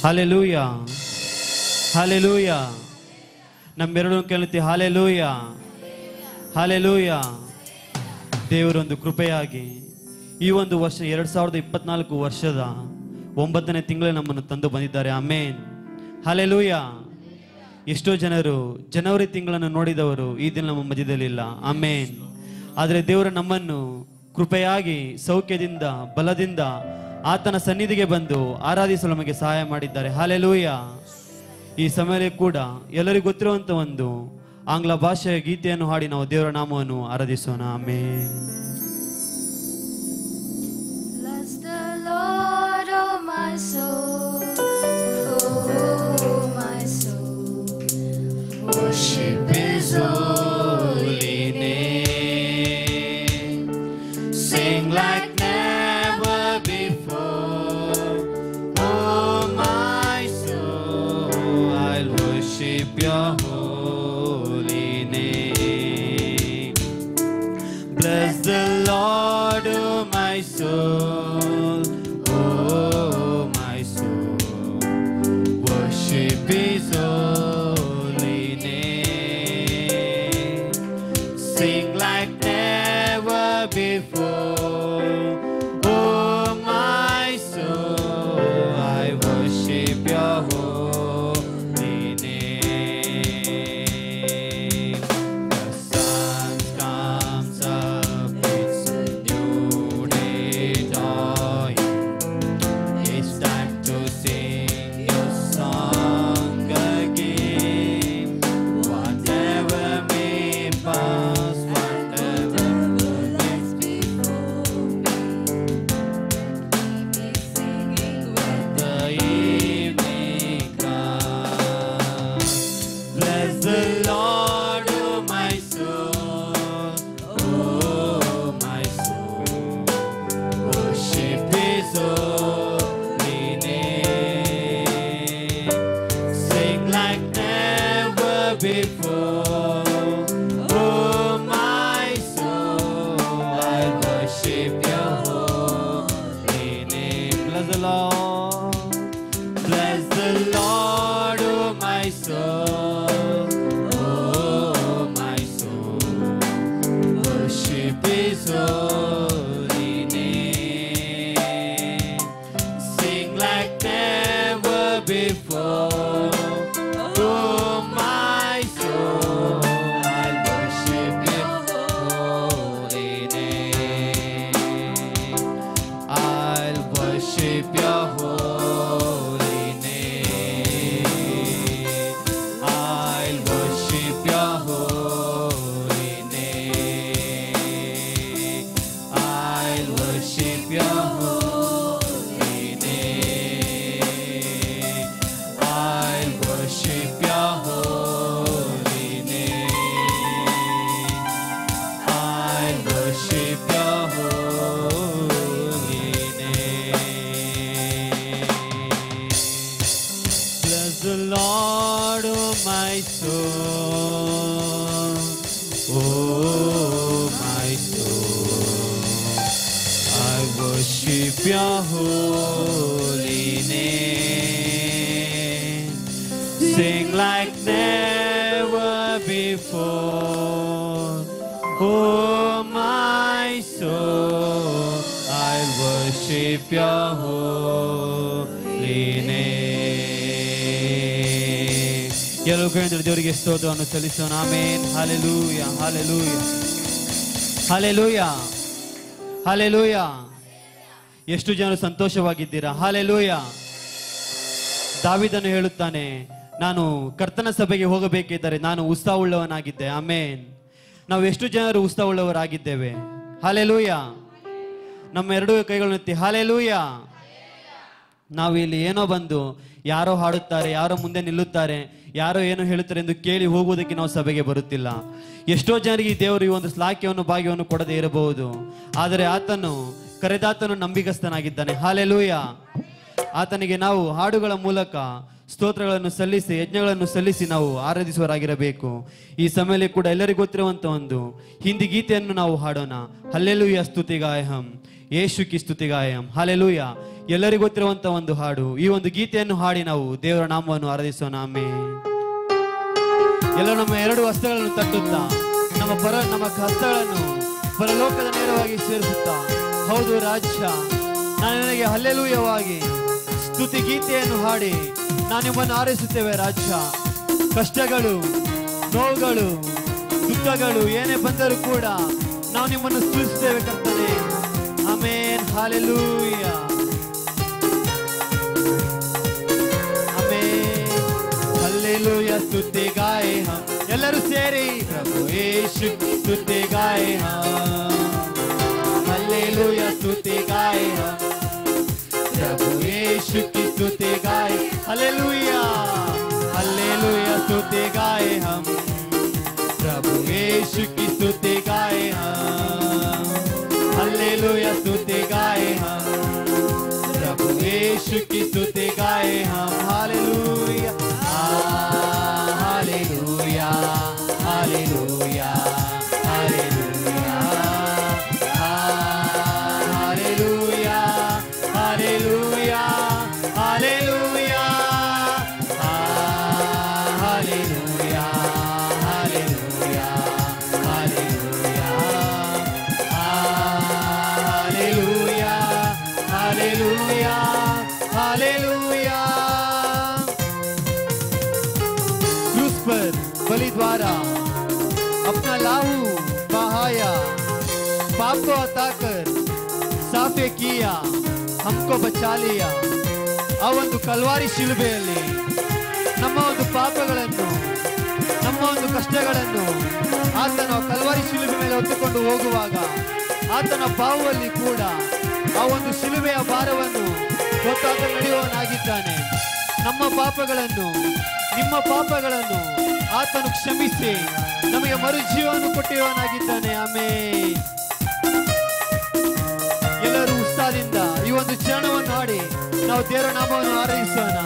Hallelujah, hallelujah. ನಮ್ಮೆರಡು ಕೇಳುತ್ತಿ hallelujah, hallelujah. ದೇವರೊಂದು ಕೃಪೆಯಾಗಿ ಈ ಒಂದು ವರ್ಷ 2024 ವರ್ಷದ 9ನೇ ತಿಂಗಳು ನಮ್ಮನ್ನು ತಂದು ಬಂದಿದ್ದಾರೆ. ಆಮೇನ್, ಹಾಲೆಲೂಯ. ಎಷ್ಟೋ ಜನರು ಜನವರಿ ತಿಂಗಳನ್ನು ನೋಡಿದವರು ಈ ದಿನ ನಮ್ಮ ಮಧ್ಯದಲ್ಲಿಲ್ಲ. ಆಮೇನ್. ಆದರೆ ದೇವರು ನಮ್ಮನ್ನು ಕೃಪೆಯಾಗಿ ಸೌಖ್ಯದಿಂದ ಬಲದಿಂದ ಆತನ ಸನ್ನಿಧಿಗೆ ಬಂದು ಆರಾಧಿಸಲು ನಮಗೆ ಸಹಾಯ ಮಾಡಿದ್ದಾರೆ. ಹಾಲೆಲೂಯ. ಈ ಸಮಯದಲ್ಲಿ ಕೂಡ ಎಲ್ಲರಿಗೂ ಗೊತ್ತಿರುವಂತ ಒಂದು ಆಂಗ್ಲ ಭಾಷೆಯ ಗೀತೆಯನ್ನು ಹಾಡಿ ನಾವು ದೇವರ ನಾಮವನ್ನು ಆರಾಧಿಸೋಣ. Amen. Bless the Lord, oh my soul, oh my soul, worship His holy name, sing like never before, oh my soul, I'll worship Your holy name. Bless the Lord, oh my soul, oh my soul, worship His holy name, sing like never before, oh my soul, I worship Your holy name. The sun comes up, it's a new day dawning. It's time to sing your song again. Whatever may pass, whatever lies before me, keep me singing when the evening comes. Bless the Lord, oh my soul, oh my soul, worship His holy name, sing like never before, oh my soul, I worship Your holy name. Bless the Lord, bless the Lord, oh my soul, oh my soul, worship His holy name, sing like never before, oh my soul, I'll worship Your holy name, I'll worship Your holy name, I'll worship Your holy name, I'll worship Your holy name, I'll worship Your holy name, I'll worship Your holy name. Bless the Lord, oh my soul, oh my soul, I worship Your holy name, sing like never before, oh my soul, I worship Your holy name. ಎಲ್ಲರೂ ಕೈಯಿಂದ ದೇವರಿಗೆ ಸ್ತೋತ್ರವನ್ನು ಸಲ್ಲಿಸೋಣ. Amen. Hallelujah, hallelujah, hallelujah, hallelujah. ಎಷ್ಟು ಜನರು ಸಂತೋಷವಾಗಿದ್ದೀರಾ? Hallelujah. ದಾವೀದನು ಹೇಳುತ್ತಾನೆ, ನಾನು ಕರ್ತನ ಸಭೆಗೆ ಹೋಗಬೇಕಿದ್ದರೆ ನಾನು ಉತ್ಸಾಹವುಳ್ಳವನಾಗಿದ್ದೆ. ಆಮೆನ್. ನಾವು ಎಷ್ಟು ಜನರು ಉತ್ಸಾಹವುಳ್ಳವರಾಗಿದ್ದೇವೆ? ಹಾಲೆಲೂಯ. ನಮ್ಮ ಎರಡೂ ಕೈಗಳನ್ನು ಎತ್ತಿ ಹಾಲೆಲೂಯ. ನಾವು ಇಲ್ಲಿ ಏನೋ ಬಂದು ಯಾರೋ ಹಾಡುತ್ತಾರೆ, ಯಾರೋ ಮುಂದೆ ನಿಲ್ಲುತ್ತಾರೆ, ಯಾರೋ ಏನೋ ಹೇಳುತ್ತಾರೆ ಎಂದು ಕೇಳಿ ಹೋಗುವುದಕ್ಕೆ ನಾವು ಸಭೆಗೆ ಬರುತ್ತಿಲ್ಲ. ಎಷ್ಟೋ ಜನರಿಗೆ ಈ ದೇವರು ಈ ಒಂದು ಶ್ಲಾಘ್ಯವನ್ನು ಭಾಗ್ಯವನ್ನು ಕೊಡದೇ ಇರಬಹುದು, ಆದರೆ ಆತನು ಕರೆದಾತನು ನಂಬಿಗಸ್ತನಾಗಿದ್ದಾನೆ. ಹಾಲೆಲೂಯ. ಆತನಿಗೆ ನಾವು ಹಾಡುಗಳ ಮೂಲಕ ಸ್ತೋತ್ರಗಳನ್ನು ಸಲ್ಲಿಸಿ ಯಜ್ಞಗಳನ್ನು ಸಲ್ಲಿಸಿ ನಾವು ಆರಾಧಿಸುವರಾಗಿರಬೇಕು. ಈ ಸಮಯದಲ್ಲಿ ಕೂಡ ಎಲ್ಲರಿಗೂ ಗೊತ್ತಿರುವಂತ ಒಂದು ಹಿಂದಿ ಗೀತೆಯನ್ನು ನಾವು ಹಾಡೋಣ. ಹಲ್ಲೆಲೂಯ ಸ್ತುತಿಗಾಯಹಂ, ಯೇಸುಕಿ ಸ್ತುತಿಗಾಯಹಂ. ಹಲ್ಲೆಲೂಯ ಎಲ್ಲರಿಗೂ ಗೊತ್ತಿರುವಂತ ಒಂದು ಹಾಡು. ಈ ಒಂದು ಗೀತೆಯನ್ನು ಹಾಡಿ ನಾವು ದೇವರ ನಾಮವನ್ನು ಆರಾಧಿಸೋಣ. ಆಮೆನ್. ಎಲ್ಲ ನಮ್ಮ ಎರಡು ಹಸ್ತಗಳನ್ನು ತಟ್ಟುತ್ತಾ ನಮ್ಮ ಹಸ್ತಗಳನ್ನು ಪರಲೋಕದ ನೇರವಾಗಿ ಸೇರಿಸುತ್ತಾ, ಹೌದು ರಾಜ್ಯ, ನಾನು ನಿನಗೆ ಹಲ್ಲೆಲೂಯವಾಗಿ ಸ್ತುತಿ ಗೀತೆಯನ್ನು ಹಾಡಿ ನಾನು ನಿಮ್ಮನ್ನು ಆರೈಸುತ್ತೇವೆ ರಾಜ್ಯ. ಕಷ್ಟಗಳು, ನೋವುಗಳು, ದುಃಖಗಳು ಏನೇ ಬಂದರೂ ಕೂಡ ನಾವು ನಿಮ್ಮನ್ನು ಸ್ತುತಿಸುತ್ತೇವೆ ಕರ್ತನೇ. ಆಮೆನ್. Hallelujah, amen. ಹಲ್ಲೆಲೂಯ ಸ್ತುತಿ ಗಾಯೆ ಹಮ್. ಎಲ್ಲರೂ ಸೇರಿ ಪ್ರಭು ಯೇಸು ಸ್ತುತಿ ಗಾಯೆ ಹಮ್. ಹಲ್ಲೆಲೂಯ ಸ್ತುತಿ ಗಾಯೆ ಹಮ್, प्रभु यीशु की स्तुति गाए. हालेलुया, हालेलुया स्तुति गाए हम. प्रभु यीशु की स्तुति गाए हम. हालेलुया स्तुति गाए हम. प्रभु यीशु की स्तुति गाए हम. Hallelujah, hallelujah, hallelujah, hallelujah, hallelujah, hallelujah, hallelujah, hallelujah, hallelujah, hallelujah, hallelujah, hallelujah, hallelujah. क्रूस पर बलि द्वारा अपना लाहू बहाया, पाप को हटाकर साफे किया, हमको बचा लिया. ಆ ಒಂದು ಕಲ್ವಾರಿ ಶಿಲುಬೆಯಲ್ಲಿ ನಮ್ಮ ಒಂದು ಪಾಪಗಳನ್ನು, ನಮ್ಮ ಒಂದು ಕಷ್ಟಗಳನ್ನು ಆತನ ಕಲ್ವಾರಿ ಶಿಲುಬೆ ಮೇಲೆ ಹೊತ್ತುಕೊಂಡು ಹೋಗುವಾಗ ಆತನ ಬಾಹುವಲ್ಲಿ ಕೂಡ ಆ ಒಂದು ಶಿಲುಬೆಯ ಭಾರವನ್ನು ಹೊತ್ತಾತ ನಡೆಯುವವನಾಗಿದ್ದಾನೆ. ನಮ್ಮ ಪಾಪಗಳನ್ನು, ನಿಮ್ಮ ಪಾಪಗಳನ್ನು ಆತನು ಕ್ಷಮಿಸಿ ನಮಗೆ ಮರುಜೀವವನ್ನು ಕೊಟ್ಟಿರುವವನಾಗಿದ್ದಾನೆ. ಆಮೆನ್. ಎಲ್ಲರೂ ಉತ್ಸಾಹದಿಂದ ಈ ಒಂದು ಚರಣವನ್ನು ಹಾಡಿ ನಾವು ದೇವರ ನಾಮವನ್ನು ಆರಾಧಿಸೋಣ.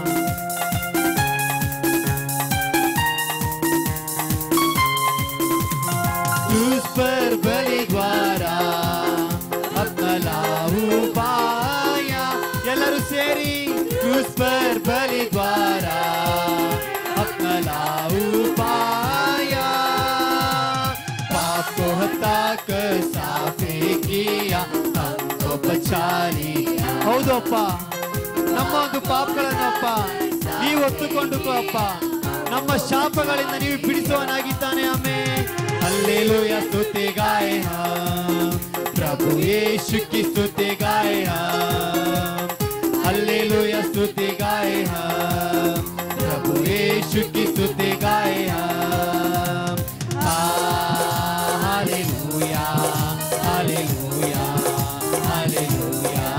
क्रूस पर बलि द्वारा अपना लाहू पाया. ಎಲ್ಲರೂ ಸೇರಿ क्रूस पर बलि द्वारा अपना लाहू पाया, पाप को हटाकर साफे किया, हमको बचा लिया. ಹೌದು ಅಪ್ಪ, ನಮ್ಮ ಒಂದು ಪಾಪಗಳನ್ನಪ್ಪ ನೀವು ಹೊತ್ತುಕೊಂಡು ಅಪ್ಪ ನಮ್ಮ ಶಾಪಗಳಿಂದ ನೀವು ಬಿಡಿಸುವನಾಗಿದ್ದಾನೆ. ಆಮೆನ್. हल्लेलूया स्तुति गाए हम, प्रभु यीशु की स्तुति गाए हम. हल्लेलूया स्तुति गाए हम, प्रभु यीशु की स्तुति गाए हम. Hallelujah, hallelujah, hallelujah,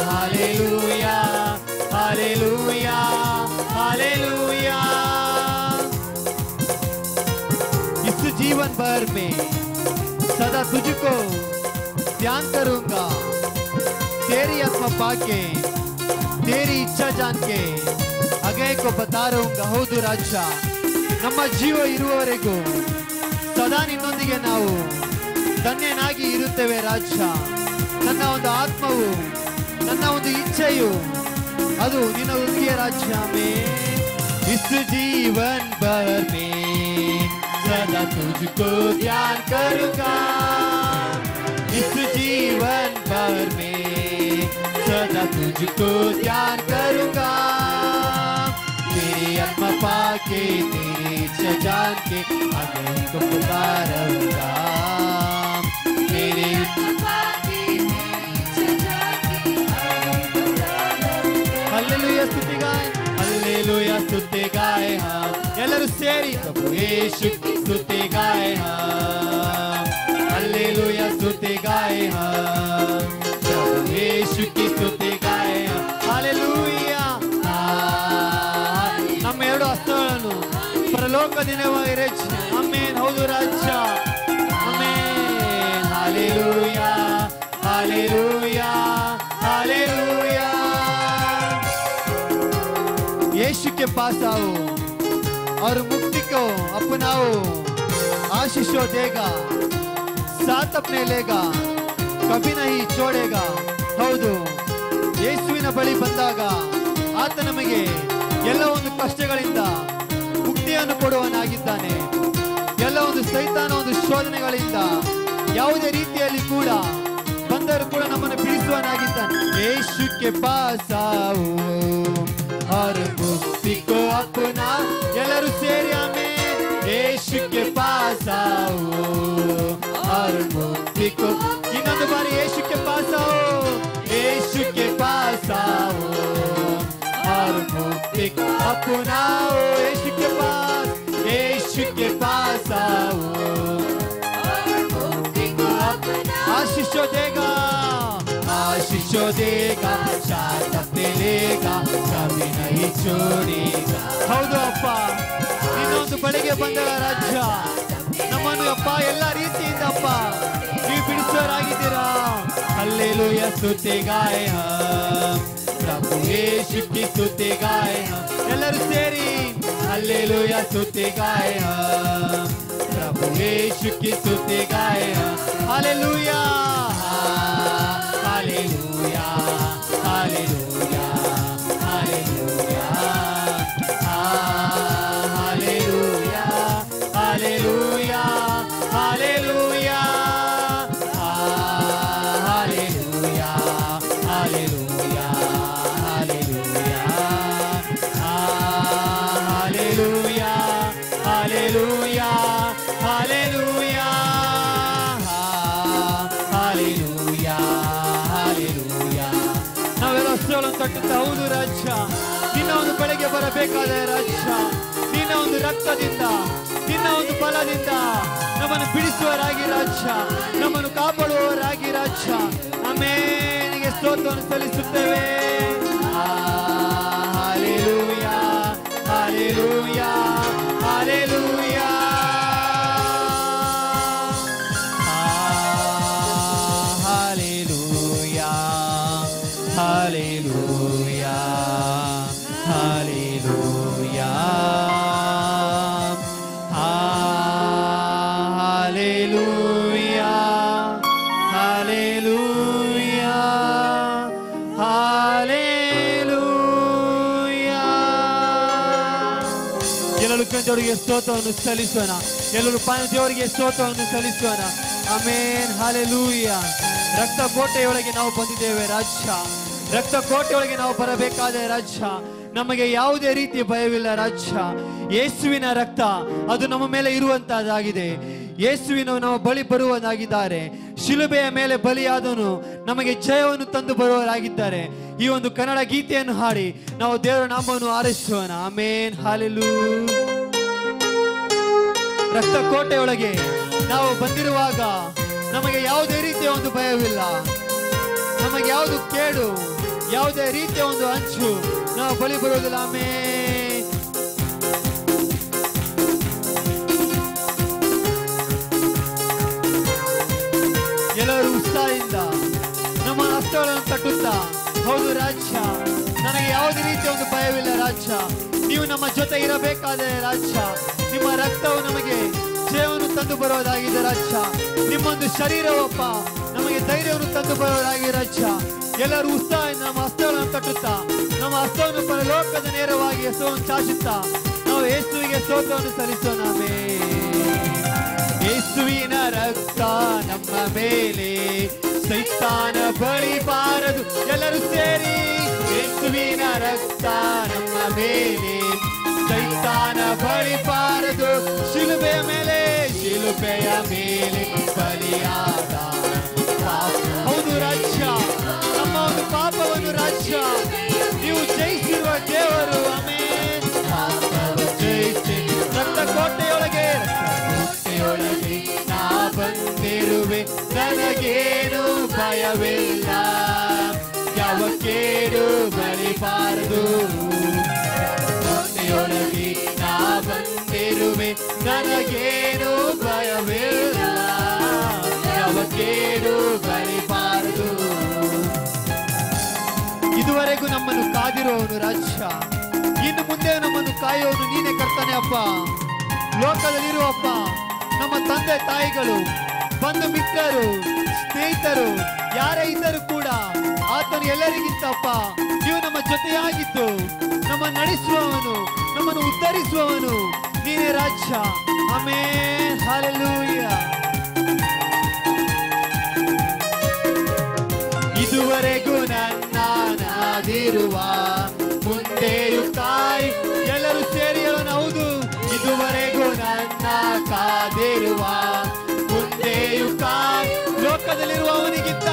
hallelujah, hallelujah, hallelujah. इस जीवन भर में सदा तुझको ध्यान करूंगा, तेरी आत्मा पाके, तेरी इच्छा जान के अगय को बता रहूंगा. ಹೌದು ರಾಜ, ನಮ್ಮ ಜೀವ ಇರುವವರೆಗೂ ಸದಾ ನಿನ್ನೊಂದಿಗೆ ನಾವು ಧನ್ಯನಾಗಿ ಇರುತ್ತೇವೆ ರಾಜ. ನನ್ನ ಒಂದು ಆತ್ಮವು, ನನ್ನ ಒಂದು ಇಚ್ಛೆಯು ಅದು ನಿನ್ನೊಂದಿಗೆ ರಾಜ್ಯ. इस जीवन भर में सदा तुझको ध्यान करूंगा, इस जीवन भर में सदा तुझको ध्यान करूंगा. तेरी आत्मा पाके, तेरी इच्छा जान के अगले को पुकारूंगा. तेरी हल्लेलूया स्तुति गाए, हल्लेलूया स्तुति गाए हम. ಎಲ್ಲರೂ ಸೇರಿ ಪ್ರಭು ಯೇಸು ಸ್ತುತಿ गाए हम. हल्लेलूया स्तुति गाए हम, प्रभु यीशु की स्तुति गाए हम. हालेलूया. ನಮ್ಮ ಎರಡು ಹಸ್ತಗಳನ್ನು ಪರಲೋಕದಿಂದ ರೆಚ್ಚಿ. ಆಮೆನ್. ಹೌದು ರಾಜ. ಆಮೆನ್. Hallelujah, hallelujah, hallelujah. पास आओ और मुक्ति को अपनाओ। आशीष देगा, साथ अपने लेगा, कभी नहीं छोड़ेगा। ಹೌದು, ಯೇಸುವಿನ ಬಳಿ ಬಂದಾಗ ಆತ ನಮಗೆ ಎಲ್ಲ ಒಂದು ಕಷ್ಟಗಳಿಂದ ಮುಕ್ತಿಯನ್ನು ಕೊಡುವನಾಗಿದ್ದಾನೆ. ಎಲ್ಲ ಒಂದು ಸೈತಾನ ಒಂದು ಶೋಧನೆಗಳಿಂದ ಯಾವುದೇ ರೀತಿಯಲ್ಲಿ ಕೂಡ ಬಂದರೂ ಕೂಡ ನಮ್ಮನ್ನು ಬಿಡಿಸುವನಾಗಿದ್ದಾನೆ. ಯೇಸುಕ್ಕೆ ಪಾಸ್ आओ और मुक्ति को अपना, ಎಲ್ಲರೂ ಸೇರಿ ಆಮೆನ್. ಯೇಸುಕ್ಕೆ ಪಾಸ್ आओ और मुक्ति को, ಇನ್ನೊಂದು ಬಾರಿ ಯೇಸುಕ್ಕೆ ಪಾಸ್ आओ, ಯೇಸುಕ್ಕೆ ಪಾಸ್ आओ और मुक्ति को अपनाओ। यीशु के पास आओ और मुक्ति को अपनाओ। आशीष देगा, आशीष देगा, साथ अपने लेगा, कभी नहीं छोड़ेगा। ಹೌದು ಅಪ್ಪ, ಇನ್ನೊಂದು ಬಳಿಗೆ ಬಂದ ರಾಜ್ಯ ನಮ್ಮನ್ನು ಅಪ್ಪ ಎಲ್ಲ ರೀತಿಯಿಂದ ಅಪ್ಪ ನೀವು ಬಿಡಿಸೋರಾಗಿದ್ದೀರಾ. ಹಲ್ಲೆಲೂಯಾ, ಸ್ತುತಿ ಗಾಯ प्रभु यीशु की स्तुति गाए हम, ಎಲ್ಲರೂ ಸೇರಿ हालेलुया स्तुति गाए हम, प्रभु यीशु की स्तुति गाए हम, hallelujah hallelujah hallelujah hallelujah hallelujah hallelujah hallelujah hallelujah hallelujah hallelujah hallelujah hallelujah hallelujah. ನಾವೆಲ್ಲ ಸ್ವರವನ್ನು ತಟ್ಟುತ್ತಾ, ಹೌದು ರಾಜ್ಯ, ನಿನ್ನ ಒಂದು ಬಳಿಗೆ ಬರಬೇಕಾದ ರಾಜ್ಯ, ನಿನ್ನ ಒಂದು ರಕ್ತದಿಂದ, ನಿನ್ನ ಒಂದು ಬಲದಿಂದ ನಮ್ಮನ್ನು ಬಿಡಿಸುವರಾಗಿ ರಾಜ್ಯ, ನಮ್ಮನ್ನು ಕಾಪಾಡುವವರಾಗಿ ರಾಜ್ಯ. ಆಮೇಲೆ ಸ್ತೋತ್ರವನ್ನು ಸಲ್ಲಿಸುತ್ತೇವೆ. Hallelujah hallelujah hallelujah hallelujah hallelujah hallelujah hallelujah hallelujah hallelujah. ಎಲ್ಲರೂ ದೇವರಿಗೆ ಸ್ತೋತ್ರವನ್ನು ಸಲ್ಲಿಸೋಣ, ಎಲ್ಲರೂ ದೇವರಿಗೆ ಸ್ತೋತ್ರವನ್ನು ಸಲ್ಲಿಸೋಣ. ಆಮೇನ್, ಹಾಲೆಲೂಯಾ. ರಕ್ತ ಕೋಟೆಯೊಳಗೆ ನಾವು ಬಂದಿದ್ದೇವೆ ರಾಜ್ಯ, ರಕ್ತ ಕೋಟೆಯೊಳಗೆ ನಾವು ಬರಬೇಕಾದ ರಾಜ್ಯ. ನಮಗೆ ಯಾವುದೇ ರೀತಿಯ ಭಯವಿಲ್ಲ ರಾಜ್ಯ. ಯೇಸುವಿನ ರಕ್ತ ಅದು ನಮ್ಮ ಮೇಲೆ ಇರುವಂತಹದ್ದಾಗಿದೆ. ಯೇಸುವಿನ ನಮ್ಮ ಬಳಿ ಬರುವನಾಗಿದ್ದಾರೆ. ಶಿಲುಬೆಯ ಮೇಲೆ ಬಲಿಯಾದನು ನಮಗೆ ಜಯವನ್ನು ತಂದು ಬರುವವರಾಗಿದ್ದಾರೆ. ಈ ಒಂದು ಕನ್ನಡ ಗೀತೆಯನ್ನು ಹಾಡಿ ನಾವು ದೇವರ ನಾಮವನ್ನು ಆರಿಸೋಣ. ಆಮೇನ್, ಹಾಲೆಲೂಯಾ. ರಕ್ತ ಕೋಟೆಯೊಳಗೆ ನಾವು ಬಂದಿರುವಾಗ ನಮಗೆ ಯಾವುದೇ ರೀತಿಯ ಒಂದು ಭಯವಿಲ್ಲ. ನಮಗೆ ಯಾವುದು ಕೇಡು, ಯಾವುದೇ ರೀತಿಯ ಒಂದು ಅಂಚು ನಾವು ಬಳಿ ಬರುವುದಿಲ್ಲ. ಆಮೇನ್. ಎಲ್ಲರೂ ಉತ್ಸಾಹದಿಂದ ನಮ್ಮ ಹಸ್ತಗಳನ್ನು ತಟ್ಟುತ್ತಾ, ಹೌದು ರಾಜ್ಯ, ನನಗೆ ಯಾವುದೇ ರೀತಿಯ ಒಂದು ಭಯವಿಲ್ಲ ರಾಜ್ಯ, ನೀವು ನಮ್ಮ ಜೊತೆ ಇರಬೇಕಾದ ರಾಜ್ಯ. ನಿಮ್ಮ ರಕ್ತವು ನಮಗೆ ಜಯವನ್ನು ತಂದು ಬರುವುದಾಗಿದೆ ರಾಜ್ಯ. ನಿಮ್ಮೊಂದು ಶರೀರವಪ್ಪ ನಮಗೆ ಧೈರ್ಯವನ್ನು ತಂದು ಬರುವುದಾಗಿ ರಾಜ್ಯ. ಎಲ್ಲರೂ ಉತ್ಸಾಹದಿಂದ ನಮ್ಮ ಹಸ್ತಗಳನ್ನು ತಟ್ಟುತ್ತಾ, ನಮ್ಮ ಹಸ್ತವನ್ನು ಪರಲೋಕದ ನೇರವಾಗಿ ಹೆಸರನ್ನು ಚಾಚುತ್ತಾ ನಾವು ಯೇಸುವಿಗೆ ಸ್ತೋತ್ರವನ್ನು ಸಲ್ಲಿಸೋಣ. ಯೇಸುವಿನ ರಕ್ತ ನಮ್ಮ ಮೇಲೆ ಸೈತಾನ ಬಳಿ ಬಾರದು. ಎಲ್ಲರೂ ಸೇರಿ, ಯೇಸುವಿನ ರಕ್ತ ನಮ್ಮ ಮೇಲೆ ಸೈತಾನ ಬಳಿ ಬಾರದು. ಶಿಲುಬೆಯ ಮೇಲೆ ಬಲಿಯಾದ, ಹೌದು ರಾಜ್ಯ, ನಮ್ಮ ಒಂದು ಪಾಪವನ್ನು ರಾಜ್ಯ ನೀವು ಜಯಿಸಿರುವ ದೇವರು. ಆಮೇನ್. ಪಾಪವನ್ನು ಜಯಿಸಿ ರಕ್ತ ಕೋಟೆಯೊಳಗೆ ನಾ ಬಂದಿರುವೆ, ನನಗೇನು ಭಯವಿಲ್ಲ, ಯಾವ ಕೇಡು ಬಲಿಬಾರದು. ಕೋಟೆಯೊಳಗೆ ನಾ ಬಂದಿರುವೆ, ನನಗೇನು ಭಯವಿಲ್ಲ, ಯಾವ ಕೇಡು ಬಲಿಬಾರದು. ಇದುವರೆಗೂ ನಮ್ಮನ್ನು ಕಾದಿರುವವನು ರಾಜ್ಯ, ಇನ್ನು ಮುಂದೆ ನಮ್ಮನ್ನು ಕಾಯೋನು ನೀನೇ ಕರ್ತನೆ ಅಪ್ಪ. ಲೋಕದಲ್ಲಿರುವಪ್ಪ ನಮ್ಮ ತಂದೆ ತಾಯಿಗಳು, ಬಂಧು ಮಿತ್ರರು, ಸ್ನೇಹಿತರು ಯಾರೇ ಇದ್ದರೂ ಕೂಡ ಆತನು ಎಲ್ಲರಿಗಿಂತ ಅಪ್ಪ ನೀವು ನಮ್ಮ ಜೊತೆಯಾಗಿದ್ದು ನಮ್ಮ ನಡೆಸುವವನು, ನಮ್ಮನ್ನು ಉದ್ಧರಿಸುವವನು ನೀನೇ ರಾಜ್ಯ. Amen, hallelujah. ಇದುವರೆಗೂ ನನ್ನ ನಾದಿರುವ ಮುಂದೆಯೂ ಕಾಯಿ. ಎಲ್ಲರೂ ಸೇರಿ ಹೇಳೋಣ, ಹೌದು. ಇದುವರೆಗೂ ನನ್ನ ಕಾದಿರುವ ಮುಂದೆಯೂ ಕಾಯಿ. ಲೋಕದಲ್ಲಿರುವವನಿಗಿಂತ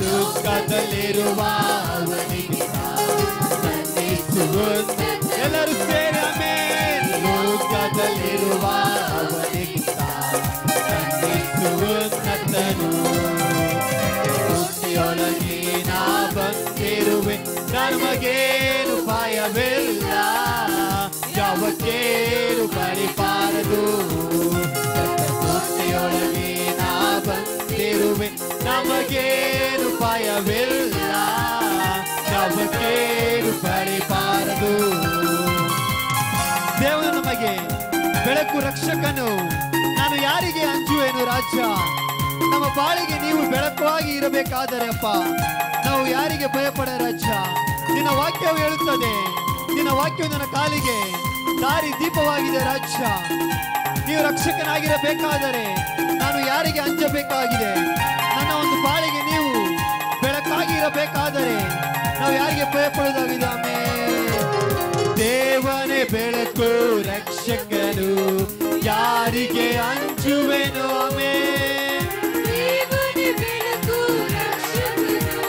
ಲೋಕದಲ್ಲಿರುವ ಅವನಿಗಿಂತ ಎಲ್ಲರೂ ಸೇರಿ ಆಮೆನ್. ಲೋಕದಲ್ಲಿರುವ ಅವನಿಗಿಂತ ಉನ್ನತನು. ಬುದ್ಧಿಯೊಳಗೆ ನಾ ಬಂದಿರುವೆ, ನಮಗೇನು ಭಯವಿಲ್ಲ, ಯಾವ ಕೇಳು ಬಳಿಬಾರದು. ಬುದ್ಧಿಯೊಳಗೆ ನಾ ಬಂದಿರುವೆ, ನಮಗೇನು ಭಯವಿಲ್ಲ, ಯಾವ ಕೇಳು ಬಳಿಬಾರದು. ದೇವರು ನಮಗೆ ಬೆಳಕು, ರಕ್ಷಕನು. ನಾನು ಯಾರಿಗೆ ಅಂಜುವೆನು ರಾಜ್ಯ? ನಮ್ಮ ಬಾಳಿಗೆ ನೀವು ಬೆಳಕಾಗಿ ಇರಬೇಕಾದರೆ ಅಪ್ಪ ನಾವು ಯಾರಿಗೆ ಭಯಪಡ ರಾಜ್ಯ? ನಿನ್ನ ವಾಕ್ಯವು ಹೇಳುತ್ತದೆ, ನಿನ್ನ ವಾಕ್ಯವು ನನ್ನ ಕಾಲಿಗೆ ದಾರಿ ದೀಪವಾಗಿದೆ ರಾಜ್ಯ. ನೀವು ರಕ್ಷಕನಾಗಿರಬೇಕಾದರೆ ನಾನು ಯಾರಿಗೆ ಅಂಜಬೇಕಾಗಿದೆ? ನನ್ನ ಒಂದು ಬಾಳಿಗೆ ನೀವು ಬೆಳಕಾಗಿ ಇರಬೇಕಾದರೆ ನಾವು ಯಾರಿಗೆ ಭಯಪಡೋದಾಗಿದೆ? ಆಮೆನ್. ದೇವನೇ ಬೆಳಕು, ರಕ್ಷಕನು, ಯಾರಿಗೆ ಅಂಜುವೆನು? ಆಮೆನ್. ದೇವನೇ ಬೆಳಕು, ರಕ್ಷಕನು,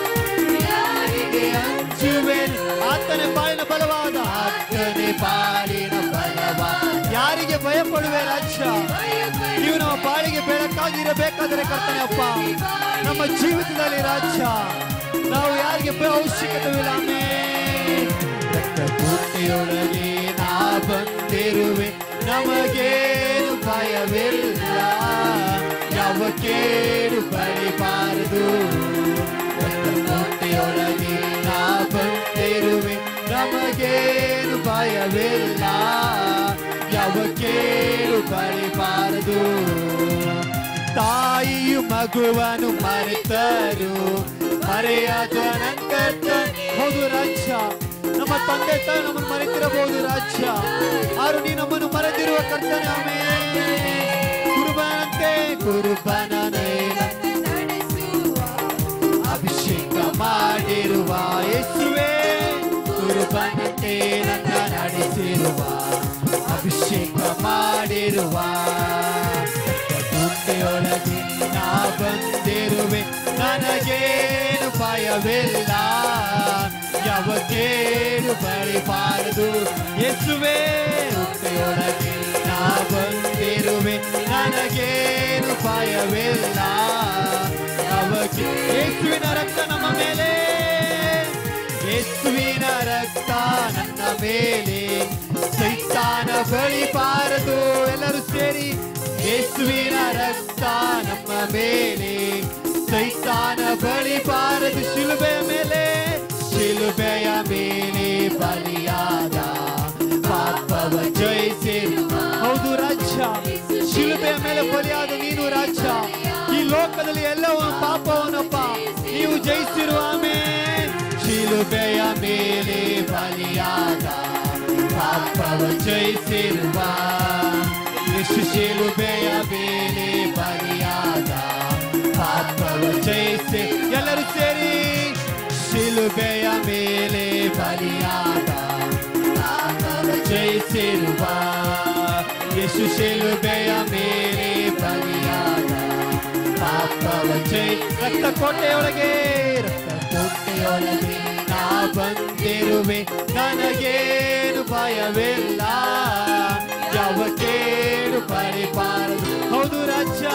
ಯಾರಿಗೆ ಅಂಜುವೆನು? ಆತನೇ ಬಾಳಿನ ಬಲವಾದ, ಆತನೇ ಬಾಳಿನ ಬಲವಾದ, ಯಾರಿಗೆ ಭಯಪಡುವೆ ರಾಜ್ಯ? ನೀವು ನಮ್ಮ ಬಾಳಿಗೆ ಬೆಳಕಾಗಿರಬೇಕಾದರೆ ಕರ್ತನೆ ಅಪ್ಪ ನಮ್ಮ ಜೀವಿತದಲ್ಲಿ ರಾಜ್ಯ ನಾವು ಯಾರಿಗೆ ಅವಶ್ಯಕತೆವಿಲ್ಲ. ಆಮೆನ್. ರಕ್ತಪೂರ್ತಿಯೊಳಗೆ ನಾ ಬಂದಿರುವೆ, ನಮಗೇನು ಭಯವಿಲ್ಲ, ಯಾವ ಕೇಡು ಬಳಿಬಾರದು. ರಕ್ತಪೂರ್ತಿಯೊಳಗೆ ನಾ ಬಂದಿರುವೆ, ನಮಗೇನು ಭಯವಿಲ್ಲ, ಯಾವ ಕೇಡು ಬಳಿಬಾರದು. ತಾಯಿಯು ಮಗುವನ್ನು ಮರೆತರು, ಮರೆಯಾದ ನನ್ನ ಕರ್ತನೆ. ಹೌದು ರಾಜ್ಯ, ನಮ್ಮ ತಂದೆ ತಾಯಿ ನಮ್ಮನ್ನು ಮರೆತಿರಬಹುದು ರಾಜ್ಯ, ಆರು ನೀ ನಮ್ಮನ್ನು ಮರೆತಿರುವ ಕರ್ತನೆ. ಆಮೆನ್. ಕುರುಬನಂತೆ ಕುರುಬನನೇ ಅಭಿಷೇಕ ಮಾಡಿರುವ ಯೇಸುವೇ, ಕುರುಬನಂತೆ ನನ್ನ ನಡೆಸಿರುವ ಅಭಿಷೇಕ ಮಾಡಿರುವ. ಗುಂಡೆಯೊಳಗೆ ನಾ ಬಂದಿರುವೆ, ನನಗೇನು ಭಯವಿಲ್ಲ, ಯಾವ ಕೇಡು ಬಳಿಬಾರದು. ಯೇಸುವೇ, ಗುಂಡೆಯೊಳಗೆ ನಾ ಬಂದಿರುವೆ, ನನಗೇನು ಭಯವಿಲ್ಲ, ಯಾವ ಯೇಸುವಿನ ರಕ್ತ ನಮ್ಮ ಮೇಲೆ, ಯೇಸುವಿನ ರಕ್ತ ನನ್ನ ಮೇಲೆ, ಸೈತಾನ ಬಳಿಬಾರದು. ಎಲ್ಲರೂ ಸೇರಿ, ಯೇಸುವಿನ ರಕ್ತ ನಮ್ಮ ಮೇಲೆ, ಸೈತಾನ ಬಳಿಬಾರದು. ಶಿಲುಬೆಯ ಮೇಲೆ, ಶಿಲುಬೆಯ ಮೇಲೆ ಬಲಿಯಾದ ಪಾಪವ ಜಯಿಸಿರುವ. ಹೌದು ರಾಜ್ಯ, ಶಿಲುಬೆಯ ಮೇಲೆ ಬಲಿಯಾದ ನೀನು ರಾಜ್ಯ. ಈ ಲೋಕದಲ್ಲಿ ಎಲ್ಲವೂ ಪಾಪವನ್ನಪ್ಪ ನೀವು ಜಯಿಸಿರುವ. ಆಮೆನ್. ಶಿಲುಬೆಯ ಮೇಲೆ ಬಲಿಯಾದ ಪಾಪವ ಜಯಿಸಿರುವ ಯೇಸು, ಶಿಲುಬೆಯ ಮೇಲೆ ಬಲಿಯಾದ ಪಾಪವ ಜಯಿಸಿ. ಎಲ್ಲರೂ ಸೇರಿ, ಶಿಲುಬೆಯ ಮೇಲೆ ಬಲಿಯಾದ ಪಾಪವ ಜಯಿಸಿರುವ ಯೇಸು, ಶಿಲುಬೆಯ ಮೇಲೆ ಬಲಿಯಾದ ಪಾಪವ ಜಯಿಸಿ. ರಕ್ತ ಕೋಟೆಯೊಳಗೆ, ರಕ್ತ ಕೋಟೆಯೊಳಗೆ ನಾ ಬಂದಿರುವೆ, ನನಗೇನು ಭಯವಿಲ್ಲ, ಯಾವ ಕೇಡು ಬಳಿಬಾರದು. ಹೌದು ರಾಜ್ಯ,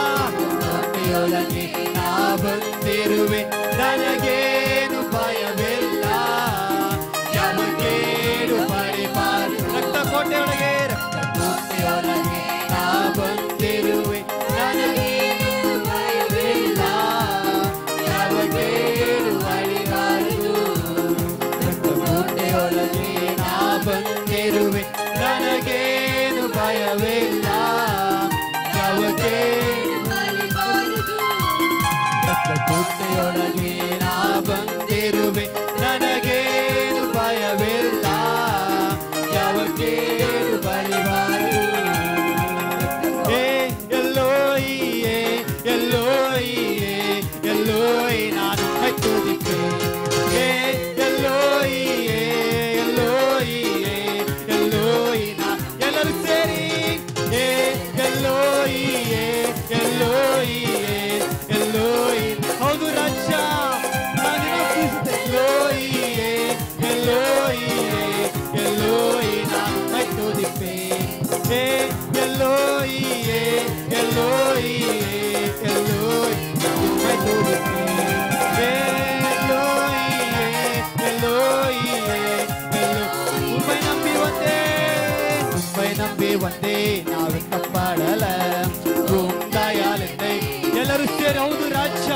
ಕೋಟೆಯೊಳಗೆ ನಾ ಬಂದಿರುವೆ, ನನಗೇನು ಭಯವಿಲ್ಲ, ಯಾವ ಕೇಡು ಬಳಿಬಾರದು. ರಕ್ತ ಕೋಟೆಯೊಳಗೆ, ರಕ್ತ ಕೋಟೆಯೊಳಗೆ ನಾ ಬಂದಿರುವೆ, ನನಗೇನು ಭಯವಿಲ್ಲ, ಯಾವ ಕೇಡು ಬಳಿಬಾರದು. ರಕ್ತ ಕೋಟೆಯೊಳಗೆ ನಾ ಬಂದಿರುವೆ, ಕೋಟೆಯೊಳಗೆ ನಾ ಬಂದಿರುವೆ, ನನಗೇನು ಭಯವಿಲ್ಲ, ಯಾವ ಕೇಡು ಬಳಿಬಾರದು. ಎಲ್ಲೋಯಿಯೇ ಎಲ್ಲೋಯಿಯೇ ಎಲ್ಲೋಯಿ ನಾನು ಮೆಚ್ಚುವುದಿಕ್ಕೆ, ಎಲ್ಲೋಯಿಯೇ ಎಲ್ಲೋಯಿಯೇ ಎಲ್ಲೋಯಿ ನಾನು. ಎಲ್ಲರೂ ಸೇರಿ ಎಲ್ಲೋಯಿಯೇ ಎಲ್ಲೋಯಿಯೇ ಎಲ್ಲೋಯಿ. ಹೌದು ರಾಜ, ನಾನು ಎಲ್ಲೋಯಿಯೇ ಎಲ್ಲೋಯಿಯೇ ಎಲ್ಲೋಯಿ ನಾನು ಮೆಚ್ಚುವುದಿಕ್ಕೆ, ಎಲ್ಲೋಯಿಯೇ ಎಲ್ಲೋಯಿಯೇ ಎಲ್ಲೋಯಿ ನಾನು ಮೆಚ್ಚುವುದಿಕ್ಕೆ, ಎಲ್ಲೋಯಿಯೇ ಎಲ್ಲೋಯಿಯೇ ಎಲ್ಲೋಯಿ. ಉಮ್ಮೈ ನಂಬಿ ಒಂದೇ, ಉಮ್ಮೈ ನಂಬಿ ಒಂದೇ ನಾವು ತಪ್ಪಾಡಲ ದಯಾಲೆಂದೇ. ಎಲ್ಲರೂ ಸೇರಿ ಹೌದು ರಾಜ್ಯ,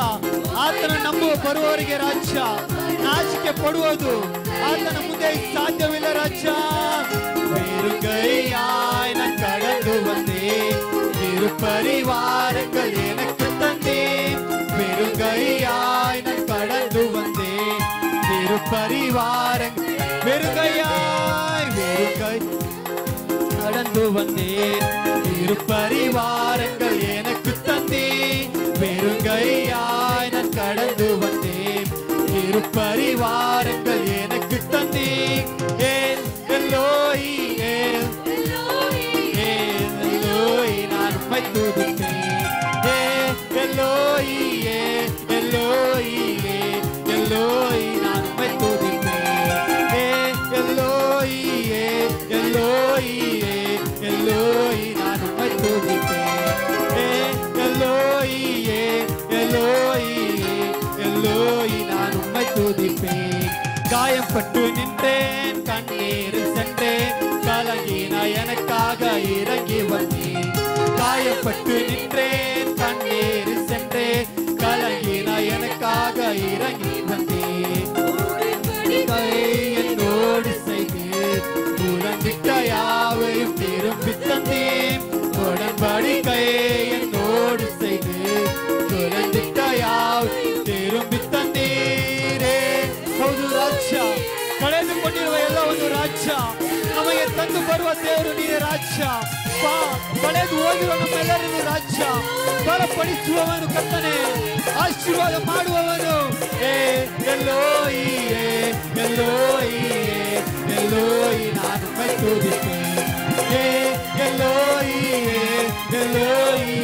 ಆತನ ನಂಬುವ ಬರುವವರಿಗೆ ರಾಜ್ಯ, ನಾಚಿಕೆ ಪಡುವುದು ಆತನ ಮುಂದೆ ಸಾಧ್ಯವಿಲ್ಲ ರಾಜ್ಯ. வெறுங்கையாய் நான் கடந்து வந்தேன், இரு பரிவாரங்கள் எனக்கு தந்தேன். வெறுங்கையாய் நான் கடந்து வந்தேன், இரு பரிவாரங்கள். வெறுங்கையாய் வெறுங்கை கடந்து வந்தேன், இரு பரிவாரங்கள் எனக்கு தந்தேன். வெறுங்கையாய் நான் கடந்து வந்தேன், இரு பரிவாரங்கள் எனக்கு தந்தேன். எல்லோய் எல்லோய் நான் உம்மை துதிப்பேன், எல்லோய் எல்லோய் எல்லோய் நான் உம்மை துதிப்பேன், எல்லோய் எல்லோய் எல்லோய் நான் உம்மை துதிப்பேன், எல்லோய் எல்லோய் எல்லோய் நான் உம்மை துதிப்பேன். காயம் பட்டு நின்றேன், கண்ணீரில் சென்றேன், கலங்கின எனக்காக இறங்கி வந்தேன். காயப்பட்டு நின்றேன், கண்ணீரில் சென்றேன், கலங்கின எனக்காக இறங்கி வந்தேன். என்னோடு செய்து உடன்பிட்ட யாவையும் திரும்பி தந்தேன். உடன்படிக்கை என்னோடு செய்து உடன்பிட்ட யாவையும் திரும்பி தந்தீரே. ಹೌದು ರಾಜ್ಯ, ಕಳೆದುಕೊಂಡಿರುವ ಎಲ್ಲವನ್ನು ರಾಜ್ಯ ನಮಗೆ ತಂದು ಬರುವ ದೇವರು ನೀನೇ ರಾಜ್ಯ. ಕಳೆದು ಹೋಗಿರುವ ನಮ್ಮೆಲ್ಲರನ್ನು ರಾಜ್ಯ ಬಲಪಡಿಸುವವನು ಕರ್ತನೇ, ಆಶೀರ್ವಾದ ಮಾಡುವವನು. ಎಲ್ಲೋಯಿ ಎಲ್ಲೋಯಿ ಎಲ್ಲೋಯಿ ನಾನು ಮೆಚ್ಚುವುದಿಕ್ಕೆ, ಎಲ್ಲೋಯಿ ಎಲ್ಲೋಯಿ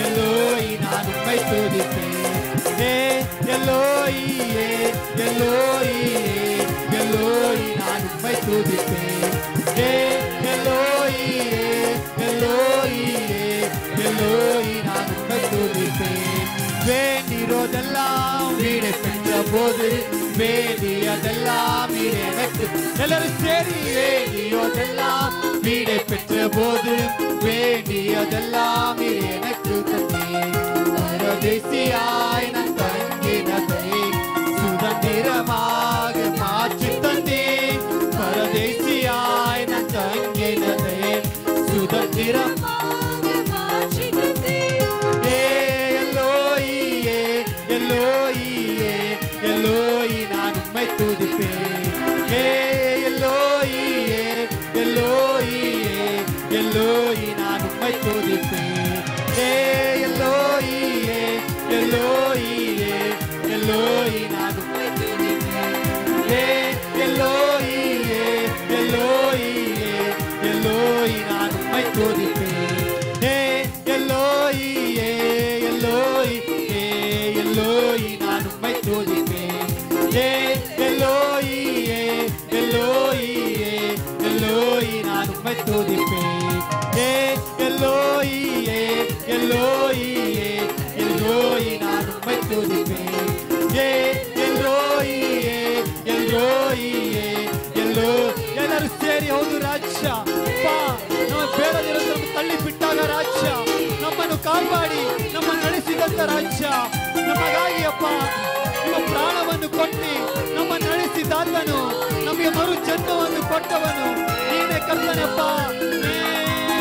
ಎಲ್ಲೋಯಿ ನಾನು ಮೆಚ್ಚುವುದಿಕ್ಕೆ, ಎಲ್ಲೋಯಿ ಎಲ್ಲೋಯಿ ಎಲ್ಲೋಯಿ ನಾನು ಉಮ್ಮೈ ತುದಿಪೇನ್, ಎಲ್ಲೋಯಿ ಎಲ್ಲೋಯಿ ಎಲ್ಲೋಯಿ ನಾನು உம்மை துதிப்பேன். வேண்டிரோதெல்லாம் வீடை பெற்ற போது வேண்டியதெல்லாம் வீடு எனக்கு. எல்லாரும் சரி, வேண்டியோதெல்லாம் வீடை பெற்ற போது வேண்டியதெல்லாம் வீடு எனக்கு தந்தேன். பரதேசியாய் நான் தங்கினதை சுதந்திரமாக மாற்றி தந்தேன். பரதேசியாய் நான் தங்கினதை சுதந்திரமாக மாற்றி தந்தேன். எல்லோயியே எல்லோயியே எல்லோயி நான் உம்மை துதிப்பேன். எல்லோயியே எல்லோயியே எல்லோயி நான் உம்மை துதிப்பேன். எல்லோயியே எல்லோயியே எல்லோயி நான் உம்மை துதிப்பேன். எல்லோயியே எல்லோயியே எல்லோயி நான் உம்மை துதிப்பேன். எல்லோயியே எல்லோயியே எல்லோயி நான் உம்மை துதிப்பேன். எல்லோயியே எல்லோயியே எல்லோயி நான் உம்மை துதிப்பேன். எல்லோயியே எல்லோயியே எல்லோயி நான் உம்மை துதிப்பேன். எல்லோயியே எல்லோயியே எல்லோ ಎಲ್ಲರೂ ಸೇರಿ ಹೌದು ರಾಜ್ಯ ನಮ್ಮ ಬೇಡದಿರೋದು ನಮ್ಮ ತಳ್ಳಿ ಬಿಟ್ಟಾಗ ರಾಜ್ಯ ನಮ್ಮನ್ನು ಕಾಪಾಡಿ ನಮ್ಮನ್ನು ನಡೆಸಿದಂತ ರಾಜ್ಯ ನಮಗಾಗಿ ಅಪ್ಪ ನಿಮ್ಮ ಪ್ರಾಣವನ್ನು ಕೊಟ್ಟು ನಮ್ಮನ್ನು ನಡೆಸಿದಾತನು ನಮಗೆ ಮರು ಜನ್ಮವನ್ನು ಕೊಟ್ಟವನು ನೀನೇ ಕರ್ತನಪ್ಪ.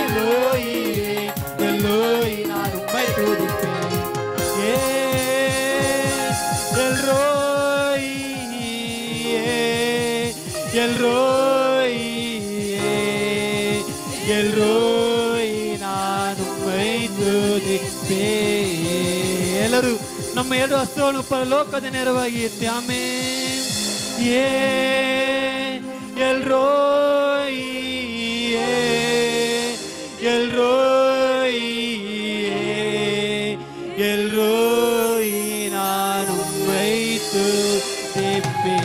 ಎಲ್ಲೋಯಿ ಎಲ್ಲೋಯಿ ನಾನು ಉಮ್ಮೈ ತುದಿಪೇನ್. ಎಲ್ಲರೂ ನಮ್ಮ ಎರಡು ಹಸ್ತಗಳನ್ನು ಪರಲೋಕದ ನೇರವಾಗಿ ಎತ್ತಿ ಆಮೆನ್. ಎಲ್ರೋಯಿ ಎಲ್ರೋಯಿ ಎಲ್ರೋಯಿ ನಾನು ಮೈತು ತಿಪ್ಪೆ.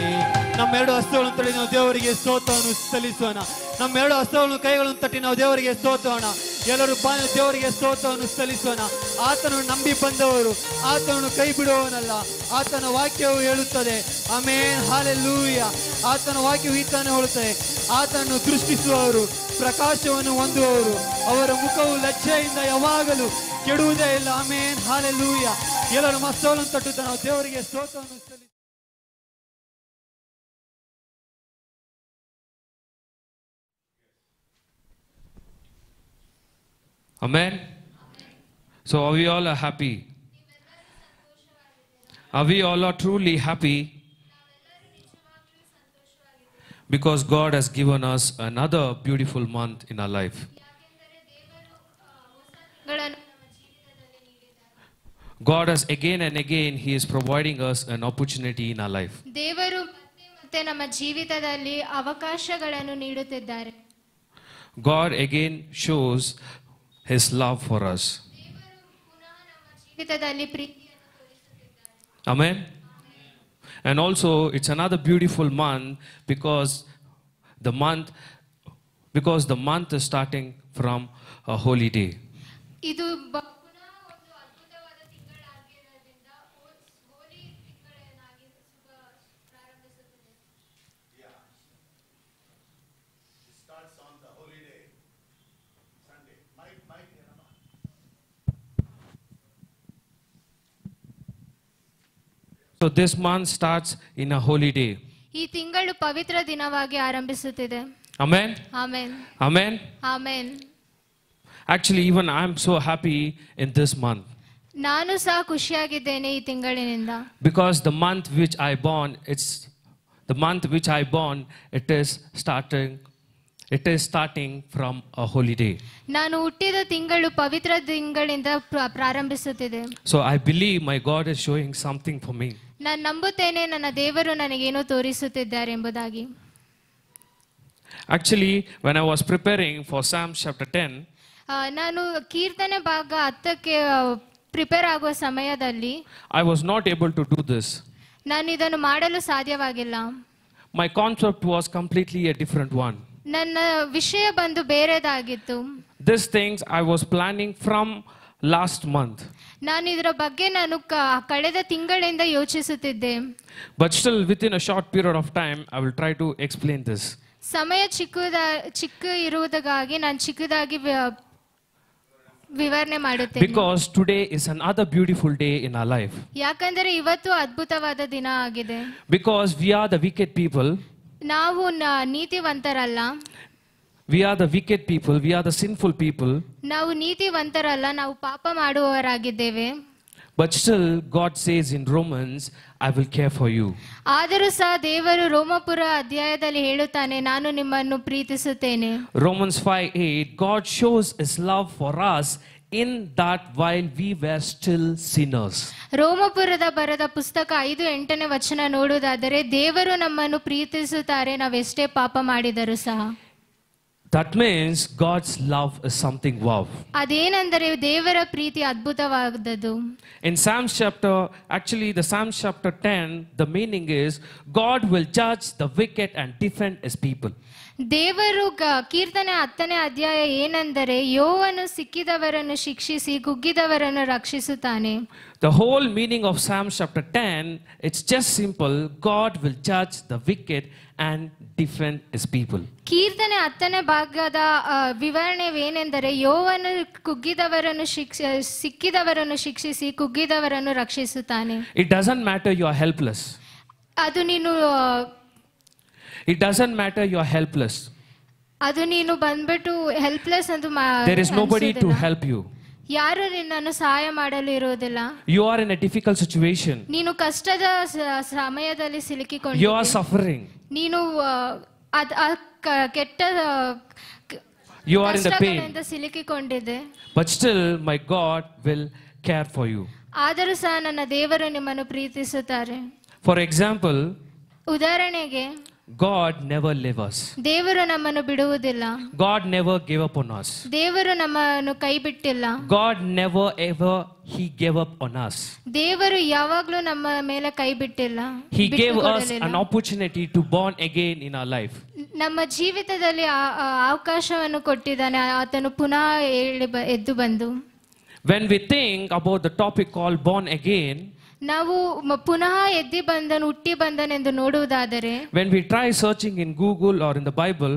ನಮ್ಮ ಎರಡು ಹಸ್ತಗಳನ್ನು ತಟ್ಟಿ ನಾವು ದೇವರಿಗೆ ಸ್ತೋತ್ರವನ್ನು ಸಲ್ಲಿಸೋಣ. ನಮ್ಮ ಎರಡು ಹಸ್ತಗಳನ್ನು ಕೈಗಳನ್ನು ತಟ್ಟಿ ನಾವು ದೇವರಿಗೆ ಸ್ತೋತ್ರಣ. ಎಲ್ಲರೂ ದೇವರಿಗೆ ಸ್ತೋತ್ರವನ್ನು ಸಲ್ಲಿಸೋಣ. ಆತನನ್ನು ನಂಬಿ ಬಂದವರು ಆತನನ್ನು ಕೈ ಬಿಡುವವನಲ್ಲ. ಆತನ ವಾಕ್ಯವು ಹೇಳುತ್ತದೆ ಆಮೆನ್, ಹಲ್ಲೆಲೂಯ. ಆತನ ವಾಕ್ಯವು ಈತನೇ ಹೇಳುತ್ತದೆ, ಆತನನ್ನು ದೃಷ್ಟಿಸುವವರು ಪ್ರಕಾಶವನ್ನು ಹೊಂದುವವರು, ಅವರ ಮುಖವು ಲಜ್ಜೆಯಿಂದ ಯಾವಾಗಲೂ ಕೆಡುವುದೇ ಇಲ್ಲ. Amen, hallelujah. ಎಲ್ಲರೂ ಮಸ್ತವನ್ನು ತಟ್ಟುತ್ತಾ ನಾವು ದೇವರಿಗೆ ಸ್ತೋತ್ರವನ್ನು ಸಲ್ಲಿಸೋಣ. Amen. So are we all happy? Are we all are truly happy? Because God has given us another beautiful month in our life. God has again and again He is providing us an opportunity in our life. ದೇವರು ಮತ್ತೆ ನಮ್ಮ ಜೀವಿತದಲ್ಲಿ ಅವಕಾಶಗಳನ್ನು ನೀಡುತ್ತಿದ್ದಾರೆ. God again shows His love for us. Amen. And also it's another beautiful month because the month is starting from a holy day. So this month starts in a holy day. ಈ ತಿಂಗಳು ಪವಿತ್ರ ದಿನವಾಗಿ ಆರಂಭಿಸುತ್ತಿದೆ. Amen. Amen. Amen. Amen. Actually, even I am so happy in this month. ನಾನು ಸಹ ಖುಷಿಯಾಗಿದ್ದೇನೆ ಈ ತಿಂಗಳಿನಿಂದ. Because the month which I born, it is starting from a holy day. ನಾನು ಹುಟ್ಟಿದ ತಿಂಗಳು ಪವಿತ್ರ ತಿಂಗಳಿಂದ ಪ್ರಾರಂಭಿಸುತ್ತಿದೆ. So I believe my God is showing something for me. ನಾನು ನಂಬುತ್ತೇನೆ ನನ್ನ ದೇವರು ನನಗೇನೋ ತೋರಿಸುತ್ತಿದ್ದಾರೆ ಎಂಬುದಾಗಿ. Actually, when I was preparing for Psalms chapter 10, ನಾನು ಕೀರ್ತನೆ ಭಾಗ 10ಕ್ಕೆ ಪ್ರಿಪೇರ್ ಆಗುವ ಸಮಯದಲ್ಲಿ I was not able to do this. ನಾನು ಇದನ್ನು ಮಾಡಲು ಸಾಧ್ಯವಾಗಿಲ್ಲ. My concept was completely a different one. ನನ್ನ ವಿಷಯ ಬಂದು ಬೇರೆದಾಗಿತ್ತು. These things I was planning from last month. ನಾನು ಇದರ ಬಗ್ಗೆ ನಾನು ಕಳೆದ ತಿಂಗಳಿಂದ ಯೋಚಿಸುತ್ತಿದ್ದೆ. But still within a short period of time I will try to explain this. ಸಮಯ ಚಿಕ್ಕ ಇರುವುದಕ್ಕಾಗಿ ನಾನು ಚಿಕ್ಕದಾಗಿ ವಿವರಣೆ ಮಾಡುತ್ತೇನೆ. Because today is another beautiful day in our life. ಯಾಕಂದರೆ ಇವತ್ತು ಅದ್ಭುತವಾದ ದಿನ ಆಗಿದೆ. Because we are the wicked people. ನಾವು ನೀತಿವಂತರಲ್ಲ. We are the wicked people. We are the sinful people. ನಾವು ನೀತಿವಂತರಲ್ಲ, ನಾವು ಪಾಪ ಮಾಡುವವರಾಗಿದ್ದೇವೆ. But still God says in Romans, I will care for you. ಆದರೂ ಸಹ ದೇವರು ರೋಮಪುರ ಅಧ್ಯಾಯದಲ್ಲಿ ಹೇಳುತ್ತಾನೆ, ನಾನು ನಿಮ್ಮನ್ನು ಪ್ರೀತಿಸುತ್ತೇನೆ. Romans 5:8, God shows His love for us in that while we were still sinners. ರೋಮಪುರದ ಬರೆದ ಪುಸ್ತಕ 5:8ನೇ ವಚನ ನೋಡುವುದಾದರೆ, ದೇವರು ನಮ್ಮನ್ನು ಪ್ರೀತಿಸುತ್ತಾರೆ ನಾವೆಷ್ಟೇ ಪಾಪ ಮಾಡಿದರೂ ಸಹ. That means God's love is something wow. ಅದೇನೆಂದರೆ ದೇವರ ಪ್ರೀತಿ ಅದ್ಭುತವಾದದ್ದು. In Psalms chapter 10, the meaning is God will judge the wicked and defend His people. ದೇವರು ಕೀರ್ತನೆ 10ನೇ ಅಧ್ಯಾಯ ಏನೆಂದರೆ ಯೋವನು ಸಿಕ್ಕಿದವರನ್ನು ಶಿಕ್ಷಿಸಿ ಕುಗ್ಗಿದವರನ್ನು ರಕ್ಷಿಸುತ್ತಾನೆ. The whole meaning of Psalms chapter 10, it's just simple. God will judge the wicked and defend His people. ಕೀರ್ತನೆ 10ನೇ ಭಾಗದ ವಿವರಣೆವೇನೆಂದರೆ ಯೋವನು ಸಿಕ್ಕಿದವರನ್ನು ಶಿಕ್ಷಿಸಿ ಕುಗ್ಗಿದವರನ್ನು ರಕ್ಷಿಸುತ್ತಾನೆ. It doesn't matter you are helpless. ಅದು ನೀನು It doesn't matter you are helpless. ಅದು ನೀನು ಬಂದ್ಬಿಟ್ಟು ಹೆಲ್ಪ್ಲೆಸ್ ಅಂತ There is nobody to help you. ಯಾರು ನಿನ್ನನ್ನು ಸಹಾಯ ಮಾಡಲು ಇರುವುದಿಲ್ಲ. You are in a difficult situation. ನೀನು ಕಷ್ಟದ ಸಮಯದಲ್ಲಿ You ಸಿಲುಕಿಕೊಂಡಿದ್ದೀಯ. are suffering. ನೀನು ಕೆಟ್ಟ You are in the pain. ಕಷ್ಟಗಳಿಂದ ಸಿಲುಕಿಕೊಂಡಿದ್ದೆ. But still my God will care for you. ಆದರೂ ಸಹ ನನ್ನ ದೇವರು ನಿಮ್ಮನ್ನು ಪ್ರೀತಿಸುತ್ತಾರೆ. For example, ಉದಾಹರಣೆಗೆ God never leave us. ದೇವರು ನಮ್ಮನ್ನು ಬಿಡುವುದಿಲ್ಲ. God never gave up on us. ದೇವರು ನಮ್ಮನ್ನು ಕೈ ಬಿಟ್ಟಿಲ್ಲ. God never ever He gave up on us. ದೇವರು ಯಾವಾಗ್ಲೂ ನಮ್ಮ ಮೇಲೆ ಕೈ ಬಿಟ್ಟಿಲ್ಲ. He gave us an opportunity to born again in our life. ನಮ್ಮ ಜೀವಿತದಲ್ಲಿ ಅವಕಾಶವನ್ನು ಕೊಟ್ಟಿದ್ದಾನೆ. ಆತನು ಪುನಃ ಎದ್ದು ಬಂದು. When we think about the topic called born again, ನಾವು ಪುನಃ ಎದ್ದು ಬಂದನು ಹುಟ್ಟಿ ಬಂದನೆಂದು ನೋಡುವುದಾದರೆ, when we try searching in Google or in the Bible,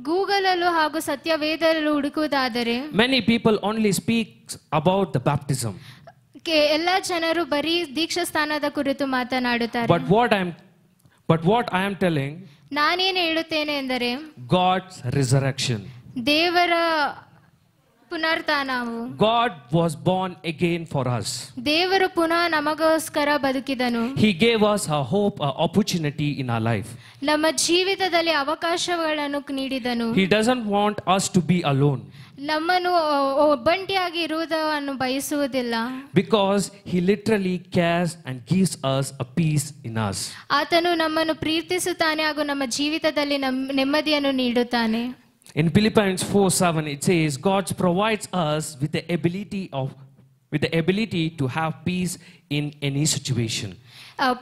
Google ಅಲ್ಲೂ ಹಾಗೂ ಸತ್ಯವೇದಲ್ಲೂ ಹುಡುಕುವುದಾದರೆ, many people only speak about the baptism. ಎಲ್ಲ ಜನರು ಬರೀ ದೀಕ್ಷಾ ಸ್ಥಾನದ ಕುರಿತು ಮಾತನಾಡುತ್ತಾರೆ. But what I am telling, ನಾನೇನು ಹೇಳುತ್ತೇನೆ ಎಂದರೆ, God's resurrection. ದೇವರ ಪುನರುತ್ಥಾನವು. God was born again for us. ದೇವರು ಪುನಃ ನಮಗೋಸ್ಕರ ಬದುಕಿದನು. He gave us a hope, a opportunity in our life. ನಮ್ಮ ಜೀವಿತದಲ್ಲಿ ಅವಕಾಶಗಳನ್ನು ನೀಡಿದನು. He doesn't want us to be alone. ನಮ್ಮನ್ನು ಒಬ್ಬಂಟಿಯಾಗಿ ಇರುವುದನ್ನು ಬಯಸುವುದಿಲ್ಲ. Because He literally cares and gives us a peace in us. ಆತನು ನಮ್ಮನ್ನು ಪ್ರೀತಿಸುತ್ತಾನೆ ಹಾಗೂ ನಮ್ಮ ಜೀವಿತದಲ್ಲಿ ನೆಮ್ಮದಿಯನ್ನು ನೀಡುತ್ತಾನೆ. In Philippians 4:7 it says, God provides us with the ability to have peace in any situation.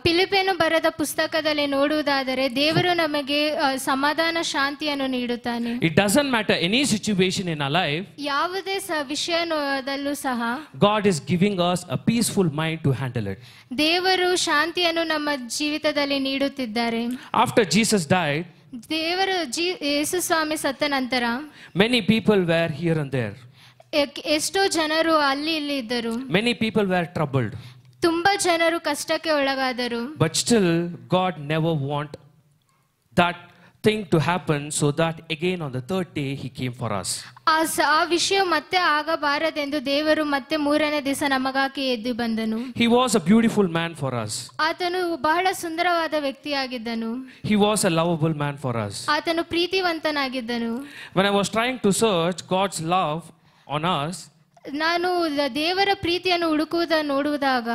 ಫಿಲಿಪಿಯನು ಬರೆದ ಪುಸ್ತಕದಲ್ಲಿ ನೋಡುವುದಾದರೆ, ದೇವರು ನಮಗೆ ಸಮಾಧಾನ ಶಾಂತಿಯನ್ನು ನೀಡುತ್ತಾನೆ. It doesn't matter any situation in our life. ಯಾವುದೇ ವಿಷಯದಲ್ಲೂ ಸಹ God is giving us a peaceful mind to handle it. ದೇವರು ಶಾಂತಿಯನ್ನು ನಮ್ಮ ಜೀವಿತದಲ್ಲಿ ನೀಡುತ್ತಿದ್ದಾರೆ. After Jesus died, ದೇವರು ಯೇಸು ಸ್ವಾಮಿ ಸತ್ತ ನಂತರ many people were here and there. ಎಷ್ಟೋ ಜನರು ಅಲ್ಲಿ ಇಲ್ಲಿ ಇದ್ದರು. Many people were troubled. ತುಂಬಾ ಜನರು ಕಷ್ಟಕ್ಕೆ ಒಳಗಾದರು. But still God never want that thing to happen, so that again on the third day He came for us. ಆ ವಿಷಯ ಮತ್ತೆ ಆಗಬಾರದೆಂದು ದೇವರು ಮತ್ತೆ ಮೂರನೇ ದಿವಸ ನಮಗಾಗಿ ಎದ್ದು ಬಂದನು. He was a beautiful man for us. ಆತನು ಬಹಳ ಸುಂದರವಾದ ವ್ಯಕ್ತಿಯಾಗಿದ್ದನು. He was a lovable man for us. ಆತನು ಪ್ರೀತಿವಂತನಾಗಿದ್ದನು. When I was trying to search God's love on us, ನಾನು ದೇವರ ಪ್ರೀತಿಯನ್ನು ಹುಡುಕುವುದನ್ನು ನೋಡುವುದಾಗ,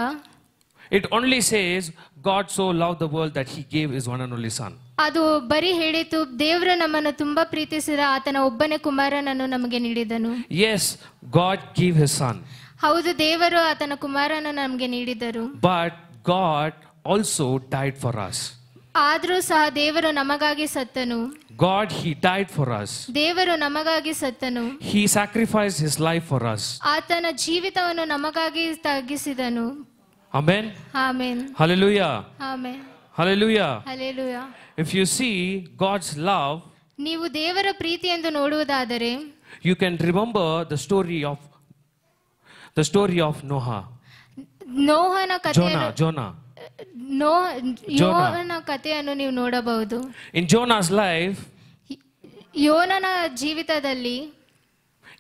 it only says God so loved the world that He gave His one and only Son. ಅದು ಬರೀ ಹೇಳಿತು, ದೇವರು ನಮ್ಮನ್ನು ತುಂಬಾ ಪ್ರೀತಿಸಿದ ಆತನ ಒಬ್ಬನೇ ಕುಮಾರನನ್ನು ನಮಗೆ ನೀಡಿದನು. Yes, God gave His Son. ಹೌದು, ದೇವರು ಆತನ ಕುಮಾರನನ್ನು ನಮಗೆ ನೀಡಿದರು. But God also died for us. ಆದರೂ ಸಹ ದೇವರು ನಮಗಾಗಿ ಸತ್ತನು. God, He died for us. ದೇವರು ನಮಗಾಗಿ ಸತ್ತನು. He sacrificed His life for us. ಆತನ ಜೀವಿತವನ್ನು ನಮಗಾಗಿ ತಗ್ಗಿಸಿದನು. Amen. Amen. Hallelujah. Amen. Hallelujah. Hallelujah. If you see God's love, ನೀವು ದೇವರ ಪ್ರೀತಿ ಎಂದು ನೋಡುವುದಾದರೆ, you can remember the story of Noah. ನೋಹನ ಕಥೆಯನ್ನು Jonah. ಯೋನನ ಕಥೆಯನ್ನು ನೀವು ನೋಡಬಹುದು. In Jonah's life, ಯೋನನ ಜೀವಿತದಲ್ಲಿ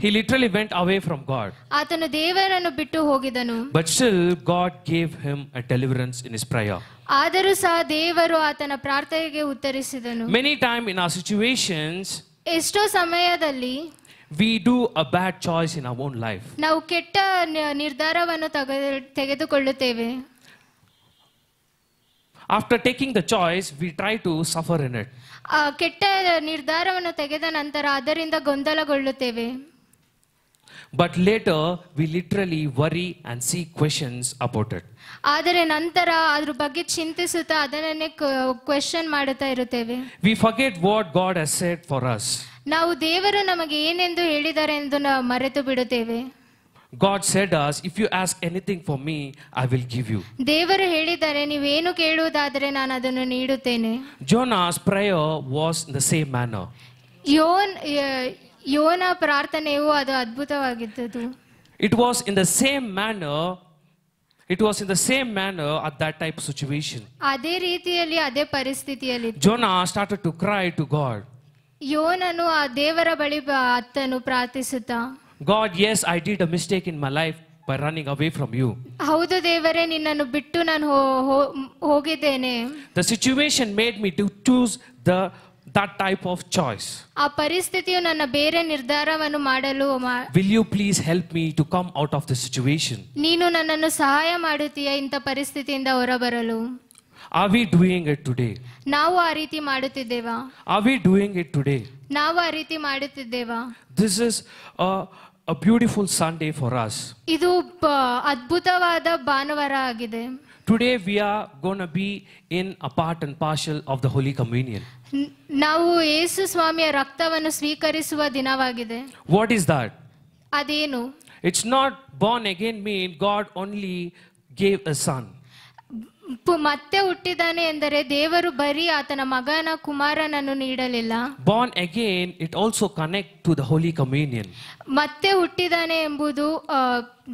he literally went away from God. ಆತನು ದೇವರನ್ನು ಬಿಟ್ಟು ಹೋಗಿದನು. But still God gave him a deliverance in his prayer. ಆದರೂ ಸಹ ದೇವರು ಆತನ ಪ್ರಾರ್ಥನೆಗೆ ಉತ್ತರಿಸಿದನು. Many times in our situations, ಎಷ್ಟೋ ಸಮಯದಲ್ಲಿ we do a bad choice in our own life. ನಾವು ಕೆಟ್ಟ ನಿರ್ಧಾರವನ್ನು ತೆಗೆದುಕೊಳ್ಳುತ್ತೇವೆ. After taking the choice, we try to suffer in it. ಆ ಕೆಟ್ಟ ನಿರ್ಧಾರವನ್ನು ತೆಗೆದ ನಂತರ ಅದರಿಂದ ಗೊಂದಲಗೊಳ್ಳುತ್ತೇವೆ. But later we literally worry and see questions about it. ಆದರೆ ನಂತರ ಅದ್ರ ಬಗ್ಗೆ ಚಿಂತಿಸುತ್ತಾ ಅದನ್ನೇ ಕ್ವೆಶ್ಚನ್ ಮಾಡುತ್ತಾ ಇರುತ್ತೇವೆ. We forget what God has said for us. ನಾವು ದೇವರು ನಮಗೆ ಏನೆಂದು ಹೇಳಿದ್ದಾರೆ ಎಂದು ನಾವು ಮರೆತು ಬಿಡುತ್ತೇವೆ. God said us, if you ask anything for me, I will give you. ದೇವರು ಹೇಳಿದ್ದಾರೆ, ನೀವೇನು ಕೇಳುವುದಾದರೆ ನಾನು ಅದನ್ನು ನೀಡುತ್ತೇನೆ. Jonah's prayer was in the same manner. ಯೋನ ಪ್ರಾರ್ಥನೆಯು ಅದು ಅದ್ಭುತವಾಗಿದ್ದದು. It was in the same manner at that type of situation. ಅದೇ ರೀತಿಯಲ್ಲಿ ಅದೇ ಪರಿಸ್ಥಿತಿಯಲ್ಲಿ Jonah started to cry to God. ಯೋನನು ಆ ದೇವರ ಬಳಿ ಅತ್ತನು ಪ್ರಾರ್ಥಿಸುತ್ತಾ, God, yes, I did a mistake in my life by running away from you. ಹೌದು ದೇವರೇ, ನಿನ್ನನ್ನು ಬಿಟ್ಟು ನಾನು ಹೋಗಿದ್ದೇನೆ. The situation made me to choose the that type of choice? ಆ ಪರಿಸ್ಥಿತಿಯು ನನ್ನ ಬೇರೆ ನಿರ್ಧಾರವನ್ನು ಮಾಡಲು Will you please help me to come out of the situation? ನೀನು ನನ್ನನ್ನು ಸಹಾಯ ಮಾಡುತ್ತೀಯ ಇಂಥ ಪರಿಸ್ಥಿತಿಯಿಂದ ಹೊರಬರಲು? Are we doing it today? ನಾವು ಆ ರೀತಿ ಮಾಡುತ್ತಿದ್ದೇವಾ? Are we doing it today? ನಾವು ಆ ರೀತಿ ಮಾಡುತ್ತಿದ್ದೇವಾ? This is a beautiful Sunday for us. ಇದು ಅದ್ಭುತವಾದ ಭಾನುವಾರ ಆಗಿದೆ. Today we are going to be in a part and parcel of the Holy Communion. ನಾವು ಯೇಸು ಸ್ವಾಮಿಯ ರಕ್ತವನ್ನು ಸ್ವೀಕರಿಸುವ ದಿನವಾಗಿದೆ. What is that? ಅದೇನು? It's not born again mean God only gave a son. ಮತ್ತೆ ಹುಟ್ಟಿದಾನೆ ಎಂದರೆ ದೇವರು ಬರೀ ಆತನ ಮಗನ ಕುಮಾರನನ್ನು ನೀಡಲಿಲ್ಲ. Born again, it also connect to the Holy Communion. ಮತ್ತೆ ಹುಟ್ಟಿದಾನೆ ಎಂಬುದು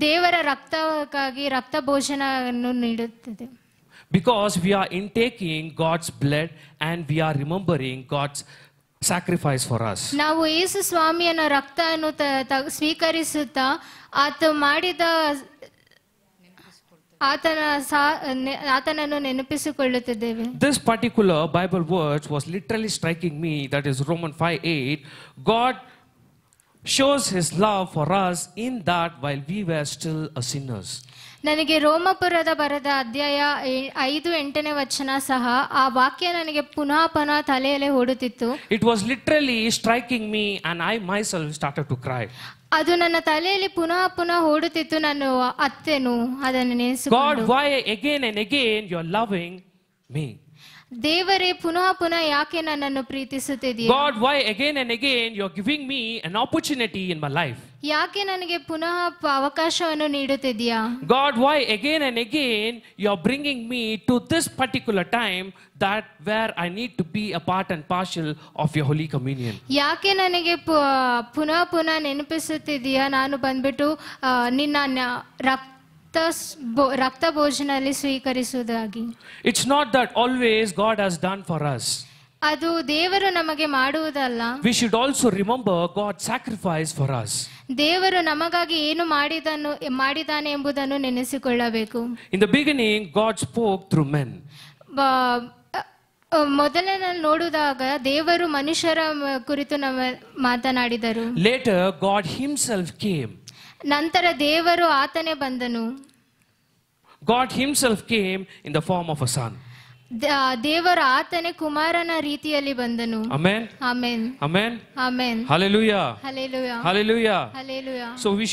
ದೇವರ ರಕ್ತಕ್ಕಾಗಿ ರಕ್ತ ಭೋಜನವನ್ನು ನೀಡುತ್ತದೆ. Because we are intaking God's blood and we are remembering God's sacrifice for us. ನಾವು ಯೇಸು ಸ್ವಾಮಿಯನ ರಕ್ತವನ್ನು ಸ್ವೀಕರಿಸುತ್ತಾ ಆತನನ್ನು ನೆನಪಿಸಿಕೊಳ್ಳುತ್ತಿದ್ದೇವೆ. This particular Bible verse was literally striking me, that is Romans 5:8. God shows his love for us in that while we were still a sinners. ನನಗೆ ರೋಮಪುರದ ಬರೆದ ಅಧ್ಯಾಯ 5:8 ಸಹ ಆ ವಾಕ್ಯ ನನಗೆ ಪುನಃ ತಲೆಯಲ್ಲಿ ಓಡುತ್ತಿತ್ತು. It was literally striking me and I myself started to cry. ಅದು ನನ್ನ ತಲೆಯಲ್ಲಿ ಪುನಃ ಓಡುತ್ತಿತ್ತು. ನಾನು ಅತ್ತೆನು ಅದನ್ನು ನೆನೆಸಿಕೊಂಡು, God, why again and again you are loving me? ದೇವರೇ ಪುನಃ ಯಾಕೆ ನನ್ನನ್ನು ಪ್ರೀತಿಸುತ್ತಿದ್ದೀಯ? God, why again and again you are giving me an opportunity in my life? ಯಾಕೆ ನನಗೆ ಪುನಃ ಅವಕಾಶವನ್ನು ನೀಡುತ್ತಿದ್ದೀಯಾ? God, why again and again you are bringing me to this particular time that where I need to be a part and parcel of your Holy Communion? ಯಾಕೆ ನನಗೆ ಪುನಃ ನೆನಪಿಸುತ್ತಿದ್ದೀಯಾ? ನಾನು ಬಂದ್ಬಿಟ್ಟು ನಿನ್ನ ರಕ್ತ ಭೋಜನಲ್ಲಿ ಸ್ವೀಕರಿಸುವುದಾಗಿ. It's not that always God has done for us. ಅದು ದೇವರು ನಮಗೆ ಮಾಡುವುದಲ್ಲ. We should also remember God's sacrifice for us. ದೇವರು ನಮಗಾಗಿ ಏನು ಮಾಡಿದಾನೆ ಎಂಬುದನ್ನು ನೆನೆಸಿಕೊಳ್ಳಬೇಕು. In the beginning, God spoke through men. ಮೊದಲನೇ ನೋಡುವಾಗ ದೇವರು ಮನುಷ್ಯರ ಕುರಿತು ಮಾತನಾಡಿದರು. Later, God himself came. ನಂತರ ದೇವರು ಆತನೇ ಬಂದನು. God himself came in the form of a son. ದೇವರು ಆತನೇ ಕುಮಾರನ ರೀತಿಯಲ್ಲಿ ಬಂದನು. Amen. Amen. Amen. Amen. Hallelujah. Hallelujah. Hallelujah. Hallelujah. So we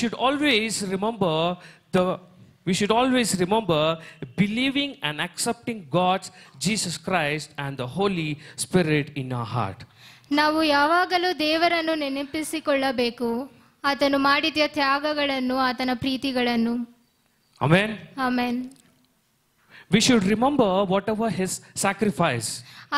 should always remember believing and accepting God's Jesus Christ and the Holy Spirit in our heart. ನಾವು ಯಾವಾಗಲೂ ದೇವರನ್ನು ನೆನಪಿಸಿಕೊಳ್ಳಬೇಕು, ಆತನು ಮಾಡಿದ ತ್ಯಾಗಗಳನ್ನು, ಆತನ ಪ್ರೀತಿಗಳನ್ನು. Amen. Amen. We should remember whatever his sacrifice.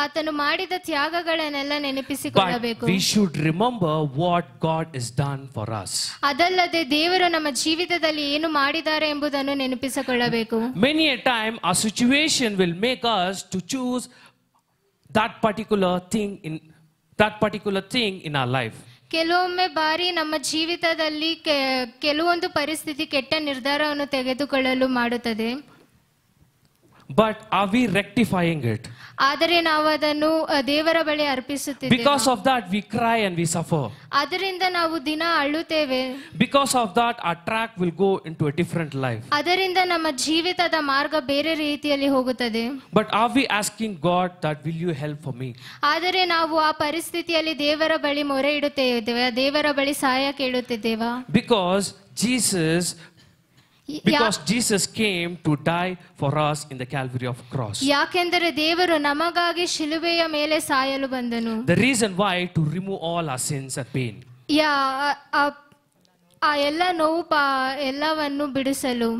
ಆತನು ಮಾಡಿದ ತ್ಯಾಗಗಳನ್ನೆಲ್ಲ But ನೆನಪಿಸಿಕೊಳ್ಳಬೇಕು. we should remember what God has done for us. ಅದಲ್ಲದೆ ದೇವರು ನಮ್ಮ ಜೀವಿತದಲ್ಲಿ ಏನು ಮಾಡಿದ್ದಾರೆ ಎಂಬುದನ್ನು ನೆನಪಿಸಿಕೊಳ್ಳಬೇಕು. Many a time our situation will make us to choose that particular thing in our life. ಕೆಲವೊಮ್ಮೆ ಬಾರಿ ನಮ್ಮ ಜೀವಿತದಲ್ಲಿ ಕೆಲವೊಂದು ಪರಿಸ್ಥಿತಿ ಕೆಟ್ಟ ನಿರ್ಧಾರವನ್ನು ತೆಗೆದುಕೊಳ್ಳಲು ಮಾಡುತ್ತದೆ. But are we rectifying it? ಆದರೆ ನಾವು ಅದನ್ನು ದೇವರ ಬಳಿ ಅರ್ಪಿಸುತ್ತಿದ್ದೇವೆ. Because of that we cry and we suffer. ಅದರಿಂದ ನಾವು ದಿನ ಅಳುತ್ತೇವೆ. Because of that our track will go into a different life. ಅದರಿಂದ ನಮ್ಮ ಜೀವಿತದ ಮಾರ್ಗ ಬೇರೆ ರೀತಿಯಲ್ಲಿ ಹೋಗುತ್ತದೆ. But are we asking God that will you help for me? ಆದರೆ ನಾವು ಆ ಪರಿಸ್ಥಿತಿಯಲ್ಲಿ ದೇವರ ಬಳಿ ಮೊರೆ ಇಡುತ್ತೇವೆ, ದೇವರ ಬಳಿ ಸಹಾಯ ಕೇಳುತ್ತಿದ್ದೇವಾ? Because Jesus came to die for us in the Calvary of cross. ಯಾಕೆಂದರೆ ದೇವರು ನಮಗಾಗಿ ಶಿಲುಬೆಯ ಮೇಲೆ ಸಾಯಲು ಬಂದನು. The reason why, to remove all our sins and pain. ಆ ಎಲ್ಲ ನೋವು ಎಲ್ಲವನ್ನು ಬಿಡಿಸಲು.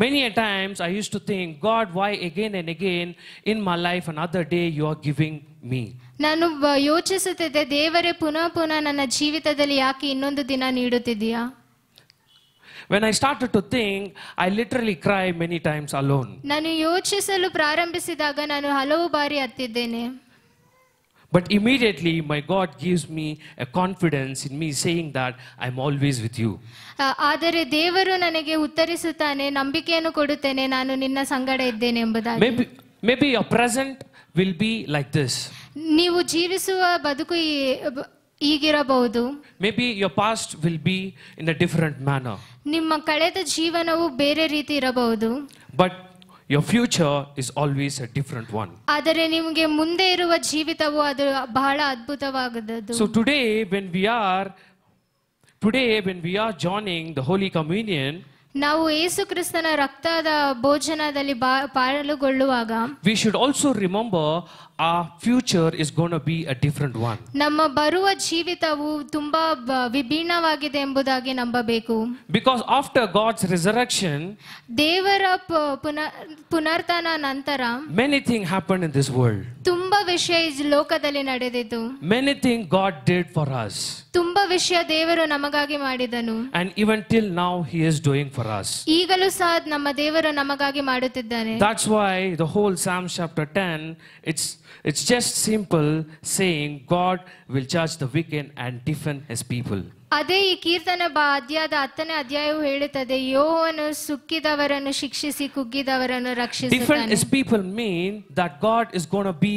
Many a times I used to think, God, why again and again in my life another day you are giving me? ನಾನು ಯೋಚಿಸುತ್ತಿದ್ದೆ, ದೇವರೇ ಪುನಃ ನನ್ನ ಜೀವಿತದಲ್ಲಿ ಯಾಕೆ ಇನ್ನೊಂದು ದಿನ ನೀಡುತ್ತಿದ್ದೀಯಾ? When I started to think, I literally cry many times alone. ನಾನು ಯೋಚಿಸಲು ಪ್ರಾರಂಭಿಸಿದಾಗ ನಾನು ಹಲವು ಬಾರಿ ಅತ್ತಿದ್ದೇನೆ. But immediately my God gives me a confidence in me, saying that I'm always with you. ಆದರೆ ದೇವರು ನನಗೆ ಉತ್ತರಿಸುತ್ತಾನೆ, ನಂಬಿಕೆಯನ್ನು ಕೊಡುತ್ತೇನೆ, ನಾನು ನಿನ್ನ ಸಂಗಡ ಇದ್ದೇನೆ ಎಂಬುದಾಗಿ. Maybe your present will be like this. ನೀವು ಜೀವಿಸುವ ಬದುಕು ಹೀಗಿರಬಹುದು. Maybe your past will be in a different manner. ನಿಮ್ಮ ಕಳೆದ ಜೀವನವು ಬೇರೆ ರೀತಿ ಇರಬಹುದು. But your future is always a different one. ಆದರೆ ನಿಮಗೆ ಮುಂದೆ ಇರುವ ಜೀವಿತವು ಅದು ಬಹಳ ಅದ್ಭುತವಾದದ್ದು. So today when we are joining the Holy Communion, ನಾವು ಯೇಸು ಕ್ರಿಸ್ತನ ರಕ್ತದ ಭೋಜನದಲ್ಲಿ ಪಾಲ್ಗೊಳ್ಳುವಾಗ we should also remember our future is going to be a different one. ನಮ್ಮ ಬರುವ ಜೀವಿತವು ತುಂಬಾ ವಿಭಿನ್ನವಾಗಿದೆ ಎಂಬುದಾಗಿ ನಂಬಬೇಕು. Because after God's resurrection, ದೇವರ ಪುನರ್ತನ ನಂತರ many things happened in this world. ತುಂಬಾ ವಿಷಯ ಈ ಲೋಕದಲ್ಲಿ ನಡೆದಿತು. Many things God did for us. ತುಂಬಾ ವಿಷಯ ದೇವರು ನಮಗಾಗಿ ಮಾಡಿದನು. And even till now he is doing for us. ಈಗಲೂ ಸಹ ನಮ್ಮ ದೇವರು ನಮಗಾಗಿ ಮಾಡುತ್ತಿದ್ದಾನೆ. That's why the whole Psalm chapter 10, it's just simple saying God will judge the wicked and defend his people. ಅದೇ ಈ ಕೀರ್ತನೆ ಅಧ್ಯಾಯದ 10ನೇ ಅಧ್ಯಾಯವು ಹೇಳುತ್ತದೆ, ಯೆಹೋವನು ಸುಕ್ಕಿದವರನ್ನು ಶಿಕ್ಷಿಸಿ ಕುಗ್ಗಿದವರನ್ನು Defend ರಕ್ಷಿಸುತ್ತಾನೆ. his people mean that God is going to be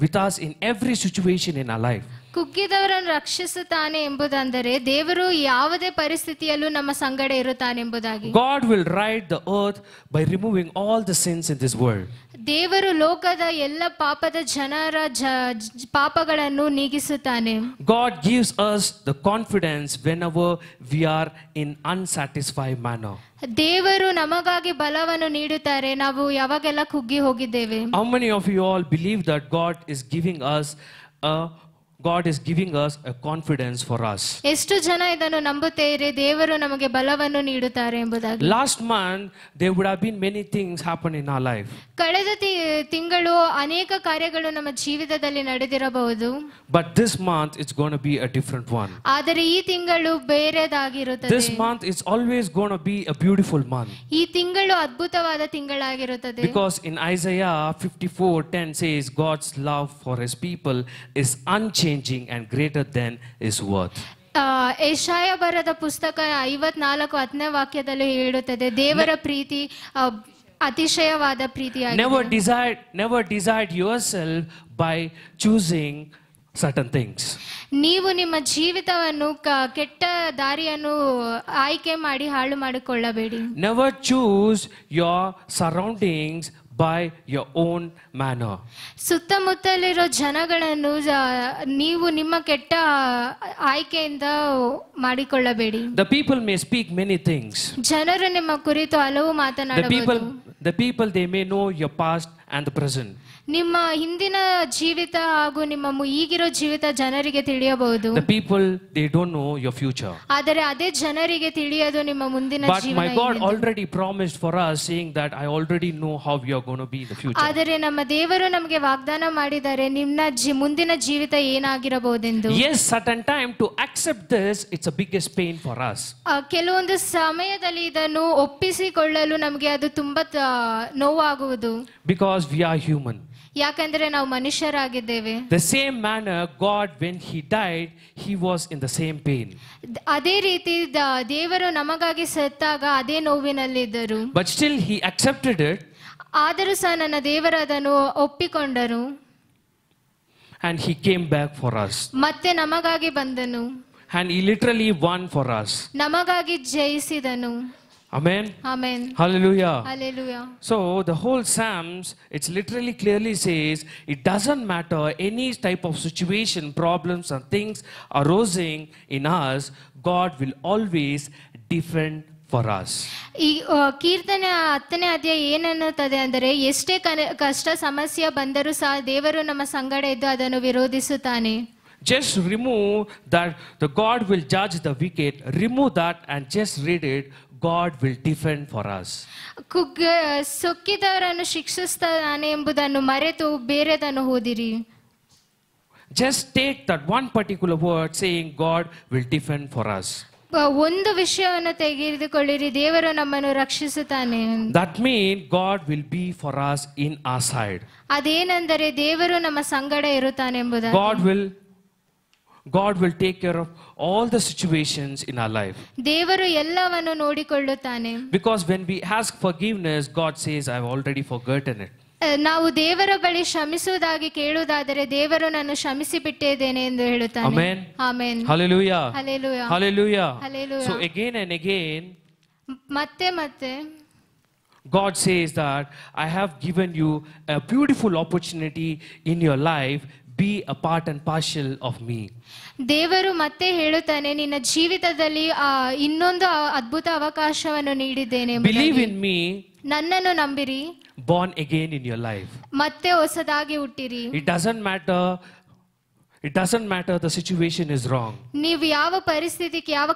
with us in every situation in our life. ಕುಗ್ಗಿದವರನ್ನು ರಕ್ಷಿಸುತ್ತಾನೆ ಎಂಬುದಂದರೆ ದೇವರು ಯಾವುದೇ ಪರಿಸ್ಥಿತಿಯಲ್ಲೂ ನಮ್ಮ ಸಂಗಡ ಇರುತ್ತಾನೆ ಎಂಬುದಾಗಿ. God will right the earth by removing all the sins in this world. ದೇವರು ಲೋಕದ ಎಲ್ಲ ಪಾಪದ ಜನರ ಪಾಪಗಳನ್ನು ನೀಗಿಸುತ್ತಾನೆ. God gives us the confidence whenever we are in unsatisfied manner. ದೇವರು ನಮಗಾಗಿ ಬಲವನ್ನು ನೀಡುತ್ತಾರೆ ನಾವು ಯಾವಾಗೆಲ್ಲ ಕುಗ್ಗಿ ಹೋಗಿದ್ದೇವೆ. How many of you all believe that God is giving us a confidence for us? ಎಷ್ಟು ಜನ ಇದನ್ನು ನಂಬುತ್ತೀರಿ ದೇವರು ನಮಗೆ ಬಲವನ್ನು ನೀಡುತ್ತಾರೆ ಎಂಬುದಾಗಿ? Last month there would have been many things happen in our life. ಕಳೆದ ತಿಂಗಳು ಅನೇಕ ಕಾರ್ಯಗಳು ನಮ್ಮ ಜೀವಿತದಲ್ಲಿ ನಡೆದಿರಬಹುದು. But this month it's going to be a different one. ಆದರೆ ಈ ತಿಂಗಳು ಬೇರೆದಾಗಿರುತ್ತದೆ. This month is always going to be a beautiful month. ಈ ತಿಂಗಳು ಅದ್ಭುತವಾದ ತಿಂಗಳಾಗಿರುತ್ತದೆ. Because in Isaiah 54:10 says God's love for his people is unchanging and greater than his worth. ಯೆಶಾಯ ಬರೆದ ಪುಸ್ತಕ 54:10ನೇ ವಾಕ್ಯದಲ್ಲಿ ಹೇಳುತ್ತದೆ, ದೇವರ ಪ್ರೀತಿ ಅತಿಶಯವಾದ ಪ್ರೀತಿಯಾಗಿದೆ. Never decide yourself by choosing certain things. ನೀವು ನಿಮ್ಮ ಜೀವಿತವನ್ನು ಕೆಟ್ಟ ದಾರಿಯನ್ನು ಆಯ್ಕೆ ಮಾಡಿ ಹಾಳು ಮಾಡಿಕೊಳ್ಳಬೇಡಿ. Never choose your surroundings by your own manner. ಸುತ್ತಮುತ್ತಲಿರೋ ಜನಗಳನ್ನು ನೀವು ನಿಮ್ಮ ಕೆಟ್ಟ ಆಯ್ಕೆಯಿಂದ ಮಾಡಿಕೊಳ್ಳಬೇಡಿ. The people may speak many things. ಜನರು ನಿಮ್ಮ ಕುರಿತು ಹಲವು ಮಾತನಾಡಬಹುದು. The people they may know your past and the present. ನಿಮ್ಮ ಹಿಂದಿನ ಜೀವಿತ ಹಾಗೂ ನಿಮ್ಮ ಈಗಿರೋ ಜೀವಿತ ಜನರಿಗೆ ತಿಳಿಯಬಹುದು. The people they don't know your future. ಆದರೆ ಅದೇ ಜನರಿಗೆ ತಿಳಿಯೋದು ನಿಮ್ಮ ಮುಂದಿನ ಜೀವನ. But my God already promised for us saying that I already know how we are going to be in the future. ಆದರೆ ನಮ್ಮ ದೇವರು ನಮಗೆ ವಾಗ್ದಾನ ಮಾಡಿದ್ದಾರೆ ನಿಮ್ಮ ಮುಂದಿನ ಜೀವಿತ ಏನಾಗಿರಬಹುದೆಂದು. Yes, certain time to accept this it's a biggest pain for us. ಕೆಲವೊಂದು ಸಮಯದಲ್ಲಿ ಇದನ್ನು ಒಪ್ಪಿಸಿಕೊಳ್ಳಲು ನಮಗೆ ಅದು ತುಂಬಾ ನೋವಾಗುವುದು. Because we are human. ಯಾಕಂದ್ರೆ ನಾವು ಮನುಷ್ಯರಾಗಿದ್ದೇವೆ. The same manner God when he died he was in the same pain. ಅದೇ ರೀತಿ ದೇವರು ನಮಗಾಗಿ ಸತ್ತಾಗ ಅದೇ ನೋವಿನಲ್ಲಿದ್ದರು. But still he accepted it. ಆದರೂ ಸಹ ನನ್ನ ದೇವರು ಅದನ್ನು ಒಪ್ಪಿಕೊಂಡರು. And he came back for us. ಮತ್ತೆ ನಮಗಾಗಿ ಬಂದನು. And he literally won for us. ನಮಗಾಗಿ ಜಯಿಸಿದನು. Amen. Amen. Hallelujah. Hallelujah. So the whole Psalms, it's literally clearly says, it doesn't matter any type of situation, problems and things arising in us, God will always defend for us. ಈ ಕೀರ್ತನೆ 10ನೇ ಅಧ್ಯಾಯ ಏನನ್ನುತ್ತದೆ ಅಂದರೆ ಎಷ್ಟೇ ಕಷ್ಟ ಸಮಸ್ಯೆ ಬಂದರೂ ಸಹ ದೇವರು ನಮ್ಮ ಸಂಗಡ ಇದ್ದು ಅದನ್ನು ವಿರೋಧಿಸುತ್ತಾನೆ. Just remove that the God will judge the wicked, remove that and just read it, God will defend for us. ಸೊಕ್ಕಿದವರನ್ನು ಶಿಕ್ಷಿಸುತ್ತಾನೆ ಎಂಬುದನ್ನು ಮರೆತು ಬೇರೆದನ್ನು ಓದಿರಿ. Just take that one particular word saying God will defend for us. ಒಂದು ವಿಷಯವನ್ನು ತೆಗೆದುಕೊಳ್ಳಿರಿ, ದೇವರು ನಮ್ಮನ್ನು ರಕ್ಷಿಸುತ್ತಾನೆ. That means God will be for us in our side. ಅದೇನೆಂದರೆ ದೇವರು ನಮ್ಮ ಸಂಗಡ ಇರುತ್ತಾನೆ ಎಂಬುದಾಗಿ. God will take care of all the situations in our life. ದೇವರು ಎಲ್ಲವನ್ನು ನೋಡಿಕೊಳ್ಳುತ್ತಾನೆ. Because when we ask forgiveness, God says, I've already forgotten it. ನಾವು ದೇವರ ಬಳಿ ಕ್ಷಮಿಸುವುದಾಗಿ ಕೇಳುವುದಾದರೆ ದೇವರು ನಾನು ಕ್ಷಮಿಸಿ ಬಿಟ್ಟಿದ್ದೇನೆ ಎಂದು ಹೇಳುತ್ತಾನೆ. Amen. Amen. Hallelujah. Hallelujah. Hallelujah. Hallelujah. So again and again, ಮತ್ತೆ God says that I have given you a beautiful opportunity in your life. Be a part and parcel of me. ದೇವರು ಮತ್ತೆ ಹೇಳುತ್ತಾನೆ, ನಿನ್ನ ಜೀವಿತದಲ್ಲಿ ಇನ್ನೊಂದು ಅದ್ಭುತ ಅವಕಾಶವನ್ನು ನೀಡಿದ್ದೇನೆ. Believe in me. ನನ್ನನ್ನು ನಂಬಿರಿ. Born again in your life. ಮತ್ತೆ ಹೊಸದಾಗಿ ಹುಟ್ಟಿರಿ. It doesn't matter the situation is wrong. ನೀವು ಯಾವ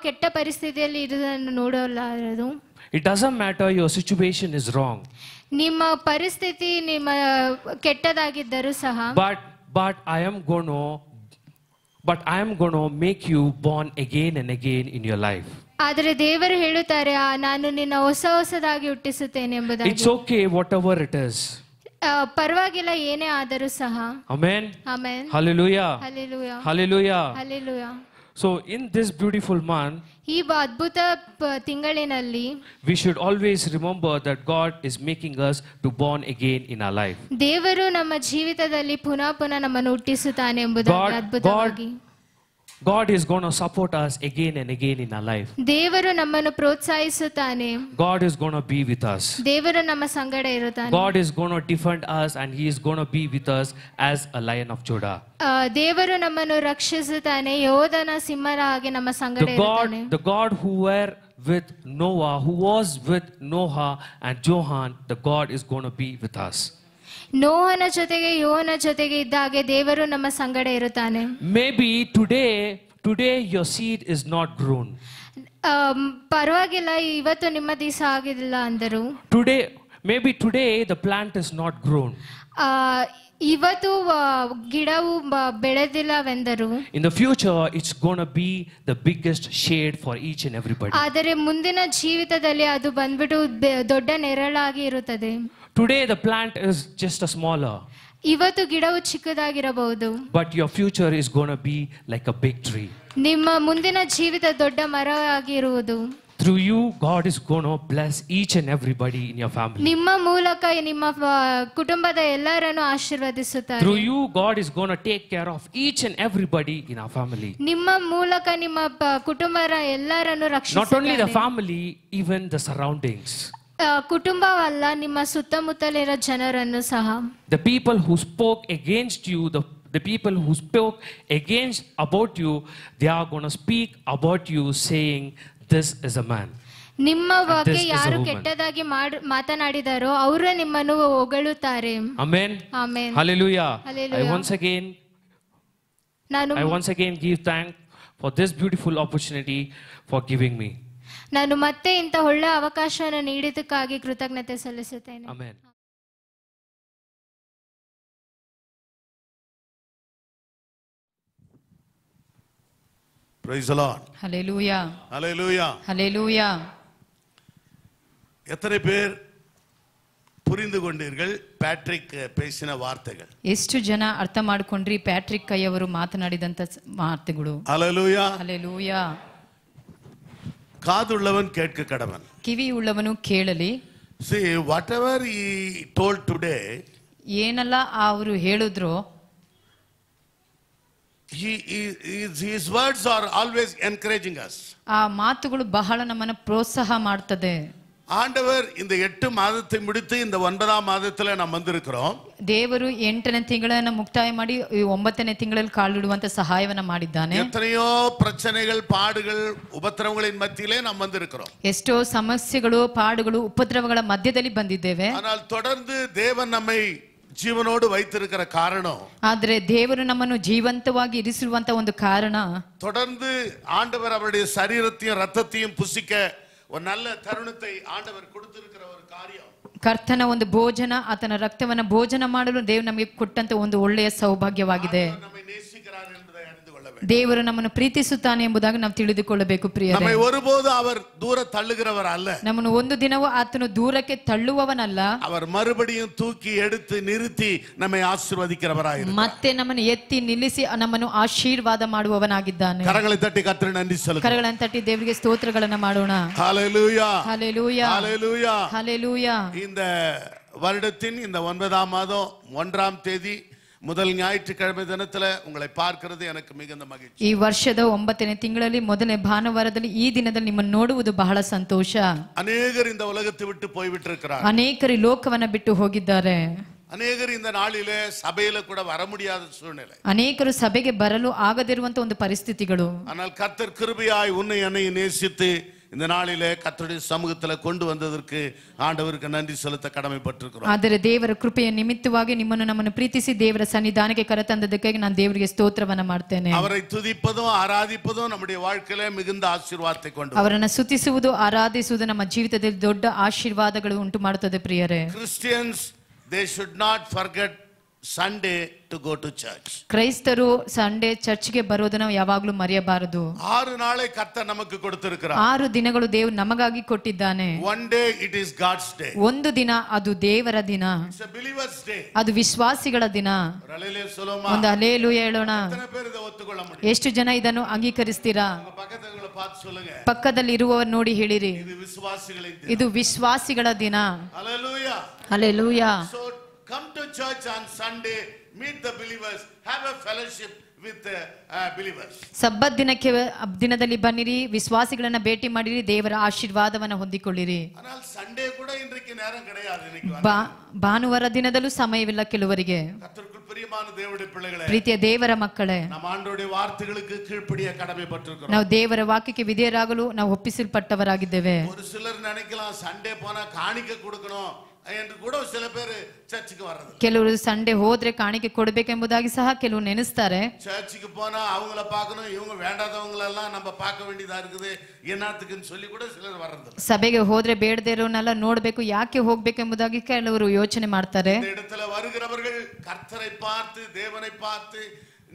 ಕೆಟ್ಟ ಪರಿಸ್ಥಿತಿಯಲ್ಲಿ ಇರುವುದನ್ನು ನೋಡಲಾರದು. It doesn't matter your situation is wrong. ನಿಮ್ಮ ಪರಿಸ್ಥಿತಿ ನಿಮ್ಮ ಕೆಟ್ಟದಾಗಿದ್ದರೂ ಸಹ But I am going to make you born again and again in your life. ಆದರೆ ದೇವರು ಹೇಳುತ್ತಾರೆ, ನಾನು ನಿನ್ನ ಹೊಸದಾಗಿ ಹುಟ್ಟಿಸುತ್ತೇನೆ ಎಂಬುದಾಗಿ. It's okay whatever it is. ಪರವಾಗಿಲ್ಲ ಏನೇ ಆದರೂ ಸಹ. Amen. Amen. Hallelujah. Hallelujah. Hallelujah. Hallelujah. So in this beautiful month, ಈ ಅದ್ಭುತ ತಿಂಗಳಿನಲ್ಲಿ we should always remember that God is making us to born again in our life. ದೇವರು ನಮ್ಮ ಜೀವಿತದಲ್ಲಿ ಪುನಃ ನಮ್ಮನ್ನು ಹುಟ್ಟಿಸುತ್ತಾನೆ ಎಂಬುದಾಗಿ ಅದ್ಭುತವಾಗಿ. God is going to support us again and again in our life. ದೇವರು ನಮ್ಮನ್ನು ಪ್ರೋತ್ಸಾಹಿಸುತ್ತಾನೆ. God is going to be with us. ದೇವರು ನಮ್ಮ ಸಂಗಡ ಇರುತ್ತಾನೆ. God is going to defend us and he is going to be with us as a lion of Judah. ದೇವರು ನಮ್ಮನ್ನು ರಕ್ಷಿಸುತ್ತಾನೆ, ಯೋಧನ ಸಿಂಹದ ಹಾಗೆ ನಮ್ಮ ಸಂಗಡ ಇರುತ್ತಾನೆ. The God who were with Noah, who was with Noah and Johan, the God is going to be with us. ನೋಹನ ಜೊತೆಗೆ ಯೋಹನ ಜೊತೆಗೆ ಇದ್ದ ಹಾಗೆ ದೇವರು ನಮ್ಮ ಸಂಗಡ ಇರುತ್ತಾನೆ. Maybe today your seed is not grown. ಪರವಾಗಿಲ್ಲ, ಇವತ್ತು ನಿಮ್ಮ ದಿವಸ ಆಗಿಲ್ಲ ಅಂದರು. Maybe today the plant is not grown. ಇವತ್ತು ಗಿಡವು ಬೆಳೆದಿಲ್ಲವೆಂದರು. In the future it's going to be the biggest shade for each and everybody. ಆದರೆ ಮುಂದಿನ ಜೀವಿತದಲ್ಲಿ ಅದು ಬಂದ್ಬಿಟ್ಟು ದೊಡ್ಡ ನೆರಳಾಗಿ ಇರುತ್ತದೆ. Today the plant is just a smaller. ಇವತ್ತು ಗಿಡವು ಚಿಕ್ಕದಾಗಿರಬಹುದು. But your future is going to be like a big tree. ನಿಮ್ಮ ಮುಂದಿನ ಜೀವಿತ ದೊಡ್ಡ ಮರವಾಗಿರುವುದು. Through you, God is going to bless each and everybody in your family. ನಿಮ್ಮ ಮೂಲಕ ನಿಮ್ಮ ಕುಟುಂಬದ ಎಲ್ಲರನ್ನು ಆಶೀರ್ವದಿಸುತ್ತಾರೆ. Through you, God is going to take care of each and everybody in our family. ನಿಮ್ಮ ಮೂಲಕ ನಿಮ್ಮ ಕುಟುಂಬದ ಎಲ್ಲರನ್ನು ರಕ್ಷಿಸುತ್ತಾರೆ. Not only the family, even the surroundings. ಕುಟುಂಬವಲ್ಲ, ನಿಮ್ಮ ಸುತ್ತಮುತ್ತಲಿರೋ ಜನರನ್ನು ಸಹ. The people who spoke against you, the people who spoke against about you, they are going to speak about you saying, this is a man. ನಿಮ್ಮ ಬಗ್ಗೆ ಯಾರು ಕೆಟ್ಟದಾಗಿ ಮಾತನಾಡಿದಾರೋ ಅವರು ನಿಮ್ಮನ್ನು ಹೊಗಳುತ್ತಾರೆ. Amen. Amen. Hallelujah. Hallelujah. I once again give thanks for this beautiful opportunity for giving me. ನಾನು ಮತ್ತೆ ಇಂಥ ಒಳ್ಳೆ ಅವಕಾಶವನ್ನು ನೀಡಿದ್ದಕ್ಕಾಗಿ ಕೃತಜ್ಞತೆ ಸಲ್ಲಿಸುತ್ತೇನೆ. Amen. Praise the Lord. Hallelujah. Hallelujah. Hallelujah. எத்தனை பேர் புரிந்து கொண்டீர்கள் ಪ್ಯಾಟ್ರಿಕ್ பேசின வார்த்தைகள்? ಎಷ್ಟು ಜನ ಅರ್ಥ ಮಾಡಿಕೊಂಡ್ರಿ ಪ್ಯಾಟ್ರಿಕ್ ಕೈಯವರು ಮಾತನಾಡಿದಂತ ಮಾತುಗಳು? Hallelujah. Hallelujah. ಕಾದುಳ್ಳವನ್ ಕೇட்க கடவன். ಕಿವಿ ಉಳ್ಳವನು ಕೇಳಲಿ. See, whatever he told today, ಏನಲ್ಲ ಅವರು ಹೇಳಿದ್ರು, his words are always encouraging us. ಆ ಮಾತುಗಳು ಬಹಳ ನಮ್ಮನ್ನು ಪ್ರೋತ್ಸಾಹ ಮಾಡ್ತದೆ. ஆண்டவர் இந்த 8 மாதத்தை முடித்து இந்த 9ஆம் மாதத்துல நாம் வந்திருக்கிறோம். ದೇವರು 8ನೇ ತಿಂಗಳನ್ನು ಮುಕ್ತಾಯ ಮಾಡಿ 9ನೇ ತಿಂಗಳಲ್ಲಿ ಕಾಲಿಡುವಂತ ಸಹಾಯವನ್ನ ಮಾಡಿದ್ದಾನೆ. எத்தனையோ பிரச்சனைகள், பாடுகள், உபத்திரவங்களின் மத்தியிலே நாம் வந்திருக்கிறோம். ಎಷ್ಟೋ ಸಮಸ್ಯೆಗಳು, ಪಾಡುಗಳು, ಉಪದ್ರವಗಳ ಮಧ್ಯದಲ್ಲಿ ಬಂದಿದ್ದೇವೆ. ஆனால் தொடர்ந்து தேவன் நம்மை ಜೀವನೋಡು வைத்திருக்கிற காரணம், ಆದ್ರೆ ದೇವರು ನಮ್ಮನ್ನು ಜೀವಂತವಾಗಿ ಇರಿಸಿರುವಂತ ಒಂದು ಕಾರಣ, தொடர்ந்து ஆண்டவர் அவருடைய சரீரத்தையும் ரத்தத்தையும் புசிக்க ஒரு நல்ல தருணத்தை ஆண்டவர் கொடுத்திருக்கிற ஒரு காரியம். ಕರ್ತನ ಒಂದು ಭೋಜನ, ಆತನ ರಕ್ತವನ್ನ ಭೋಜನ ಮಾಡಲು ದೇವರು ನಮಗೆ ಕೊಟ್ಟಂತ ಒಂದು ಒಳ್ಳೆಯ ಸೌಭಾಗ್ಯವಾಗಿದೆ. ದೇವರು ನಮ್ಮನ್ನು ಪ್ರೀತಿಸುತ್ತಾನೆ ಎಂಬುದಾಗಿ ನಾವು ತಿಳಿದುಕೊಳ್ಳಬೇಕು ಪ್ರಿಯರೇ. நம்மை ஒருபோது அவர் தூர தள்ளுகிறவர் அல்ல. ನಮ್ಮನ್ನು ಒಂದು ದಿನವೂ ಆತನು ದೂರಕ್ಕೆ ತಳ್ಳುವವನಲ್ಲ. அவர் மறுபடியும் தூக்கி எடுத்து நிறுத்தி நம்மை ஆசீர்வதிக்கிறவராயிருக்கிறார். ಮತ್ತೆ ನಮ್ಮನ್ನು ಎತ್ತಿ ನಿಲ್ಲಿಸಿ ನಮ್ಮನ್ನು ಆಶೀರ್ವಾದ ಮಾಡುವವನಾಗಿದ್ದಾನೆ. ಕರங்களை ತಟ್ಟಿ ಕರ್ತನಿಗೆ ನಂದಿ ಸಲ್ಲಿಸೋಣ. ಕರಗಳನ್ನು ತಟ್ಟಿ ದೇವರಿಗೆ ಸ್ತೋತ್ರಗಳನ್ನು ಮಾಡೋಣ. ಹalleluya. ಹalleluya. ಹalleluya. ಹalleluya. இந்த வருடத்தின் இந்த 9ஆம் மாதம் 1ஆம் தேதி முதல் ஞாயிற்றுக்கிழமை தினத்துல உங்களை பார்க்கிறது எனக்கு மிகுந்த மகிழ்ச்சி. ಈ ವರ್ಷದ 9ನೇ ತಿಂಗಳಲ್ಲಿ ಮೊದಲನೇ ಭಾನುವಾರದಲ್ಲಿ ಈ ದಿನದಲ್ಲಿ ನಿಮ್ಮನ್ನು ನೋಡುವುದು ಬಹಳ ಸಂತೋಷ. ಅನೇಕರು இந்த உலகத்தை விட்டு போய்விட்டிருக்கிறார்கள். ಅನೇಕರು ಲೋಕವನ್ನ ಬಿಟ್ಟು ಹೋಗಿದ್ದಾರೆ. ಅನೇಕರು இந்த நாளிலே சபையில கூட வர முடியாத சூழ்நிலை. ಅನೇಕರು ಸಭೆಗೆ ಬರಲು ಆಗದಿರುವಂತ ಒಂದು ಪರಿಸ್ಥಿತಿಗಳು. ஆனால் கர்த்தர் கிருபையாய் உன்னை என்னை நேசித்து இந்த நாளிலே கர்த்தருடைய சமூகத்துல கொண்டு வந்ததற்கு ஆண்டவருக்கு நன்றி செலுத்த கடமைப்பட்டிருக்கிறோம். ಆದರೆ ದೇವರ ಕೃಪೆಯ ನಿಮಿತ್ತವಾಗಿ ನಿಮ್ಮನ್ನು ನಮ್ಮನ್ನು ಪ್ರೀತಿಸಿ ದೇವರ ಸನ್ನಿಧಾನಕ್ಕೆ ಕರೆತಂದದಕ್ಕಾಗಿ ನಾನು ದೇವರಿಗೆ ಸ್ತೋತ್ರವನ್ನ ಮಾಡ್ತೇನೆ. அவரை துதிப்பதும் ஆராதிப்பதும் நம்முடைய வாழ்க்கையிலே மிகுந்த ஆசீர்வாதத்தை கொண்டு ಅವರನ್ನು ಸ್ತುತಿಸುವುದು ಆರಾಧಿಸುವುದು ನಮ್ಮ ಜೀವಿತದಲ್ಲಿ ದೊಡ್ಡ ಆಶೀರ್ವಾದಗಳು ಉಂಟು ಮಾಡುತ್ತದೆ ಪ್ರಿಯರೇ. Christians, they should not forget Sunday to go to church. ಕ್ರೈಸ್ತರು ಸಂಡೇ ಚರ್ಚ್ಗೆ ಬರೋದನ್ನ ಯಾವಾಗಲೂ ಮರೆಯಬಾರದು. 6 நாளை கர்த்தர் நமக்கு கொடுத்திருக்கிறார். 6 ದಿನಗಳು ದೇವರು ನಮಗಾಗಿ ಕೊಟ್ಟಿದ್ದಾನೆ. One day it is God's day. ಒಂದು ದಿನ ಅದು ದೇವರ ದಿನ. It's a believer's day. ಅದು ವಿಶ್ವಾಸಿಗಳ ದಿನ. ಹಲ್ಲೆಲೂಯಾ ಸೋಲೋಮ. ಒಂದು ಹಲ್ಲೆಲೂಯಾ ಹೇಳೋಣ. ಎಷ್ಟನ பேர் ಇದ ಒತ್ತುಕೊಳ್ಳ முடியும்? ಎಷ್ಟು ಜನ ಇದನ್ನು ಅಂಗೀಕರಿಸ್ತೀರಾ? ಉங்க ಪಕ್ಕದವರ பார்த்து சொல்லுங்க. ಪಕ್ಕದಲ್ಲಿ ಇರುವವರು ನೋಡಿ ಹೇಳಿರಿ. ಇದು ವಿಶ್ವಾಸಿಗಳ ದಿನ. ಇದು ವಿಶ್ವಾಸಿಗಳ ದಿನ. Hallelujah. Hallelujah. So come to church on Sunday, meet the believers, have a fellowship with the believers. ಸಬ್ಬತ್ ದಿನದಲ್ಲಿ ಬನ್ನಿರಿ, ವಿಶ್ವಾಸಿಗಳನ್ನ ಭೇಟಿ ಮಾಡಿರಿ, ದೇವರ ಆಶೀರ್ವಾದವನ್ನ ಹೊಂದಿಕೊಳ್ಳಿರಿ. ஆனால் சண்டே கூட இன்றைக்கு நேரம் கிடையாது. இன்னைக்கு ಭಾನುವಾರ ದಿನದಲ್ಲೂ ಸಮಯವಿಲ್ಲ ಕೆಲವರಿಗೆ. கர்த்தருக்குள் பிரியமான தேவனுடைய பிள்ளைகளே, ಪ್ರೀತಿಯ ದೇವರ ಮಕ್ಕಳೇ, ನಮ್ಮ ಆಂಡವருடைய ವಾರ್ತೆಗಳಿಗೆ ಕೀழ்ಪಡಿಯ கடமைப்பட்டிருக்கிறோம். ನಾವು ದೇವರ ವಾಕ್ಯಕ್ಕೆ ವಿಧೇಯರಾಗಲು ನಾವು ಒಪ್ಪಿಸಲ್ಪಟ್ಟವರಾಗಿದ್ದೇವೆ. ஒரு சிலர் நினைக்கலாம் சண்டே போனா காணிக்கை கொடுக்கணும் என்று கூட சில பேர் சர்ச்சுக்கு வர்றது. ಕೆಲವರು ಸಂಡೇ ಹೋದ್ರೆ ಕಾಣಿಕೆ ಕೊಡಬೇಕೆಂಬುದಾಗಿ ಸಹ ಕೆಲವರು ನೆನೆಸ್ತಾರೆ. சர்ச்சுக்கு போனா அவங்கள பார்க்கணும், இவங்க வேண்டாதவங்கள எல்லாம் நம்ம பார்க்க வேண்டியதா இருக்குது என்னத்துக்குன்னு சொல்லி கூட சிலர் வர்றது. ಸಭೆಗೆ ಹೋದ್ರೆ ಬೇಡದೇ ಇರೋನೆಲ್ಲ ನೋಡ್ಬೇಕು, ಯಾಕೆ ಹೋಗ್ಬೇಕೆಂಬುದಾಗಿ ಕೆಲವರು ಯೋಚನೆ ಮಾಡ್ತಾರೆ. இந்த இடத்துல வருகிறவர்கள் கர்த்தரை பார்த்து தேவனை பார்த்து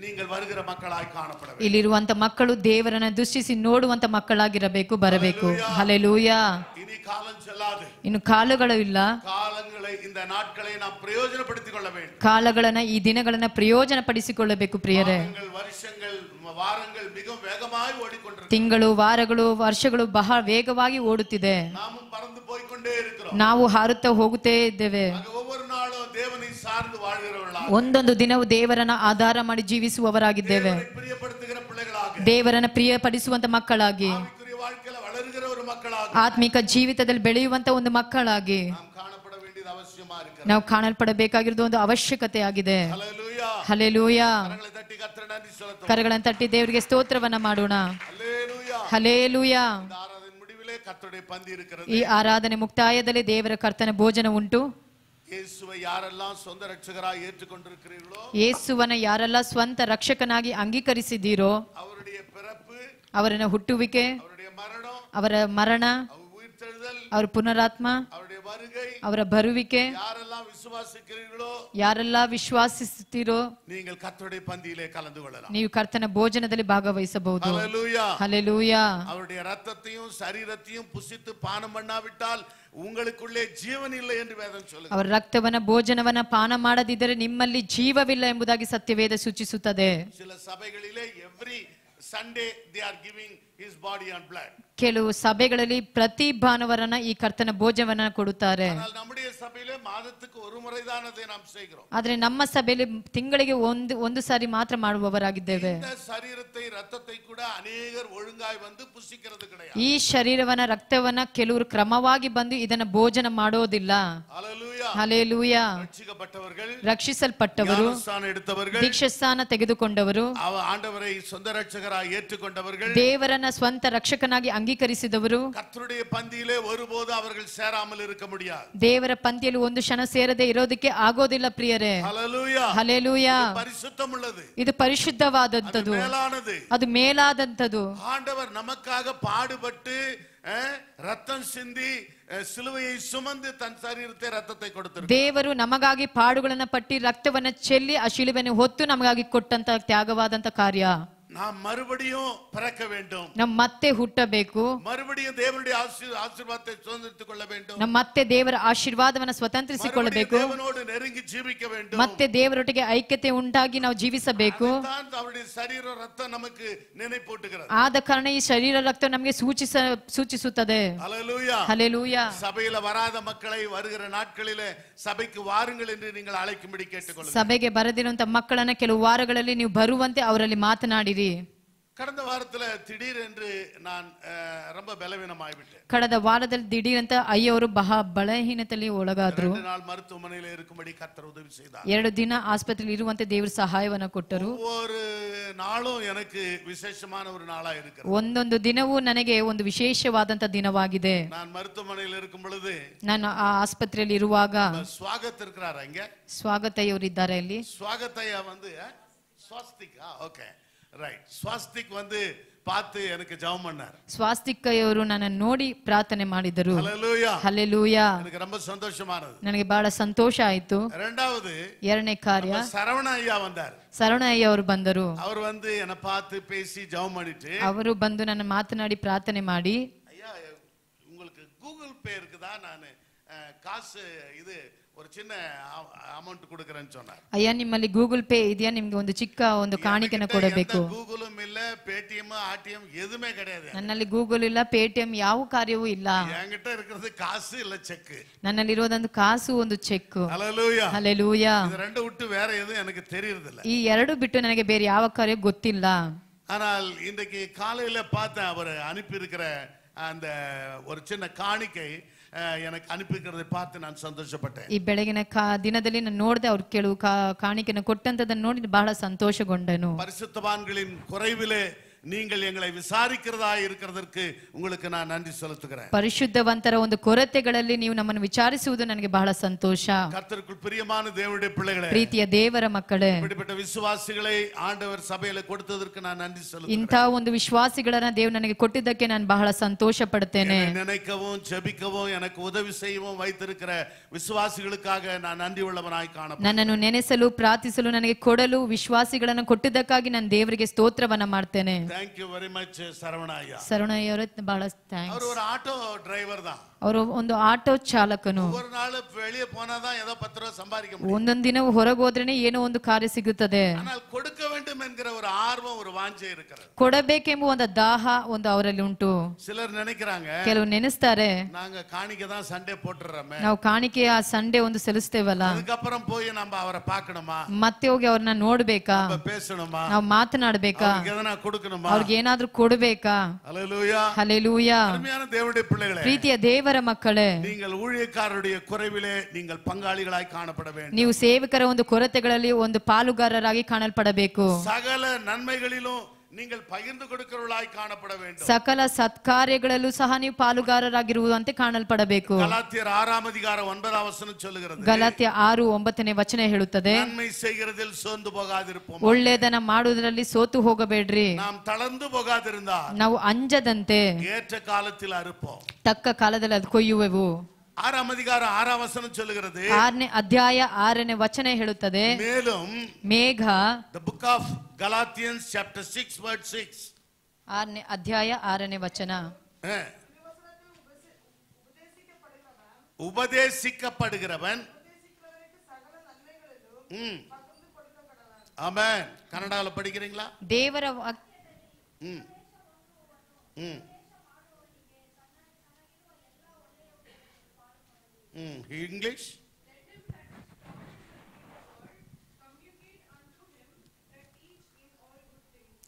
நீங்கள் வருகிற மக்களாய் காணப்பட வேண்டும். ಇಲ್ಲಿರುವಂತ ಮಕ್ಕಳು ದೇವರನ್ನ ದೃಷ್ಟಿಸಿ ನೋಡುವಂತ ಮಕ್ಕಳಾಗಿರಬೇಕು, ಬರಬೇಕು. ಹಲ್ಲೆಲೂಯಾ. இனி காலம் செல்லாது. ಇನ್ನು ಕಾಲಗಳು ಇಲ್ಲ. காலங்களை இந்த நாட்களை நாம் பிரயோஜனப்படுத்திக் கொள்ள வேண்டும். ಕಾಲಗಳನ್ನ ಈ ದಿನಗಳನ್ನ ಪ್ರಯೋಜನ ಪಡಿಸಿಕೊಳ್ಳಬೇಕು ಪ್ರಿಯರೇ. வருஷங்கள் வாரங்கள் மிக வேகமாய் ஓடிக்கொண்டிருக்கிறது. ತಿಂಗಳು ವಾರಗಳು ವರ್ಷಗಳು ಬಹಳ ವೇಗವಾಗಿ ಓಡುತ್ತಿದೆ. நாமும் பறந்து போய் கொண்டே இருக்கிறோம். ನಾವು ಹಾರುತ್ತಾ ಹೋಗುತ್ತೇ ಇದ್ದೇವೆ. ஒவ்வொரு நாளும் தேவனை சார்ந்து வாழ்கிறவர்களாக, ಒಂದೊಂದು ದಿನವೂ ದೇವರನ್ನ ಆಧಾರ ಮಾಡಿ ಜೀವಿಸುವವರಾಗಿದ್ದೇವೆ. பிரியப்படுத்துகிற பிள்ளைகளாக, ದೇವರನ್ನ ಪ್ರಿಯಪಡಿಸುವಂತ ಮಕ್ಕಳಾಗಿ, ஆவிக்குரிய வாழ்க்கையில வளர்கிற ஒரு மக்களாக, ಆತ್ಮಿಕ ಜೀವಿತದಲ್ಲಿ ಬೆಳೆಯುವಂತ ಒಂದು ಮಕ್ಕಳಾಗಿ நாம் காணப்பட வேண்டியது அவசியமா இருக்கிறது. ನಾವು ಕಾಣಲ್ಪಡಬೇಕಾಗಿರೋದು ಒಂದು ಅವಶ್ಯಕತೆ ಆಗಿದೆ. ஹல்லேலூயா. ಹಲ್ಲೆಲೂಯಾ. கரங்களை தட்டி கர்த்தரை நன்றி செலுத்துவோம். ಕರಗಳನ್ನು ತಟ್ಟಿ ದೇವರಿಗೆ ಸ್ತೋತ್ರವನ್ನ ಮಾಡೋಣ. ஹல்லேலூயா. ಹಲ್ಲೆಲೂಯಾ. இந்த ஆராதனை முடிவிலே கர்த்தருடைய பந்தி இருக்கிறது. ಈ ಆರಾಧನೆ ಮುಕ್ತಾಯದಲ್ಲಿ ದೇವರ ಕರ್ತನ ಭೋಜನ ಉಂಟು. இயேசுவை யாரெல்லாம் சொந்த ரட்சகராய் ஏற்றுக்கொண்டிருக்கிறீர்களோ, ಯೇಸುವನ ಯಾರೆಲ್ಲ ಸ್ವಂತ ರಕ್ಷಕನಾಗಿ ಅಂಗೀಕರಿಸಿದ್ದೀರೋ, அவருடைய பிறப்பு, ಅವರನ್ನ ಹುಟ್ಟುವಿಕೆ, அவருடைய மரணம், ಅವರ ಮರಣ, அவர் உயிர்த்தெழுதல், ಅವರ ಪುನರಾತ್ಮ, அவருடைய வருகை, ಅವರ ಬರುವಿಕೆ, யாரெல்லாம் விசுவாசிக்கிறீர்களோ ಯಾರೆಲ್ಲ ವಿಶ್ವಾಸಿಸುತ್ತೀರೋ நீங்கள் கர்த்தருடைய பந்தியிலே கலந்து கொள்ளலாம். ನೀವು ಕರ್ತನ ಭೋಜನದಲ್ಲಿ ಭಾಗವಹಿಸಬಹುದು. ஹல்லேலூயா. ಹಲ್ಲೆಲೂಯಾ. அவருடைய ரத்தத்தையும் சரீரத்தையும் புசித்து பானம் பண்ணாவிட்டால் உங்களுக்குள்ளே ஜீவன் இல்லை என்று வேதம் சொல்லுகிறது. ಅವರ ರಕ್ತವನ್ನ ಭೋಜನವನ್ನ ಪಾನ ಮಾಡದಿದ್ದರೆ ನಿಮ್ಮಲ್ಲಿ ಜೀವವಿಲ್ಲ ಎಂಬುದಾಗಿ ಸತ್ಯವೇದ ಸೂಚಿಸುತ್ತದೆ. சில சபைகளிலே every Sunday they are giving his body and blood. ಕೆಲವು ಸಭೆಗಳಲ್ಲಿ ಪ್ರತಿ ಭಾನುವಾರನ ಈ ಕರ್ತನ ಭೋಜನವನ್ನ ಕೊಡುತ್ತಾರೆ. ஆனால் நம்முடைய சபையிலே மாதத்துக்கு ஒரு முறை தான் அதை நாம் செய்கிறோம். ಆದ್ರೆ ನಮ್ಮ ಸಭೆಯಲ್ಲಿ ತಿಂಗಳಿಗೆ ಒಂದು ಸಾರಿ ಮಾತ್ರ ಮಾಡುವವರಾಗಿದ್ದೇವೆ. இந்த சரீரத்தை ரத்தத்தை கூட அநேகர் ஒழுங்காய் வந்து புசிக்கிறது கிடையாது. ಈ ಶರೀರವನ್ನ ರಕ್ತವನ್ನ ಕೆಲವರು ಕ್ರಮವಾಗಿ ಬಂದು ಇದನ್ನ ಭೋಜನ ಮಾಡೋದಿಲ್ಲ. ஹல்லேலூயா. ಹಲ್ಲೆಲೂಯಾ. ரட்சிக்கப்பட்டவர்கள், ರಕ್ಷಿಸಲ್ಪಟ್ಟವರು, ஞானஸ்நானம் எடுத்தவர்கள், ದೀಕ್ಷಾಸ್ನಾನ ತೆಗೆದುಕೊಂಡವರು, ஆண்டவரை சொந்த ரட்சகராய் ஏற்றுக்கொண்டவர்கள், ದೇವರನ್ನ ಸ್ವಂತ ರಕ್ಷಕನಾಗಿ ಅಂಗೀಕರಿಸಿದವರು, கர்த்தருடைய பந்தியிலே ஒருபோது அவர்கள் சேராமல் இருக்க முடியாது. ದೇವರ ಪಂಕ್ತಿಯಲ್ಲಿ ಒಂದು ಕ್ಷಣ ಸೇರದೆ ಇರೋದಕ್ಕೆ ಆಗೋದಿಲ್ಲ ಪ್ರಿಯರೇ. ஹல்லேலூயா. ಹಲ್ಲೆಲೂಯಾ. பரிசுத்தம் உள்ளது, ಇದು ಪರಿಶುದ್ಧವಾದಂತದ್ದು, மேலானது. ಅದು ಮೇಲಾದಂತದ್ದು. ஆண்டவர் நமக்காக பாடுபட்டு ரத்தம் சிந்தி சிலுவையை சுமந்து தன் சரீரத்தை ரத்தத்தை கொடுத்திருக்கிறார். ದೇವರು ನಮಗಾಗಿ ಪಾಡುಗಳನ್ನ ಪಟ್ಟಿ ರಕ್ತವನ್ನ ಚೆಲ್ಲಿ ಆ ಶಿಲುಬೆಯನ್ನು ಹೊತ್ತು ನಮಗಾಗಿ ಕೊಟ್ಟಂತ ತ್ಯಾಗವಾದಂತ ಕಾರ್ಯ. நாம் மறுபடியும் பிறக்க வேண்டும். ನಾವು ಮತ್ತೆ ಹುಟ್ಟಬೇಕು. மறுபடியும் தேவனுடைய ஆசீர்வாதத்தை சுதந்திரித்துக் கொள்ள வேண்டும். ನಾವು ಮತ್ತೆ ದೇವರ ಆಶೀರ್ವಾದವನ್ನು ಸ್ವತಂತ್ರಿಸಿಕೊಳ್ಳಬೇಕು. தேவனோடு நெருங்கி ஜீவிக்க வேண்டும். ಮತ್ತೆ ದೇವರೊಟ್ಟಿಗೆ ಐಕ್ಯತೆ ಉಂಟಾಗಿ ನಾವು ಜೀವಿಸಬೇಕು. தான் அவருடைய சரீர ரத்தம் நமக்கு நினைப்பூட்டுகிறது. ಆದ ಕಾರಣ ಈ ಶರೀರ ರಕ್ತ ನಮಗೆ ಸೂಚಿಸುತ್ತದೆ. ஹல்லேலூயா. ಹಲ್ಲೆಲೂಯಾ. சபையில வராத மக்களை வருகிற நாட்களிலே சபைக்கு வாருங்கள் என்று நீங்கள் அழைக்கும்படி கேட்டுக்கொள்ளுங்கள். ಸಭೆಗೆ ಬರದಿರುವಂತ ಮಕ್ಕಳನ್ನ ಕೆಲವು ವಾರಗಳಲ್ಲಿ ನೀವು ಬರುವಂತೆ ಅವರಲ್ಲಿ ಮಾತನಾಡಿರಿ. கடந்த வாரத்துல திடீர் என்று நான் ரொம்ப பலவீனமாகிவிட்டேன். ಕಳೆದ ವಾರದಲ್ಲಿ ದಿಢೀರಂತ ಅಯ್ಯವರು ಬಲಹೀನತೆಯಲ್ಲಿ ಒಳಗಾದ್ರು. 2 நாள் மருத்துவமனையில் இருக்கும்படி கர்த்தர் உதவி செய்தார். 2 ದಿನ ಆಸ್ಪತ್ರೆಯಲ್ಲಿ ಇರುವಂತೆ ದೇವರು ಸಹಾಯವನ್ನು ಕೊಟ್ಟರು. ஒவ்வொரு நாளும் எனக்கு விசேஷமான ஒரு நாளா இருக்கிறது. ಒಂದೊಂದು ದಿನವೂ ನನಗೆ ಒಂದು ವಿಶೇಷವಾದಂತ ದಿನವಾಗಿದೆ. நான் மருத்துவமனையில் இருக்கும் பொழுது ನಾನು ಆ ಆಸ್ಪತ್ರೆಯಲ್ಲಿ ಇರುವಾಗ ಸ್ವಾಗತ್ இருக்கிறார் அங்க. ಸ್ವಾಗತಯ್ಯವರು ಇದ್ದಾರೆ ಇಲ್ಲಿ. ಸ್ವಾಗತಯ್ಯ வந்து ஸ்வாஸ்திக். Okay right. ஸ்வாஸ்திக் வந்து பார்த்து எனக்கு ஜெபம் பண்ணார். ಸ್ವಾಸ್ತಿಕಯ್ಯವರು ನನ್ನನ್ನು ನೋಡಿ ಪ್ರಾರ್ಥನೆ ಮಾಡಿದರು. ஹல்லேலூயா. ಹಲ್ಲೆಲೂಯಾ. எனக்கு ரொம்ப சந்தோஷமானது. ನನಗೆ ಬಹಳ ಸಂತೋಷ ಆಯಿತು. இரண்டாவது ಎರಡನೇ ಕಾರ್ಯ, சரவண ஐயா வந்தார். ಸರವಣಯ್ಯ ಅವರು ಬಂದರು. அவர் வந்து என்னை பார்த்து பேசி ஜெபம் பண்ணிட்டு ಅವರು ಬಂದು ನನ್ನ ಮಾತನಾಡಿ ಪ್ರಾರ್ಥನೆ ಮಾಡಿ, ஐயா உங்களுக்கு கூகுள் பே இருக்குதா, நான் காசு இது ஒரு சின்ன ಅಮೌಂಟ್ ಕೊಡುಕறேன்னு சொன்னார். ಅಯ್ಯ ನಿಮ್ಮಲ್ಲಿ ಗೂಗಲ್ ಪೇ ಇದೆಯಾ, ನಿಮಗೆ ಒಂದು ಚಿಕ್ಕ ಒಂದು ಕಾಣಿಕೆನ ಕೊಡಬೇಕು. ಗೂಗಲ್um ಇಲ್ಲ, ಪೇಟಿಎಂ ಆರ್ಟಿಎಂ எதுமே கிடையாது. ನನ್ನಲ್ಲಿ ಗೂಗಲ್ ಇಲ್ಲ, ಪೇಟಿಎಂ ಯಾವ ಕಾರ್ಯವೂ ಇಲ್ಲ. என்கிட்ட இருக்கிறது காசு இல்ல செக். ನನ್ನಲ್ಲಿ ಇರೋದೊಂದು ಕಾಸು, ಒಂದು ಚೆಕ್. ஹல்லேலூயா. ಹಲ್ಲೆಲೂಯಾ. இது ரெண்டு விட்டு வேற எதுவும் எனக்கு தெரியறதில்ல. ಈ ಎರಡು ಬಿಟ್ಟು ನನಗೆ ಬೇರೆ ಯಾವ ಕಾರ್ಯ ಗೊತ್ತಿಲ್ಲ. ஆனால் இன்றைக்கு காலையில பார்த்தேன் அவர் அனுப்பி இருக்கிற அந்த ஒரு சின்ன காணிக்கை எனக்கு அனுப்பிக்கிறதை பார்த்து நான் சந்தோஷப்பட்டேன். ಈ ಬೆಳಗಿನ ದಿನದಲ್ಲಿ ನಾನು ನೋಡಿದೆ, ಅವ್ರು ಕೆಲವು ಕಾಣಿಕೆಯನ್ನು ಕೊಟ್ಟಂತದನ್ನು ನೋಡಿ ಬಹಳ ಸಂತೋಷಗೊಂಡನು. பரிசுத்தவான்களின் குறைவிலே நீங்கள் எங்களை விசாரிக்கிறதா இருக்கிறதற்கு உங்களுக்கு நான் நன்றி செலுத்துகிறேன். ಪರಿಶುದ್ಧವಂತರ ಒಂದು ಕೊರತೆಗಳಲ್ಲಿ ನೀವು ನಮ್ಮನ್ನು ವಿಚಾರಿಸುವುದು ನನಗೆ ಬಹಳ ಸಂತೋಷ. கர்த்தருக்குள் பிரியமான தேவனுடைய பிள்ளைகளே, ಪ್ರೀತಿಯ ದೇವರ ಮಕ್ಕಳೇ, இப்படிப்பட்ட விசுவாசிகளை ஆண்டவர் சபையில கொடுத்ததற்கு நான் நன்றி செலுத்துகிறேன். ಇಂತಹ ಒಂದು ವಿಶ್ವಾಸಿಗಳನ್ನ ದೇವರು ನನಗೆ ಕೊಟ್ಟಿದ್ದಕ್ಕೆ ನಾನು ಬಹಳ ಸಂತೋಷ ಪಡುತ್ತೇನೆ. நினைக்கவும் ஜெபிக்கவும் எனக்கு உதவி செய்யவும் வைத்திருக்கிற விசுவாசிகளுக்காக நான் நன்றி உள்ளவனாய் காணப்படுகிறேன். ನನ್ನನ್ನು ನೆನೆಸಲು ಪ್ರಾರ್ಥಿಸಲು ನನಗೆ ಕೊಡಲು ವಿಶ್ವಾಸಿಗಳನ್ನು ಕೊಟ್ಟಿದ್ದಕ್ಕಾಗಿ ನಾನು ದೇವರಿಗೆ ಸ್ತೋತ್ರವನ್ನ ಮಾಡ್ತೇನೆ. Thank you very much சரவணய்யா. ಸರವಣಯ್ಯವರು ಬಹಳ ಥ್ಯಾಂಕ್ಸ್. அவர் ஒரு ஆட்டோ டிரைவர் தான். ಅವರು ಒಂದು ಆಟೋ ಚಾಲಕನು. ஒரு நாள் வெளியே போனாதான் ஏதோ 10 ரூபாய் சம்பாதிக்க முடியும். ಒಂದೊಂದು ದಿನ ಹೊರಗೆ ಹೋದ್ರೇನೆ ಏನೋ ಒಂದು ಕಾರ್ಯ ಸಿಗುತ್ತದೆ. ஆனால் கொடுக்க வேண்டும் என்கிற ஒரு ஆர்வம், ஒரு வாஞ்சை இருக்கிறது. ಕೊಡಬೇಕೆಂಬ ಒಂದು ದಾಹ ಒಂದು ಅವರಲ್ಲಿ ಉಂಟು. சிலர் நினைக்கிறாங்க, ಕೆಲವು ನೆನೆಸ್ತಾರೆ, நாங்க காணிக்கை தான் சண்டே போட்டுறோமே, ನಾವು ಕಾಣಿಕೆ ಆ ಸಂಡೇ ಒಂದು ಸಲ್ಲಿಸ್ತೇವಲ್ಲ, அதுக்கப்புறம் போய் நம்ம அவரை பார்க்கணுமா, ಮತ್ತೆ ಹೋಗಿ ಅವ್ರನ್ನ ನೋಡ್ಬೇಕಾ, பேசணுமா, ನಾವು ಮಾತನಾಡ್ಬೇಕಾ, எதனா கொடுக்கணுமா, ಅವ್ರಿಗೆ ಏನಾದ್ರೂ ಕೊಡ್ಬೇಕಾ. ஹல்லேலூயா. ಹಲ್ಲೆಲೂಯಾ. அருமையான தேவனுடைய பிள்ளைகளே, ಪ್ರೀತಿಯ ದೇವರ ಮಕ್ಕಳೇ, நீங்கள் ஊழியக்காரருடைய குறைவிலே நீங்கள் பங்காளிகளாய் காணப்பட வேண்டும். ನೀವು ಸೇವಕರ ಒಂದು ಕೊರತೆಗಳಲ್ಲಿ ಒಂದು ಪಾಲುಗಾರರಾಗಿ ಕಾಣಲ್ಪಡಬೇಕು. சகல நன்மைகளிலும் நீங்கள் பகிர்ந்து கொடுக்கிறவர்களாய் காணப்பட வேண்டும். ಸಕಲ ಸತ್ಕಾರ್ಯಗಳಲ್ಲೂ ಸಹ ನೀವು ಪಾಲುಗಾರರಾಗಿರುವಂತೆ ಕಾಣಲ್ಪಡಬೇಕು. கலாத்தியர் 6 அதிகாரம் 9 வசனம் சொல்லுகிறது, ಗಲಾತ್ಯ 6:9 ಹೇಳುತ್ತದೆ, நன்மை செய்கிறதில் சோர்ந்து போகாதிருப்போம், ಒಳ್ಳೆಯದನ್ನ ಮಾಡುವುದರಲ್ಲಿ ಸೋತು ಹೋಗಬೇಡ್ರಿ, நாம் தளர்ந்து போகாதிருந்தால் ನಾವು ಅಂಜದಂತೆ ஏற்ற காலத்தில் அறுப்போம். ತಕ್ಕ ಕಾಲದಲ್ಲಿ ಅದು ಕೊಯ್ಯುವೆವು. 6 அதிகாரம் 6 வசனம் சொல்லுகிறது, 6ನೇ ಅಧ್ಯಾಯ 6ನೇ ವಚನ ಹೇಳುತ್ತದೆ, மேலும் ಮೇಘ, the book of Galatians chapter 6 verse 6, 6ನೇ ಅಧ್ಯಾಯ 6ನೇ ವಚನ, உபதேசிக்கப்படுகிறவன், ஆமென். கன்னடால படிக்கிறீங்களா? ದೇವರ இங்கிலீஷ்.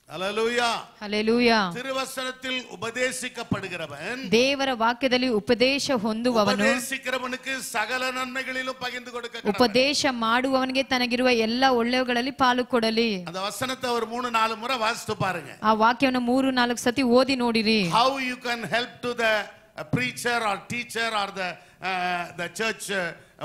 ஹல்லேலூயா. ಹಲ್ಲೆಲೂಯಾ. திருவசனத்தில் உபதேசிக்கப்படுகிறவன், ದೇವರ ವಾಕ್ಯದಲ್ಲಿ ಉಪದೇಶ ಹೊಂದುವವನು, உபதேசிக்கிறவனுக்கு சகல நன்மைகளிலும் பகிர்ந்து கொடுக்க கடவன். ಉಪದೇಶ ಮಾಡುವವನಿಗೆ ತನಗಿರುವ ಎಲ್ಲ ಒಳ್ಳೆಯವುಗಳಲ್ಲಿ ಪಾಲು ಕೊಡಲಿ. அந்த வசனத்தை ஒரு 3-4 முறை வாசித்து பாருங்க. ಆ ವಾಕ್ಯವನ್ನು 3-4 ಸತಿ ಓದಿ ನೋಡಿರಿ. How you can help to the preacher or teacher or the church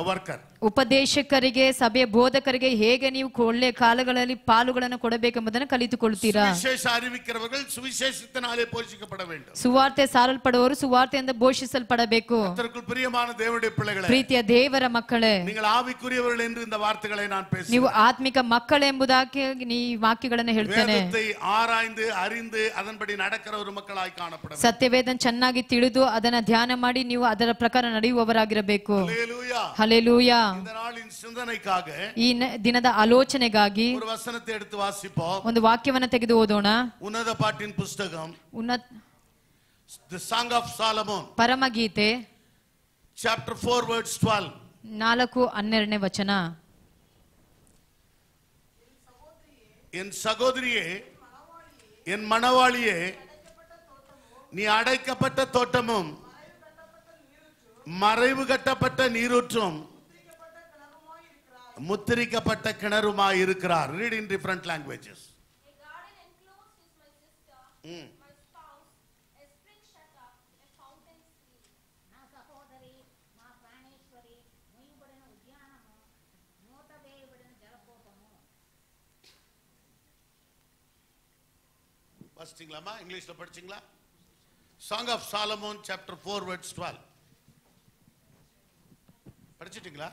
worker. ಉಪದೇಶಕರಿಗೆ ಸಭೆಯ ಬೋಧಕರಿಗೆ ಹೇಗೆ ನೀವು ಒಳ್ಳೆಯ ಕಾಲಗಳಲ್ಲಿ ಪಾಲುಗಳನ್ನು ಕೊಡಬೇಕೆಂಬುದನ್ನು ಕಲಿತುಕೊಳ್ಳುತ್ತೀರಾ. சுவிசேஷ அறிவிக்கிறவர்கள் சுவிசேஷத்தினாலே போஷிக்கப்பட வேண்டும். ಸುವಾರ್ತೆ ಸಾರಲ್ಪಡುವವರು ಸುವಾರ್ತೆಯಿಂದ ಪೋಷಿಸಲ್ಪಡಬೇಕು. கர்த்தருக்குள் பிரியமான தேவனுடைய பிள்ளைகளே, ಪ್ರೀತಿಯ ದೇವರ ಮಕ್ಕಳೇ, நீங்கள் ஆவிக்குரியவர்கள் என்று இந்த வார்த்தைகளை நான் பேசுகிறேன். ನೀವು ಆತ್ಮಿಕ ಮಕ್ಕಳೆಂಬುದಾಗಿ ಈ ವಾಕ್ಯಗಳನ್ನು ಹೇಳ್ತೇನೆ. வேதத்தை ஆராய்ந்து அறிந்து அதன்படி நடக்கிற ஒரு மக்களாய் காணப்பட வேண்டும். ಸತ್ಯವೇದನ ಚೆನ್ನಾಗಿ ತಿಳಿದು ಅದನ್ನ ಧ್ಯಾನ ಮಾಡಿ ನೀವು ಅದರ ಪ್ರಕಾರ ನಡೆಯುವವರಾಗಿರಬೇಕು. ஹல்லேலூயா. ಹಲ್ಲೆಲೂಯಾ. இந்த நாளின் சிந்தனைக்காக ಈ ದಿನದ ಆಲೋಚನೆಗಾಗಿ ஒரு வசனத்தை எடுத்து வாசிப்போம். ಒಂದು ವಾಕ್ಯವನ್ನು ತೆಗೆದು ಓದೋಣ. உன்னத பாட்டின் புஸ்தகம், The Song of Solomon, ಪರಮಗೀತೆ chapter 4 verse 12. 4:12 ವಚನ. என் சகோதரியே, என் மணவாளியே, நீ அடைக்கப்பட்ட தோட்டமும் மறைவு கட்டப்பட்ட நீரூற்றும் முத்திரிக்கப்பட்ட கிணறுமாய் இருக்கிறார். Read in different languages. A garden enclosed is my sister, my spouse, a spring shut up, a fountain free. నా సహోదరి, మా ప్రాణేశ్వరి, మొయ్యబడిన ఉద్యానము, మూత వేయబడిన జలకూపము. வாசிங்களா? இங்கிலீஷ்ல படிச்சீங்களா? Song of Solomon chapter 4 verse 12. படிச்சிட்டீங்களா?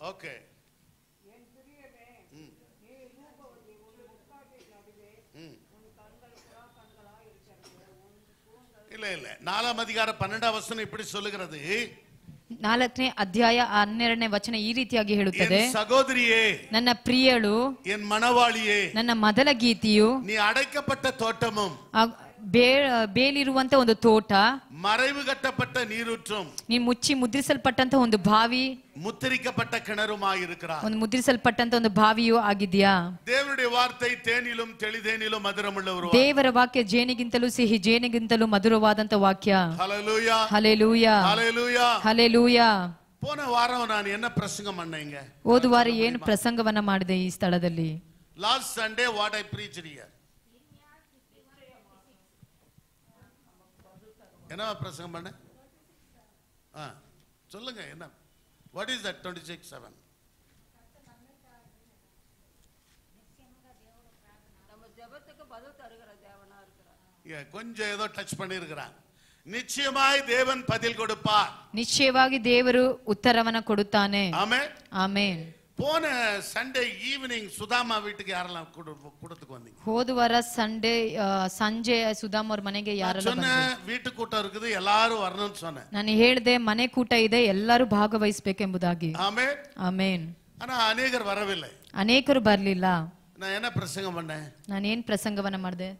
Okay. இல்ல இல்ல, 4ஆம் அதிகாரம் 12ஆம் வசனம் இப்படி சொல்லுகிறது. 4ನೇ ಅಧ್ಯಾಯ 12ನೇ ವಚನ ಈ ರೀತಿಯಾಗಿ ಹೇಳುತ್ತದೆ. என் சகோதரியே, ನನ್ನ ಪ್ರಿಯಳು, என் மணவாளியே, ನನ್ನ ಮೊದಲ ಗೀತಿಯು, நீ அடைக்கப்பட்ட தோட்டமும் ಬೇಲಿರುವಂತ ಒಂದು ತೋಟ, மறைவு கட்டப்பட்ட நீரூற்றும், ನೀ ಮುಚ್ಚಿ ಮುದ್ರಿಸಲ್ಪಟ್ಟಂತ ಒಂದು ಬಾವಿ, முத்திரிக்கப்பட்ட கிணறுமாய் இருக்கிறார். ಒಂದು ಮುದ್ರಿಸಲ್ಪಟ್ಟಂತ ಒಂದು ಬಾವಿಯೂ ಆಗಿದ್ಯಾ. தேவனுடைய வார்த்தை தேனிலும் தெளிதேனிலும் மதுரமுள்ள ஒரு ದೇವರ ವಾಕ್ಯ ಜೇನಿಗಿಂತಲೂ ಸಿಹಿ, ಜೇನಿಗಿಂತಲೂ ಮಧುರವಾದಂತ ವಾಕ್ಯ. ஹல்லேலூயா, ಹಲ್ಲೆಲೂಯಾ, ஹல்லேலூயா, ಹಲ್ಲೆಲೂಯಾ. போன வாரம் நான் என்ன பிரசங்கம் பண்ணேங்க? ಹೋದ ವಾರ ಏನು ಪ್ರಸಂಗವನ್ನ ಮಾಡಿದೆ ಈ ಸ್ಥಳದಲ್ಲಿ? Last Sunday what I preached here. என்ன பிரசங்கம் பண்ண? சொல்லுங்க என்ன? What is that 26:7? கொஞ்சம் ஏதோ டச் பண்ணிருக்கிறான். நிச்சயமாய் தேவன் பதில் கொடுப்பார். ನಿಶ್ಚಯವಾಗಿ ದೇವರು ಉತ್ತರವನ್ನ ಕೊಡುತ್ತಾನೆ. ஆமென், ಆಮೆನ್. போன சண்டே ஈவினிங் சுதாமா வீட்டுக்கு யாரெல்லாம் கூட்டத்துக்கு வந்தீங்க? ಹೋದ ವಾರ ಸಂಡೇ ಸಂಜೆ ಸುಧಾಮ್ ಅವ್ರ ಮನೆಗೆ ಯಾರೆಲ್ಲ சொன்ன வீட்டு கூட்டம் இருக்குது, எல்லாரும் வரணும்னு சொன்னேன். ನಾನು ಹೇಳಿದೆ ಮನೆ ಕೂಟ ಇದೆ, ಎಲ್ಲರೂ ಭಾಗವಹಿಸಬೇಕೆಂಬುದಾಗಿ. ஆமென், ಆಮೇನ್. ஆனா அநேகர் வரவில்லை. ಅನೇಕರು ಬರ್ಲಿಲ್ಲ. நான் என்ன பிரசங்கம் பண்ணேன்? ನಾನೇನ್ ಪ್ರಸಂಗವನ್ನ ಮಾಡಿದೆ?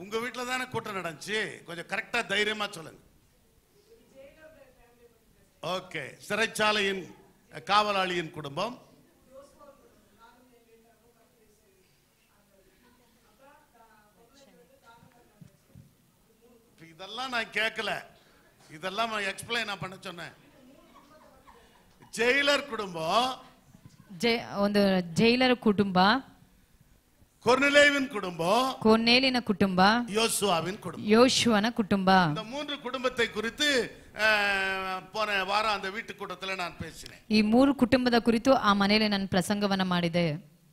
உங்க வீட்டுல தானே கூட்டம் நடந்துச்சு, கொஞ்சம் கரெக்டா தைரியமா சொல்லுங்க. ஓகே. சிறைச்சாலையின் காவலாளியின் குடும்பம், இதெல்லாம் நான் கேட்கல, இதெல்லாம் நான் எக்ஸ்பிளைன் பண்ண சொன்னேன். ஜெயிலர் குடும்பம், ಒಂದು ಜೈಲರ ಕುಟುಂಬ, கொர்நேலியுவின் குடும்பம், ಕೊರ್ನೇಲಿನ ಕುಟುಂಬ, யோசுவாவின் குடும்பம். ಯೋಶುವನ ಕುಟುಂಬ. இந்த 3 குடும்பத்தை குறித்து போன வாரம் அந்த வீட்டு கூட்டத்தில் நான் பேசினேன். ಈ 3 ಕುಟುಂಬದ ಕುರಿತು ಆ ಮನೆಯಲ್ಲಿ ನಾನು ಪ್ರಸಂಗವನ್ನ ಮಾಡಿದೆ.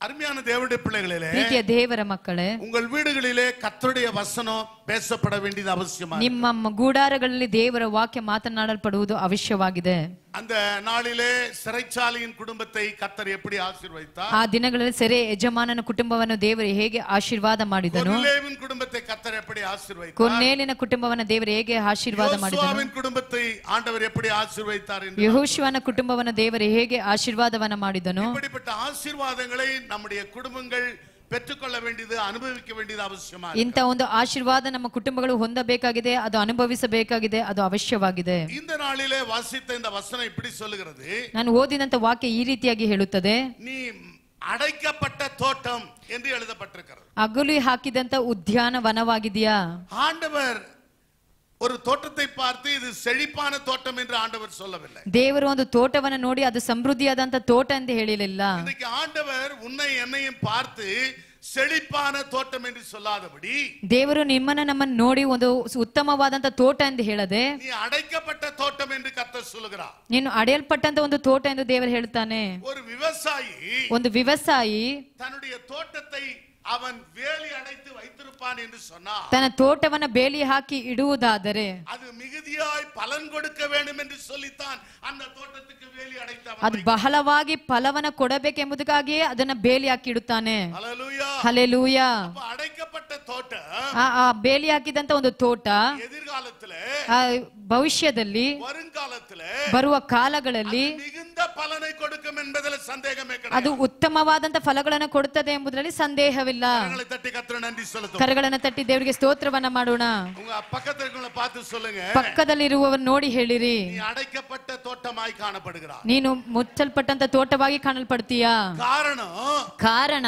அருமையான தேவனுடைய பிள்ளைகளே, ಪ್ರೀತಿಯ ದೇವರ ಮಕ್ಕಳೇ, உங்கள் வீடுகளிலே கர்த்தருடைய வசனம் பேசப்பட வேண்டியது அவசியமாಗಿದೆ. ನಿಮ್ಮ ಗೂಡಾರಗಳಲ್ಲಿ ದೇವರ ವಾಕ್ಯ ಮಾತನಾಡಲ್ಪಡುವುದು ಅವಶ್ಯವಾಗಿದೆ. அந்த நாளிலே சிறைச்சாலையின் குடும்பத்தை கர்த்தர் எப்படி ஆசீர்வதித்தார்? ಆ ದಿನಗಳಲ್ಲಿ ಸೆರೆ ಯಜಮಾನನ ಕುಟುಂಬವನ್ನು ದೇವರು ಹೇಗೆ ಆಶೀರ್ವಾದ ಮಾಡಿದನು? கொர்நேலியுவின் குடும்பத்தை கர்த்தர் எப்படி ஆசீர்வதித்தார்? ಕೊರ್ನೇಲಿನ ಕುಟುಂಬವನ್ನು ದೇವರು ಹೇಗೆ ಆಶೀರ್ವಾದ ಮಾಡಿದನು? யோசுவாவின் குடும்பத்தை ஆண்டவர் எப்படி ஆசீர்வதித்தார் என்று, ಯೆಹೋಶುವನ ಕುಟುಂಬವನ್ನು ದೇವರು ಹೇಗೆ ಆಶೀರ್ವಾದವನ್ನ ಮಾಡಿದನು? இப்படிப்பட்ட ஆசீர்வாதங்களை நம்முடைய குடும்பங்கள் பெற்றுக்கொள்ள வேண்டியது, அனுபவிக்க வேண்டியது அவசியமாக. ಇಂಥ ಒಂದು ಆಶೀರ್ವಾದ ನಮ್ಮ ಕುಟುಂಬಗಳು ಹೊಂದಬೇಕಾಗಿದೆ, ಅದು ಅನುಭವಿಸಬೇಕಾಗಿದೆ, ಅದು ಅವಶ್ಯವಾಗಿದೆ. இந்த நாளிலே வாசித்த இந்த வசனம் இப்படி சொல்லுகிறது. ನಾನು ಓದಿದಂತ ವಾಕ್ಯ ಈ ರೀತಿಯಾಗಿ ಹೇಳುತ್ತದೆ. நீ அடைக்கப்பட்ட தோட்டம் என்று எழுதப்பட்டிருக்கிறது. ಅಗಲಿ ಹಾಕಿದಂತ ಉದ್ಯಾನವನವಾಗಿದೆಯಾ? ஆண்டவர் ஒரு தோட்டத்தை பார்த்து இது செழிப்பான தோட்டம் என்று ஆண்டவர் சொல்லவில்லை. ದೇವರು ಒಂದು ತೋಟವನ್ನು ನೋಡಿ ಅದು ಸಮೃದ್ಧಿಯಾದಂತ ತೋಟ ಅಂತ ಹೇಳಿರಲಿಲ್ಲ. இன்னைக்கு ஆண்டவர் உன்னை என்னையும் பார்த்து செழிப்பான தோட்டம் என்று சொல்லாதபடி ದೇವರು ನಿಮ್ಮನ್ನ ನಮ್ಮನ್ನು ನೋಡಿ ಒಂದು ಉತ್ತಮವಾದಂತ ತೋಟ ಎಂದು ಹೇಳದೆ நீ அடைக்கப்பட்ட தோட்டம் என்று கர்த்தர் சொல்லுகிறார். ನೀನು ಅಡೆಯಲ್ಪಟ್ಟಂತ ಒಂದು ತೋಟ ಎಂದು ದೇವರು ಹೇಳ್ತಾನೆ. ஒரு விவசாயி ಒಂದು ವ್ಯವಸಾಯಿ தன்னுடைய தோட்டத்தை அவன் வேலி அடைத்து வைத்திருப்பான் என்று சொன்னார். ತನ್ನ ತೋಟವನ್ನ ಬೇಲಿ ಹಾಕಿ ಇಡುವುದಾದರೆ அது மிகுதியாய் பலன் கொடுக்க வேண்டும் என்று சொல்லித்தான் அந்த தோட்டத்துக்கு வேலி அடைத்தவன். ಅದು ಬಹಳವಾಗಿ ಫಲವನ್ನ ಕೊಡಬೇಕೆಂಬುದಕ್ಕಾಗಿಯೇ ಅದನ್ನ ಬೇಲಿ ಹಾಕಿ ಇಡುತ್ತಾನೆ. ஹல்லேலூயா. ಹಲ್ಲೆಲೂಯಾ. அப்ப அடைக்கப்பட்ட தோட்டம் ಆ ಬೇಲಿ ಹಾಕಿದಂತ ಒಂದು ತೋಟ எதிர்காலத்திலே ಭವಿಷ್ಯದಲ್ಲಿ வருங்காலத்திலே ಬರುವ ಕಾಲಗಳಲ್ಲಿ மிகுந்த பலனை கொடுக்கும் என்பதில் சந்தேகமே ಅದು கிடையாது. ಉತ್ತಮವಾದಂತ ಫಲಗಳನ್ನು ಕೊಡುತ್ತದೆ ಎಂಬುದರಲ್ಲಿ ಸಂದೇಹವಿಲ್ಲ. கரங்களை தட்டி கர்த்தருக்கு நன்றி சொல்லுங்க. ಕರಗಳನ್ನ ತಟ್ಟಿ ದೇವರಿಗೆ ಸ್ತೋತ್ರವನ್ನ ಮಾಡೋಣ. உங்க பக்கத்துல இருக்கவங்கள பார்த்து சொல்லுங்க, ಪಕ್ಕದಲ್ಲಿರುವವರು ನೋಡಿ ಹೇಳಿರಿ, நீ அடைக்கப்பட்ட தோட்டமாய் காணப்படுகிறாய். ನೀನು ಮುಚ್ಚಲ್ಪಟ್ಟಂತ ತೋಟವಾಗಿ ಕಾಣಲ್ಪಡ್ತೀಯಾ? ಕಾರಣ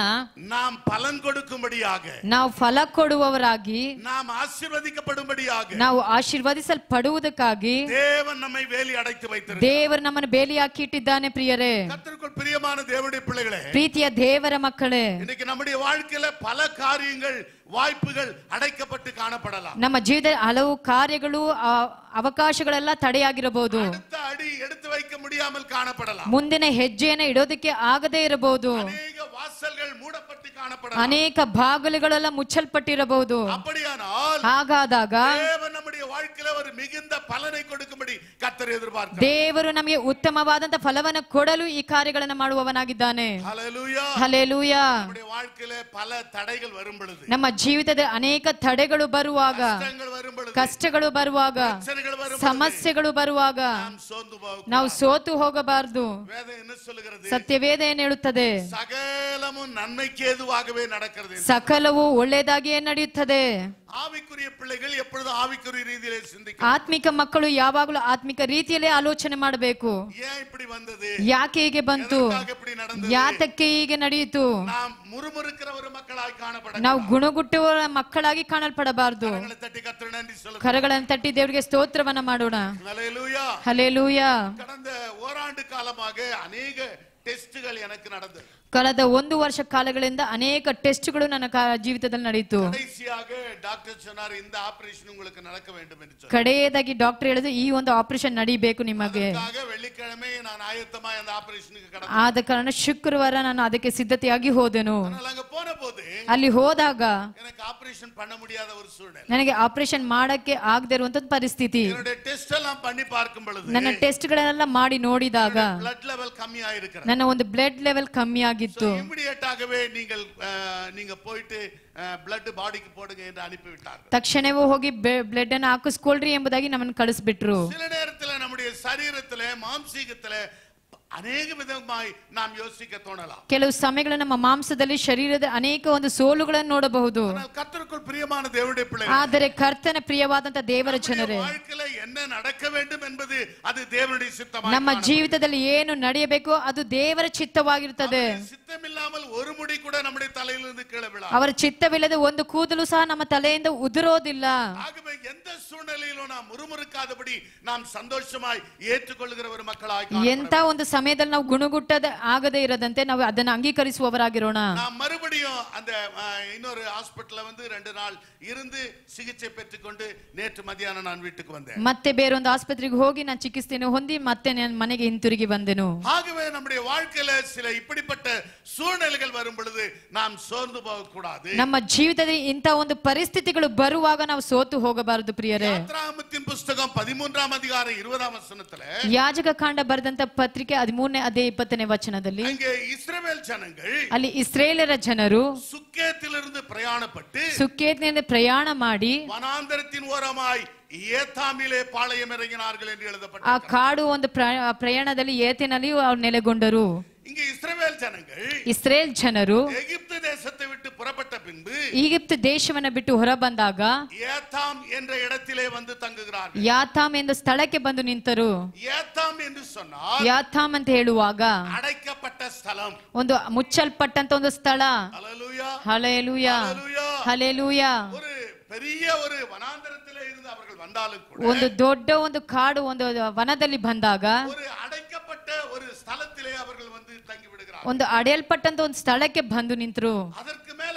நாம் பலன் கொடுக்கும்படியாக, ನಾವು ಫಲ ಕೊಡುವವರಾಗಿ, நாம் ஆசீர்வதிக்கப்படும்படியாக, ನಾವು ಆಶೀರ್ವದಿಸಲ್ಪಡುವುದಕ್ಕಾಗಿ தேவன் நம்மை வேலி அடைத்து வைத்திருக்கிறார். ದೇವರು ನಮ್ಮನ್ನು ಬೇಲಿ ಹಾಕಿ ಇಟ್ಟಿದ್ದಾನೆ. ಪ್ರಿಯರೇ, கர்த்தருக்குள் பிரியமான தேவனுடைய பிள்ளைகளே, ಪ್ರೀತಿಯ ದೇವರ ಮಕ್ಕಳೇ, இன்னைக்கு நம்முடைய வாழ்க்கையில பல காரியங்கள் வாய்ப்புகள் அடைக்கப்பட்டு காணப்படலாம். ನಮ್ಮ ಜೀವಿತದಲ್ಲಿ ಹಲವು ಕಾರ್ಯಗಳು ಅವಕಾಶಗಳೆಲ್ಲ ತಡೆಯಾಗಿರಬಹುದು. அடுத்த அடி எடுத்து வைக்க முடியாமல் காணப்படலாம். ಮುಂದಿನ ಹೆಜ್ಜೆಯನ್ನು ಇಡೋದಕ್ಕೆ ಆಗದೇ ಇರಬಹುದು. அநேக வாசல்கள் மூடப்பட்டு காணப்படலாம். ಅನೇಕ ಬಾಗಿಲುಗಳೆಲ್ಲ ಮುಚ್ಚಲ್ಪಟ್ಟಿರಬಹುದು. அப்படியானால் ಹಾಗಾದಾಗ தேவன் நம்முடைய வாழ்க்கையில ஒரு மிகுந்த பலனை கொடுக்கும்படி கர்த்தர் எதிர்பார்க்கிறார். ದೇವರು ನಮಗೆ ಉತ್ತಮವಾದಂತ ಫಲವನ್ನು ಕೊಡಲು ಈ ಕಾರ್ಯಗಳನ್ನು ಮಾಡುವವನಾಗಿದ್ದಾನೆ. ஹல்லேலூயா. ಹಲ್ಲೆಲೂಯಾ. நம்முடைய வாழ்க்கையில பல தடைகள் வரும் பொழுது, ನಮ್ಮ ಜೀವಿತದಲ್ಲಿ ಅನೇಕ ತಡೆಗಳು ಬರುವಾಗ, கஷ்டங்கள் வரும் பொழுது, ಕಷ್ಟಗಳು ಬರುವಾಗ, பிரச்சனைகள் வரும் பொழுது ಸಮಸ್ಯೆಗಳು ಬರುವಾಗ நாம் சோர்ந்து போகக்கூடாது. ನಾವು ಸೋತು ಹೋಗಬಾರದು. வேதம் என்ன சொல்லுகிறது? ಸತ್ಯವೇದ ಏನ್ ಹೇಳುತ್ತದೆ? சகலமும் நன்மைக்கு ஏதுவாகவே நடக்கிறது. ಸಕಲವು ಒಳ್ಳೆಯದಾಗಿಯೇ ನಡೆಯುತ್ತದೆ. ஆவிக்குரிய பிள்ளைகள் எப்பொழுதும் ஆவிக்குரிய ரீதியிலே சிந்திக்க. ಆತ್ಮಿಕ ಮಕ್ಕಳು ಯಾವಾಗಲೂ ಆತ್ಮಿಕ ರೀತಿಯಲ್ಲೇ ಆಲೋಚನೆ ಮಾಡಬೇಕು. ஏன் இப்படி வந்தது? ಯಾಕೆ ಹೀಗೆ ಬಂತು? எதற்காக இப்படி நடந்தது? ಯಾತಕ್ಕೆ ಹೀಗೆ ನಡೆಯಿತು? நாம் முறுமுறுக்கிற ஒரு மக்களாய் காணப்பட, ನಾವು ಗುಣಗುಟ್ಟುವ ಮಕ್ಕಳಾಗಿ ಕಾಣಲ್ಪಡಬಾರದು. கரங்களை தட்டி கர்த்தருக்கு நன்றி சொல்லுங்க. ಕರಗಳನ್ನು ತಟ್ಟಿ ದೇವರಿಗೆ ಸ್ತೋತ್ರವನ್ನ ಮಾಡೋಣ. ஹல்லேலூயா. ಹಲ್ಲೆಲೂಯಾ. கடந்த ஓராண்டு காலமாக அநேக டெஸ்ட்கள் எனக்கு நடந்தது. ಕಳೆದ 1 ವರ್ಷ ಕಾಲಗಳಿಂದ ಅನೇಕ ಟೆಸ್ಟ್ಗಳು ನನ್ನ ಜೀವಿತದಲ್ಲಿ ನಡೆಯಿತು. கடைசியாக டாக்டர் சொன்னார், இந்த ஆபரேஷன் உங்களுக்கு நடக்க வேண்டும் என்று சொன்னார். ಕಡೆಯದಾಗಿ ಡಾಕ್ಟರ್ ಹೇಳಿದ್ರು, ಈ ಒಂದು ಆಪರೇಷನ್ ನಡೀಬೇಕು ನಿಮಗೆ. ಅದಕ್ಕಾக வெள்ளிக்கிழமை நான் ஆயத்தமாய் அந்த ஆபரேஷனுக்கு கடந்தேன். ಆದ ಕಾರಣ ಶುಕ್ರವಾರ ನಾನು ಅದಕ್ಕೆ ಸಿದ್ಧತೆಯಾಗಿ ಹೋದೆನು. ஆனால் அங்க போனபோது ಅಲ್ಲಿ ಹೋದಾಗ எனக்கு ஆபரேஷன் பண்ண முடியாத ஒரு சூழ்நிலை. ನನಗೆ ಆಪರೇಷನ್ ಮಾಡಕ್ಕೆ ಆಗದೆ ಇರುವಂತ ಪರಿಸ್ಥಿತಿ. என்னுடைய டெஸ்ட் எல்லாம் பண்ணி பார்க்கும் பொழுது ನನ್ನ ಟೆಸ್ಟ್ ಗಳನ್ನೆಲ್ಲ ಮಾಡಿ ನೋಡಿದಾಗ blood level கம்மியா இருக்கிறது. ನನ್ನ ಒಂದು ಬ್ಲಡ್ ಲೆವೆಲ್ ಕಮ್ಮಿ ಆಗಿತ್ತು. இமிடியேட் ஆகவே நீங்க போயிட்டு blood பாடிக்கு போடுங்க என்று அனுப்பி விட்டார்கள். ತಕ್ಷಣವೇ ಹೋಗಿ ಬ್ಲಡ್ ಅನ್ನು ಹಾಕಿಸ್ಕೊಳ್ರಿ ಎಂಬುದಾಗಿ ನಮ್ಮನ್ನು ಕಳಿಸ್ಬಿಟ್ರು. சில நேரத்துல நம்முடைய சரீரத்திலே மாம்சீகத்திலே ಅನೇಕ ವಿಧವಾಗಿ நாம் யோசிக்க தோணலாம். ಕೆಲವು ಸಮಯಗಳಲ್ಲಿ ನಮ್ಮ ಮಾಂಸದಲ್ಲಿ ಶರೀರದ ಅನೇಕ ಒಂದು ಸೋಲುಗಳನ್ನು ನೋಡಬಹುದು. கர்த்தருக்குள் பிரியமான தேவனுடைய பிள்ளைகளே, ಆದರೆ ಕರ್ತನ ಪ್ರಿಯವಾದಂತ ದೇವರ ಜನರೇ, வாழ்க்கையில என்ன நடக்க வேண்டும் என்பது அது தேவனுடைய சித்தமாக. ನಮ್ಮ ಜೀವಿತದಲ್ಲಿ ಏನು ನಡೆಯಬೇಕು ಅದು ದೇವರ ಚಿತ್ತವಾಗಿರುತ್ತದೆ. சித்தமில்லாமல் ஒரு முடி கூட நம்முடைய தலையிலிருந்து கீழே விழாது. ಅವರ ಚಿತ್ತವಿಲ್ಲದೆ ಒಂದು ಕೂದಲು ಸಹ ನಮ್ಮ ತಲೆಯಿಂದ ಉದುರೋದಿಲ್ಲ. ஆகவே எந்த சூழ்நிலையிலும் நாம் முறுமுறுக்காதபடி நாம் சந்தோஷமாய் ஏற்றுக்கொள்ளுகிற ஒரு மக்களாய் ಎಂತ ಒಂದು ಸಮಯದಲ್ಲಿ ನಾವು ಗುಣಗುಟ್ಟದ ಆಗದೆ ಇರದಂತೆ ನಾವು ಅದನ್ನು ಅಂಗೀಕರಿಸುವವರಾಗಿರೋಣ. நாம் மறுபடியும் அந்த இன்னொரு ஹாஸ்பிடல்ல வந்து 2 நாள் இருந்து சிகிச்சை பெற்றுக்கொண்டு நேற்று மதியானம் நான் வீட்டுக்கு வந்தேன். ಮತ್ತೆ ಬೇರೊಂದು ಆಸ್ಪತ್ರೆಗೆ ಹೋಗಿ ನಾನು ಚಿಕಿತ್ಸೆಯನ್ನು ಹೊಂದಿ ಮತ್ತೆ ನಾನು ಮನೆಗೆ ಹಿಂತಿರುಗಿ ಬಂದೆನು. ஆகவே நம்முடைய வாழ்க்கையில சில இப்படிப்பட்ட சூழ்நிலைகள் வரும் பொழுது நாம் சோர்ந்து போக கூடாது. ನಮ್ಮ ಜೀವಿತದಲ್ಲಿ ಇಂತ ಒಂದು ಪರಿಸ್ಥಿತಿಗಳು ಬರುವಾಗ ನಾವು ಸೋತು ಹೋಗಬಾರದು. ಪ್ರಿಯರೇ, யாத்ராகமத்தின் புத்தகம் 13ஆம் அதிகாரம் 20ஆம் வசனத்திலே ಯಾಜಕ ಕಾಂಡ ಬರೆದಂತ ಪತ್ರಿಕೆ 13ನೇ ಅಧ್ಯಾಯ 20ನೇ ವಚನದಲ್ಲಿ அங்கே இஸ்ரவேல் ஜனங்கள் ಅಲ್ಲಿ ಇಸ್ರೇಲರ ಜನರು சுக்கேத்திலிருந்து பிரயாணப்பட்டு ಸುಕ್ಕೇತಿನಿಂದ ಪ್ರಯಾಣ ಮಾಡಿ வனாந்தரத்தின் ஓரமாய் ஏத்தாமிலே பாளையம் இறங்கினார்கள் என்று ಆ எழுதப்பட்டிருக்கிறது. ಕಾಡು ಒಂದು ಪ್ರಯಾಣದಲ್ಲಿ ಏತಿನಲ್ಲಿ ಅವರು ನೆಲೆಗೊಂಡರು. இங்கே இஸ்ரவேல் ஜனங்கள் ಇಸ್ರೇಲ್ ಜನರು எகிப்து தேசத்தை விட்டு புறப்பட்ட பின்பு ಈಜಿಪ್ಟ್ ದೇಶವನ್ನ ಬಿಟ್ಟು ಹೊರ ಬಂದಾಗ ஏத்தாம் என்ற இடத்திலே வந்து தங்குகிறார்கள். ಯಾತಾಮ್ ಎಂಬ ಸ್ಥಳಕ್ಕೆ ಬಂದು ನಿಂತರು. ஏத்தாம் என்று சொன்னால் ಯಾತಾಮ್ ಅಂತ ಹೇಳುವಾಗ அடைக்கப்பட்ட ஸ்தலம். ಒಂದು ಮುಚ್ಚಲ್ಪಟ್ಟಂತ ಒಂದು ಸ್ಥಳ. ஹல்லேலூயா. ಹಲ್ಲೆಲೂಯಾ, ஹல்லேலூயா. ಹಲ್ಲೆಲೂಯಾ. ஒரு பெரிய ஒரு வனாந்தரத்திலே இருந்து அவர்கள் வந்தாலும் கூட ಒಂದು ದೊಡ್ಡ ಒಂದು ಕಾಡು ಒಂದು ವನದಲ್ಲಿ ಬಂದಾಗ ஒரு அடைக்கப்பட்ட ஒரு ஸ்தலத்திலே அவர்கள் வந்து தங்கி விடுகிறார்கள். ಒಂದು ಅಡೆಯಲ್ಪಟ್ಟಂತ ಒಂದು ಸ್ಥಳಕ್ಕೆ ಬಂದು ನಿಂತರು. அதற்கு மேல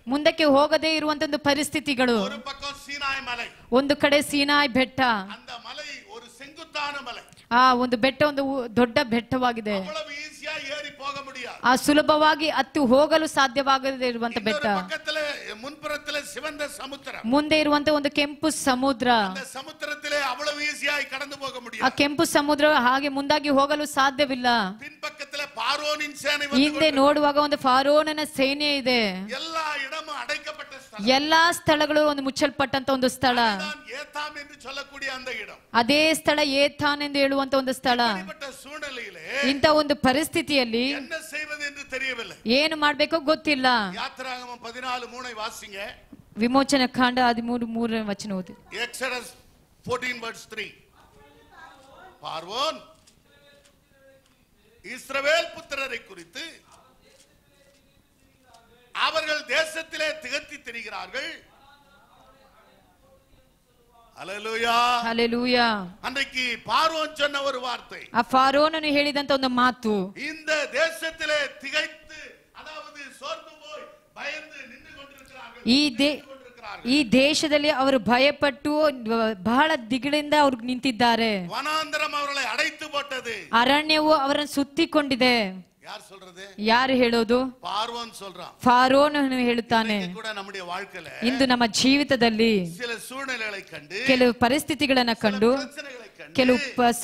ಮುಂದಕ್ಕೆ ಹೋಗದೇ ಇರುವಂತ ಒಂದು ಪರಿಸ್ಥಿತಿಗಳು. ஒரு பக்கம் சீனாய் மலை, ಒಂದು ಕಡೆ ಸೀನಾಯ್ ಬೆಟ್ಟ. அந்த மலை ஒரு செங்குத்தான மலை. ಆ ಒಂದು ಬೆಟ್ಟ ಒಂದು ದೊಡ್ಡ ಬೆಟ್ಟವಾಗಿದೆ. அவ்வளவு ஈஸியா ஏறி போக முடியாது. ಆ ಸುಲಭವಾಗಿ ಹತ್ತು ಹೋಗಲು ಸಾಧ್ಯವಾಗದೇ ಇರುವಂತ ಬೆಟ್ಟ. பக்கத்துல முன்புறத்துல சிவந்த சமுத்திரம், ಮುಂದೆ ಇರುವಂತ ಒಂದು ಕೆಂಪು ಸಮುದ್ರ. அந்த சமுத்திரத்திலே அவ்வளவு ஈஸியாய் கடந்து போக ಆ முடியாது. ಕೆಂಪು ಸಮುದ್ರ ಹಾಗೆ ಮುಂದಾಗಿ ಹೋಗಲು ಸಾಧ್ಯವಿಲ್ಲ. பின்பக்கத்துல பார்வோனின் சேனை ಹಿಂದೆ ನೋಡುವಾಗ ಒಂದು ಫಾರೋನನ ಸೇನೆ ಇದೆ. எல்லா இடமும் அடைக்கப்பட்ட ஸ்தலம். ಎಲ್ಲಾ ಸ್ಥಳಗಳು ಒಂದು ಮುಚ್ಚಲ್ಪಟ್ಟಂತ ಒಂದು ಸ್ಥಳ. அதுதான் ஏத்தாம் என்று சொல்லக்கூடிய அந்த இடம். ಅದೇ ಸ್ಥಳ ಏಥಾನ್ ಎಂದು ಹೇಳುವಂತ ಒಂದು ಸ್ಥಳ. இப்படிப்பட்ட சூழ்நிலையிலே ಇಂಥ ಒಂದು ಪರಿಸ್ಥಿತಿಯಲ್ಲಿ என்ன செய்வது என்று தெரியவில்லை. ಏನು ಮಾಡ್ಬೇಕೋ ಗೊತ್ತಿಲ್ಲ. யாத்திராகமம் 14:3 வாசிங்க. ವಿಮೋಚನ ಕಾಂಡ 13:3 ವಚನ ಓದಿ. Exodus 14:3. பார்வோன் இஸ்ரவேல் புத்திரரை குறித்து அவர்கள் தேசத்திலே திகத்தி திரிகிறார்கள். ஹல்லேலூயா. ಹಲ್ಲೆಲೂಯಾ. அன்றைக்கு பார்வோன் சொன்ன ஒரு வார்த்தை, ಆ ಫಾರೋನನು ಹೇಳಿದಂತ ಒಂದು ಮಾತು, இந்த தேசத்திலே திகைத்து, அதாவது சோர்ந்து போய் பயந்து நின்று கொண்டிருக்கிறார்கள். ಈ ದೇಶದಲ್ಲಿ ಅವರು ಭಯಪಟ್ಟು ಬಹಳ ದಿಗಿಳಿಂದ ಅವ್ರು ನಿಂತಿದ್ದಾರೆ. வனாந்தரம் அவர்களை அடைத்து போட்டது. ಅರಣ್ಯವು ಅವರನ್ನು ಸುತ್ತಿಕೊಂಡಿದೆ. யார் சொல்றது? ಯಾರು ಹೇಳೋದು? பார்வோன் சொல்றான். ಫಾರೋನನು ಹೇಳುತ್ತಾನೆ. இன்னைக்கு கூட நம்முடைய வாழ்க்கையில ಇಂದು ನಮ್ಮ ಜೀವಿತದಲ್ಲಿ சில சூழ்நிலைகளை கண்டு, ಕೆಲವು ಪರಿಸ್ಥಿತಿಗಳನ್ನ ಕಂಡು, பிரச்சனைகளை கண்டு, ಕೆಲವು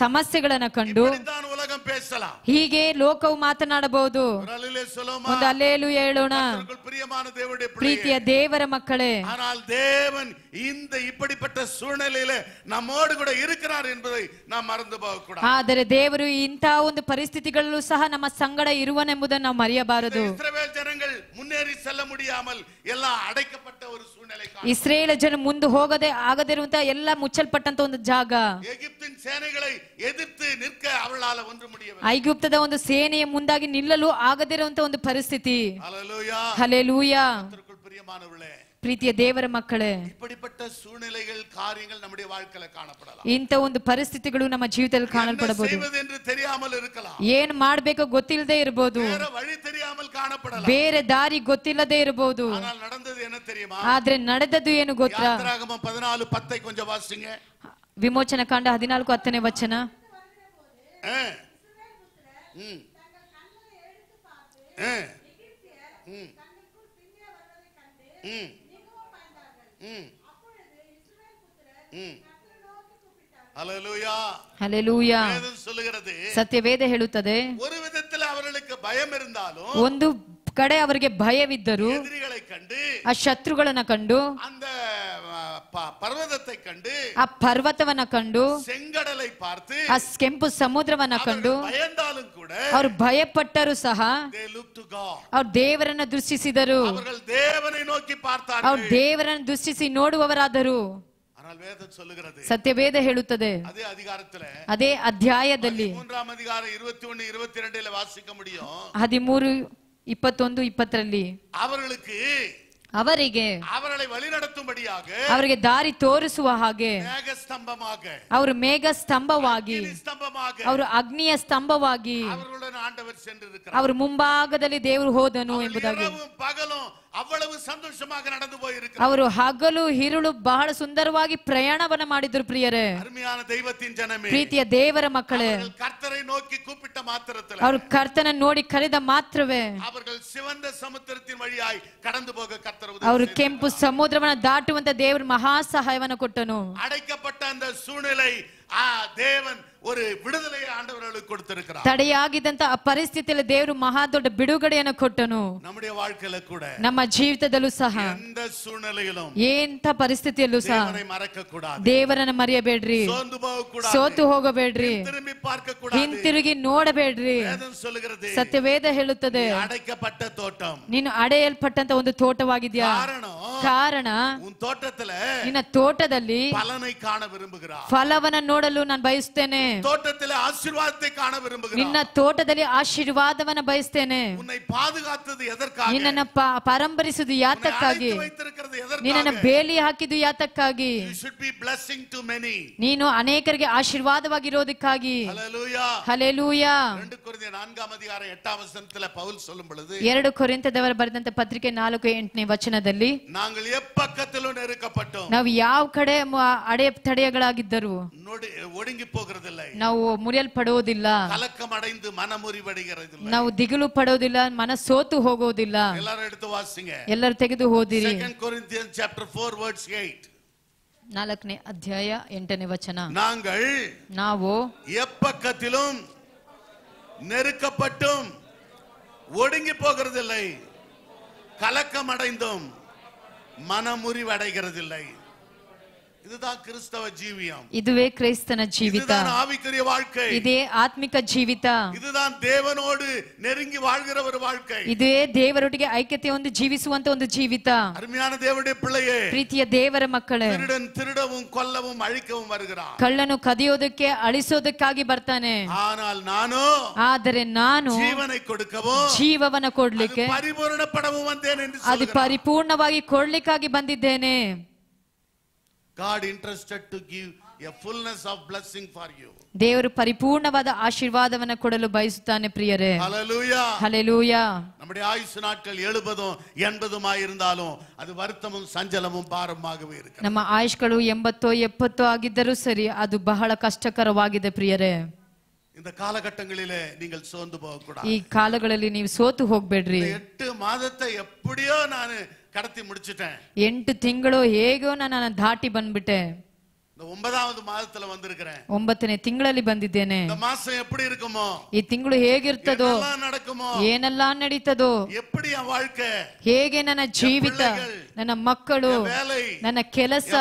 ಸಮಸ್ಯೆಗಳನ್ನ ಕಂಡು இப்படித்தான் உலகம் பேசலாம். ಹೀಗೆ ಲೋಕವು ಮಾತನಾಡಬಹುದು. ஒரு அல்லேலூயா சொல்லுமா? ಒಂದು அல்லேಲೂಯಾ ಹೇಳೋಣ. கர்த்தருக்குள் பிரியமான தேவனுடைய ಪ್ರೀತಿಯ பிள்ளையே, ದೇವರ ಮಕ್ಕಳೇ, ஆனால் தேவன் இந்த இப்படிப்பட்ட சூழ்நிலையில நம்மோடு கூட இருக்கிறார் என்பதை நாம் மறந்து போக கூடாது. ಆದರೆ ದೇವರು ಇಂತಹ ಒಂದು ಪರಿಸ್ಥಿತಿಗಳಲ್ಲೂ ಸಹ ನಮ್ಮ ಸಂಗಡ ಇರುವನೆಂಬುದನ್ನು ನಾವು ಮರೆಯಬಾರದು. இஸ்ரவேல் ஜனங்கள் முன்னேறி செல்ல முடியாமல் எல்லாம் அடைக்கப்பட்ட ஒரு சூழ்நிலை காண. ಇಸ್ರೇಲ್ ಜನ ಮುಂದೆ ಹೋಗದೆ ಆಗದಿರುವಂತಹ ಎಲ್ಲ ಮುಚ್ಚಲ್ಪಟ್ಟಂತ ಒಂದು ಜಾಗ. எகிப்தின் சேனைகளை எதிர்த்து நிற்க அவர்களால் ஒன்று முடியவில்லை. ಐಗುಪ್ತದ ಒಂದು ಸೇನೆಯ ಮುಂದಾಗಿ ನಿಲ್ಲಲು ಆಗದಿರುವಂತ ಒಂದು ಪರಿಸ್ಥಿತಿ. ஹல்லேலூயா. ಹಲ್ಲೆಲೂಯಾ. கர்த்தருக்குள் பிரியமானவர்களே, ಪ್ರೀತಿಯ ದೇವರ ಮಕ್ಕಳೇ, இப்படிப்பட்ட சூழ்நிலைகள் காரியங்கள் நம்முடைய வாழ்க்கையில காணப்படலாம். ಇಂಥ ಒಂದು ಪರಿಸ್ಥಿತಿಗಳು ನಮ್ಮ ಜೀವಿತದಲ್ಲಿ ಕಾಣಲ್ಪಡಬಹುದು. செய்வது என்று தெரியாமல் இருக்கலாம். ಏನ್ ಮಾಡ್ಬೇಕೋ ಗೊತ್ತಿಲ್ಲದೆ ಇರಬಹುದು. வேற வழி தெரியாமல் காணப்படலாம். ಬೇರೆ ದಾರಿ ಗೊತ್ತಿಲ್ಲದೆ ಇರಬಹುದು. ஆனால் நடந்தது என்ன தெரியுமா? ಆದ್ರೆ ನಡೆದದ್ದು ಏನು ಗೊತ್ತಾ? யாத்திராகமம் 14:10 கொஞ்சம் வாசிங்க. ವಿಮೋಚನ ಕಾಂಡ 14:10 ವಚನ. ஹல்லேலூயா. ಹಲ್ಲೆಲೂಯಾ. வேதம் சொல்லுகிறது, ಸತ್ಯವೇದ ಹೇಳುತ್ತದೆ, ஒரு விதத்தில் அவர்களுக்கு பயம் இருந்தாலும் ಒಂದು ಕಡೆ ಅವರಿಗೆ ಭಯವಿದ್ದರು, எதிரிகளை கண்டு, ಆ ಶತ್ರುಗಳನ್ನ ಕಂಡು, அந்த பர்வதத்தை கண்டு, ಆ ಪರ್ವತವನ್ನ ಕಂಡು, செங்கடலை பார்த்து, ಆ ಕೆಂಪು ಸಮುದ್ರವನ್ನ ಕಂಡು பயந்தாலும் கூட ಅವರು ಭಯಪಟ್ಟರು ಸಹ they looked to God. ಅವ್ರು ದೇವರನ್ನ ದೃಷ್ಟಿಸಿದರು. அவர்கள் தேவனை நோக்கி ಅವ್ರು பார்த்தார்கள். ದೇವರನ್ನ ದೃಷ್ಟಿಸಿ ನೋಡುವವರಾದರು. ஆனால் வேதம் சொல்லுகிறது, ಸತ್ಯವೇದ ಹೇಳುತ್ತದೆ, அதே அதிகாரத்துல ಅದೇ ಅಧ್ಯಾಯದಲ್ಲಿ 3ஆம் அதிகாரம் 21 22 வாசிக்க முடியும். 13, 21, 20 அவர்களுக்கு ಅವರಿಗೆ அவர்களை வழிநடத்தும்படியாக ಅವರಿಗೆ ದಾರಿ ತೋರಿಸುವ ಹಾಗೆ மேகஸ்தம்பமாக, ಅವರು ಮೇಘ ಸ್ತಂಭವಾಗಿ, ஸ்தம்பமாக ಅವರು ಅಗ್ನಿಯ ಸ್ತಂಭವಾಗಿ அவர்களுடன் ஆண்டவர் சென்றிருக்கிறார். ಅವರು ಮುಂಭಾಗದಲ್ಲಿ ದೇವರು ಹೋದನು ಎಂಬುದಾಗಿ. இரவும் பகலும் அவ்வளவு சந்தோஷமாக நடந்து போயிருக்கிறார். ಅವರು ಹಗಲು ಹಿರುಳು ಬಹಳ ಸುಂದರವಾಗಿ ಪ್ರಯಾಣವನ್ನ ಮಾಡಿದ್ರು. ಪ್ರಿಯರೇ, அருமையான தெய்வத்தின் ஜனமே, ಪ್ರೀತಿಯ ದೇವರ ಮಕ್ಕಳೇ, அவர்கள் கர்த்தரை நோக்கி கூப்பிட்ட மாத்திரத்தில் ಅವರು ಕರ್ತನ ನೋಡಿ ಕರೆದ ಮಾತ್ರವೇ அவர்கள் சிவந்த சமுத்திரத்தின் வழியாய் கடந்து போக கர்த்தர் ಅವರು உதவி ಕೆಂಪು செய்தார். ಸಮುದ್ರವನ್ನ ದಾಟುವಂತ ದೇವರು ಮಹಾ ಸಹಾಯವನ್ನು ಕೊಟ್ಟನು. அடைக்கப்பட்ட அந்த சூழ்நிலை தேவன் ஒரு விடுதலையை ஆண்டவர்களுக்கு கொடுத்திருக்கிறார். ತಡೆಯಾಗಿದ್ದಂತ ಆ ಪರಿಸ್ಥಿತಿಯಲ್ಲಿ ದೇವರು ಮಹಾ ದೊಡ್ಡ ಬಿಡುಗಡೆಯನ್ನು ಕೊಟ್ಟನು. நம்முடைய வாழ்க்கையில கூட ನಮ್ಮ ಜೀವಿತದಲ್ಲೂ ಸಹ எந்த சூழ்நிலையிலும் ಎಂಥ ಪರಿಸ್ಥಿತಿಯಲ್ಲೂ ಸಹ தேவனை மறக்க கூடாது. ದೇವರನ್ನ ಮರೆಯಬೇಡ್ರಿ, சோர்ந்து போக கூடாது. ಸೋತು ಹೋಗಬೇಡ್ರಿ, திரும்பி பார்க்க கூடாது. ಹಿಂತಿರುಗಿ ನೋಡಬೇಡ್ರಿ. வேதம் சொல்லுகிறது, ಸತ್ಯವೇದ ಹೇಳುತ್ತದೆ, அடைக்கப்பட்ட தோட்டம். ನೀನು ಅಡೆಯಲ್ಪಟ್ಟಂತ ಒಂದು ತೋಟವಾಗಿದ್ಯಾ. காரணம் ಕಾರಣ உன் தோட்டத்துல ನಿನ್ನ ತೋಟದಲ್ಲಿ பலனை காண விரும்புகிறார். ಫಲವನ್ನ ನೋಡಲು ನಾನು ಬಯಸ್ತೇನೆ. தோட்டத்திலே ஆசீர்வாதத்தை காண விரும்புகிறார். ನಿನ್ನ ತೋಟದಲ್ಲಿ ಆಶೀರ್ವಾದವನ್ನ ಬಯಸ್ತೇನೆ. உன்னை பாதுகாத்தது எதற்காக? ನಿನ್ನನ್ನು ಪರಂಪರಿಸುವುದು ಯಾತಕ್ಕಾಗಿ? வைத்திருக்கிறது எதற்காக? ನಿನ್ನನ್ನು ಬೇಲಿ ಹಾಕಿದ್ದು ಯಾತಕ್ಕಾಗಿ? You should be blessing to many. ನೀನು ಅನೇಕರಿಗೆ ಆಶೀರ್ವಾದವಾಗಿರೋದಕ್ಕಾಗಿ. Hallelujah. ಹಲ್ಲೆಲೂಯಾ. 2 ಕೊರಿಂಥಿಯர் 4 அதிகாரம் 8 வசனத்துல பவுல் சொல்லும் பொழுது 2 ಕೊರಿಂಥದವರು ಬರೆದಂತ ಪತ್ರಿಕೆ 4:8 ವಚನದಲ್ಲಿ நாங்கள் எப்பக்கத்திலும் நெருக்கப்பட்டோம். ನಾವು ಯಾವ ಕಡೆ ಅಡೆತಡೆಗಳಾಗಿದ್ದರು ஒடுங்கி போகிறதில்லை. ನಾವು ಮುರಿಯಲ್ಪಡುವುದಿಲ್ಲ. கலக்கம் அடைந்து மனமுறிவடைகிறதில்லை. ನಾವು ದಿಗಿಲು ಪಡೋದಿಲ್ಲ, ಮನ ಸೋತು ಹೋಗೋದಿಲ್ಲ. எல்லாரும் எடுத்து வாசிங்க. ಎಲ್ಲರೂ ತೆಗೆದು ಓದಿರಿ. 2 Corinthians chapter 4 verse 8. 4ನೇ ಅಧ್ಯಾಯ 8ನೇ ವಚನ. நாங்கள் ನಾವು எப்பக்கத்திலும் நெருக்கப்பட்டும் ஒடுங்கி போகிறதில்லை, கலக்கம் அடைந்தும் மனமுறிவடைகிறதில்லை. இதுதான் கிறிஸ்தவ ஜீவியம். ಇದುವೇ ಕ್ರೈಸ್ತನ ಜೀವಿತ. இதுதான் ஆவிக்குரிய வாழ்க்கை. ಇದೇ ಆತ್ಮಿಕ ಜೀವಿತ. இதுதான் தேவனோடு நெருங்கி வாழ்கிற ஒரு வாழ்க்கை. ಇದೇ ದೇವರೊಟ್ಟಿಗೆ ಐಕ್ಯತೆ ಒಂದು ಜೀವಿಸುವಂತ ಒಂದು ಜೀವಿತ. அருமையான தேவனுடைய பிள்ளையே, ಪ್ರೀತಿಯ ದೇವರ ಮಕ್ಕಳೇ, திருடன் திருடவும் கொல்லவும் அழிக்கவும் வருகிறான். ಕಳ್ಳನು ಕದಿಯೋದಕ್ಕೆ ಅಳಿಸೋದಕ್ಕಾಗಿ ಬರ್ತಾನೆ. ಆದರೆ ನಾನು ಜೀವனை கொடுக்கவும் ಜೀವವನ್ನ ಕೊಡ್ಲಿಕ್ಕೆ ಪರಿಪೂರ್ಣಪಡவும் வந்தேன் என்று ಅದು ಪರಿಪೂರ್ಣವಾಗಿ ಕೊಡ್ಲಿಕ್ಕಾಗಿ ಬಂದಿದ್ದೇನೆ. God interested to give a fullness of blessing for you. ದೇವರು ಪರಿಪೂರ್ಣವಾದ ಆಶೀರ್ವಾದವನ್ನ ಕೊಡಲು ಬಯಸುತ್ತಾನೆ ಪ್ರಿಯರೇ. ஹல்லேலூயா. ஹல்லேலூயா. நம்முடைய ஆயுசு நாட்கள் 70 80 இருந்தாலும் அது வருத்தமும் சஞ்சலமும் பாரமாகவே இருக்கு. ನಮ್ಮ ಆಯುಷ್ಗಳು 80 70 ಆಗಿದ್ದರೂ ಸರಿ, ಅದು ಬಹಳ ಕಷ್ಟಕರವಾಗಿದೆ ಪ್ರಿಯರೇ. இந்த காலகட்டங்களிலே நீங்கள் சோர்ந்து போக கூடாது. ಈ ಕಾಲಗಳಲ್ಲಿ ನೀವು ಸೋತು ಹೋಗ್ಬೇಡ್ರಿ. 8 மாதத்தை எப்படியோ ನಾನು கடத்தி முடிச்சிட்டேன். 8 ತಿಂಗಳು ಹೇಗೋ ನಾನು ದಾಟಿ ಬಂದ್ಬಿಟ್ಟೆ. இந்த 9வது மாதத்துல வந்திருக்கிறேன். 9ನೇ ತಿಂಗಳಲ್ಲಿ ಬಂದಿದ್ದೇನೆ. இந்த மாசம் எப்படி இருக்குமோ, ಈ ತಿಂಗಳು ಹೇಗಿರ್ತದೋ, என்னெல்லாம் நடக்குமோ, ಏನೆಲ್ಲ ನಡೀತದೋ, எப்படி என் வாழ்க்கை, ಹೇಗೆ ನನ್ನ ಜೀವಿತ, ನನ್ನ ಮಕ್ಕಳು, ನನ್ನ ಕೆಲಸ,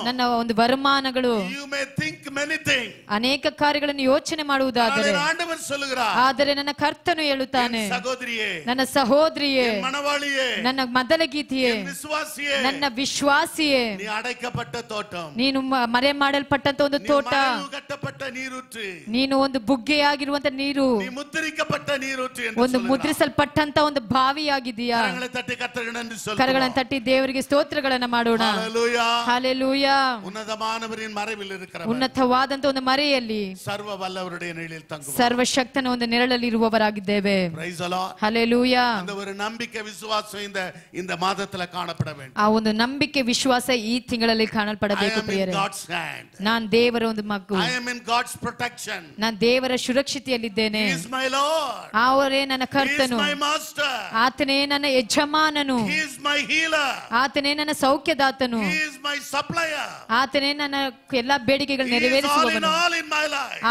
ನನ್ನ ಒಂದು ವರಮಾನಗಳು, you may think many things. ಅನೇಕ ಕಾರ್ಯಗಳನ್ನು ಯೋಚನೆ ಮಾಡುವುದಾದರೆ, ஆண்டவர் சொல்லுகிறார், ಆದರೆ ನನ್ನ ಕರ್ತನು ಹೇಳುತ್ತಾನೆ, ಸಹೋದರಿಯೇ, ನನ್ನ ಸಹೋದರಿಯೇ, ಮನವಾಳಿಯೇ, ನನ್ನ ಮೊದಲಗೀತಿಯೇ, ವಿಶ್ವಾಸಿಯೇ, ನನ್ನ ವಿಶ್ವಾಸಿಯೇ, ನೀ ಅಡೈக்கப்பட்ட ತೋಟಂ, ನೀನು ಮರೆ ಮಾಡಲ್ಪಟ್ಟಂತ ಒಂದು ತೋಟ, ಕಟ್ಟಪಟ್ಟ ನೀರೂற்று, ನೀನು ಒಂದು ಬುಗ್ಗೆಯಾಗಿರುವಂತ ನೀರು, ನೀ ಮುದ್ರಿக்கப்பட்ட ನೀರೂற்று ಎಂದು ಒಂದು ಮುದ್ರಿಸಲ್ಪಟ್ಟಂತ ಒಂದು ಬಾವಿಯಾಗಿದೀಯಾ. ಕರಗಳನ್ನು ತಟ್ಟಿ ದೇವರಿಗೆ ಸ್ತೋತ್ರಗಳನ್ನ ಮಾಡೋಣ. ಹಲ್ಲೆಲೂಯಾ. ಉನ್ನತಮಾನವರಿன் மறைவில் இருக்கிறவர், ಉನ್ನತವಾದಂತ ಒಂದು ಮರೆಯಲ್ಲಿ ಸರ್ವ ವಲ್ಲವருடைய நிழலில் தங்குவார், ಸರ್ವಶಕ್ತನ ಒಂದು ನೆರಳಲ್ಲಿ ಇರುವವರಾಗಿದ್ದೇವೆ. Praise the Lord. ಹಲ್ಲೆಲೂಯಾ. அந்த ஒரு நம்பிக்கை விசுவாசம் இந்த மாதத்துல காணப்பட வேண்டும். ಆ ಒಂದು ನಂಬಿಕೆ ವಿಶ್ವಾಸ ಈ ತಿಂಗಳಲ್ಲಿ ಕಾಣಲ್ಪಡಬೇಕು ಪ್ರಿಯರೇ. ನಾನು ದೇವರ ಒಂದು ಮಗು, I am in God's protection. ನಾನು ದೇವರ ಸುರಕ್ಷತೆಯಲ್ಲಿದ್ದೇನೆ. He is my Lord. ಅವರೇ ನನ್ನ ಕರ್ತನು, He is my master. ಆತನೇ ನನ್ನ ಯಜಮಾನನು, He is my healer. ಆತನೇ ನನ್ನ ಸೌಖ್ಯದಾತನು, He is my supplier. ಆತನೇ ನನ್ನ ಎಲ್ಲಾ ಬೇಡಿಕೆಗಳನ್ನು ನೆರವೇರಿಸುವವನು,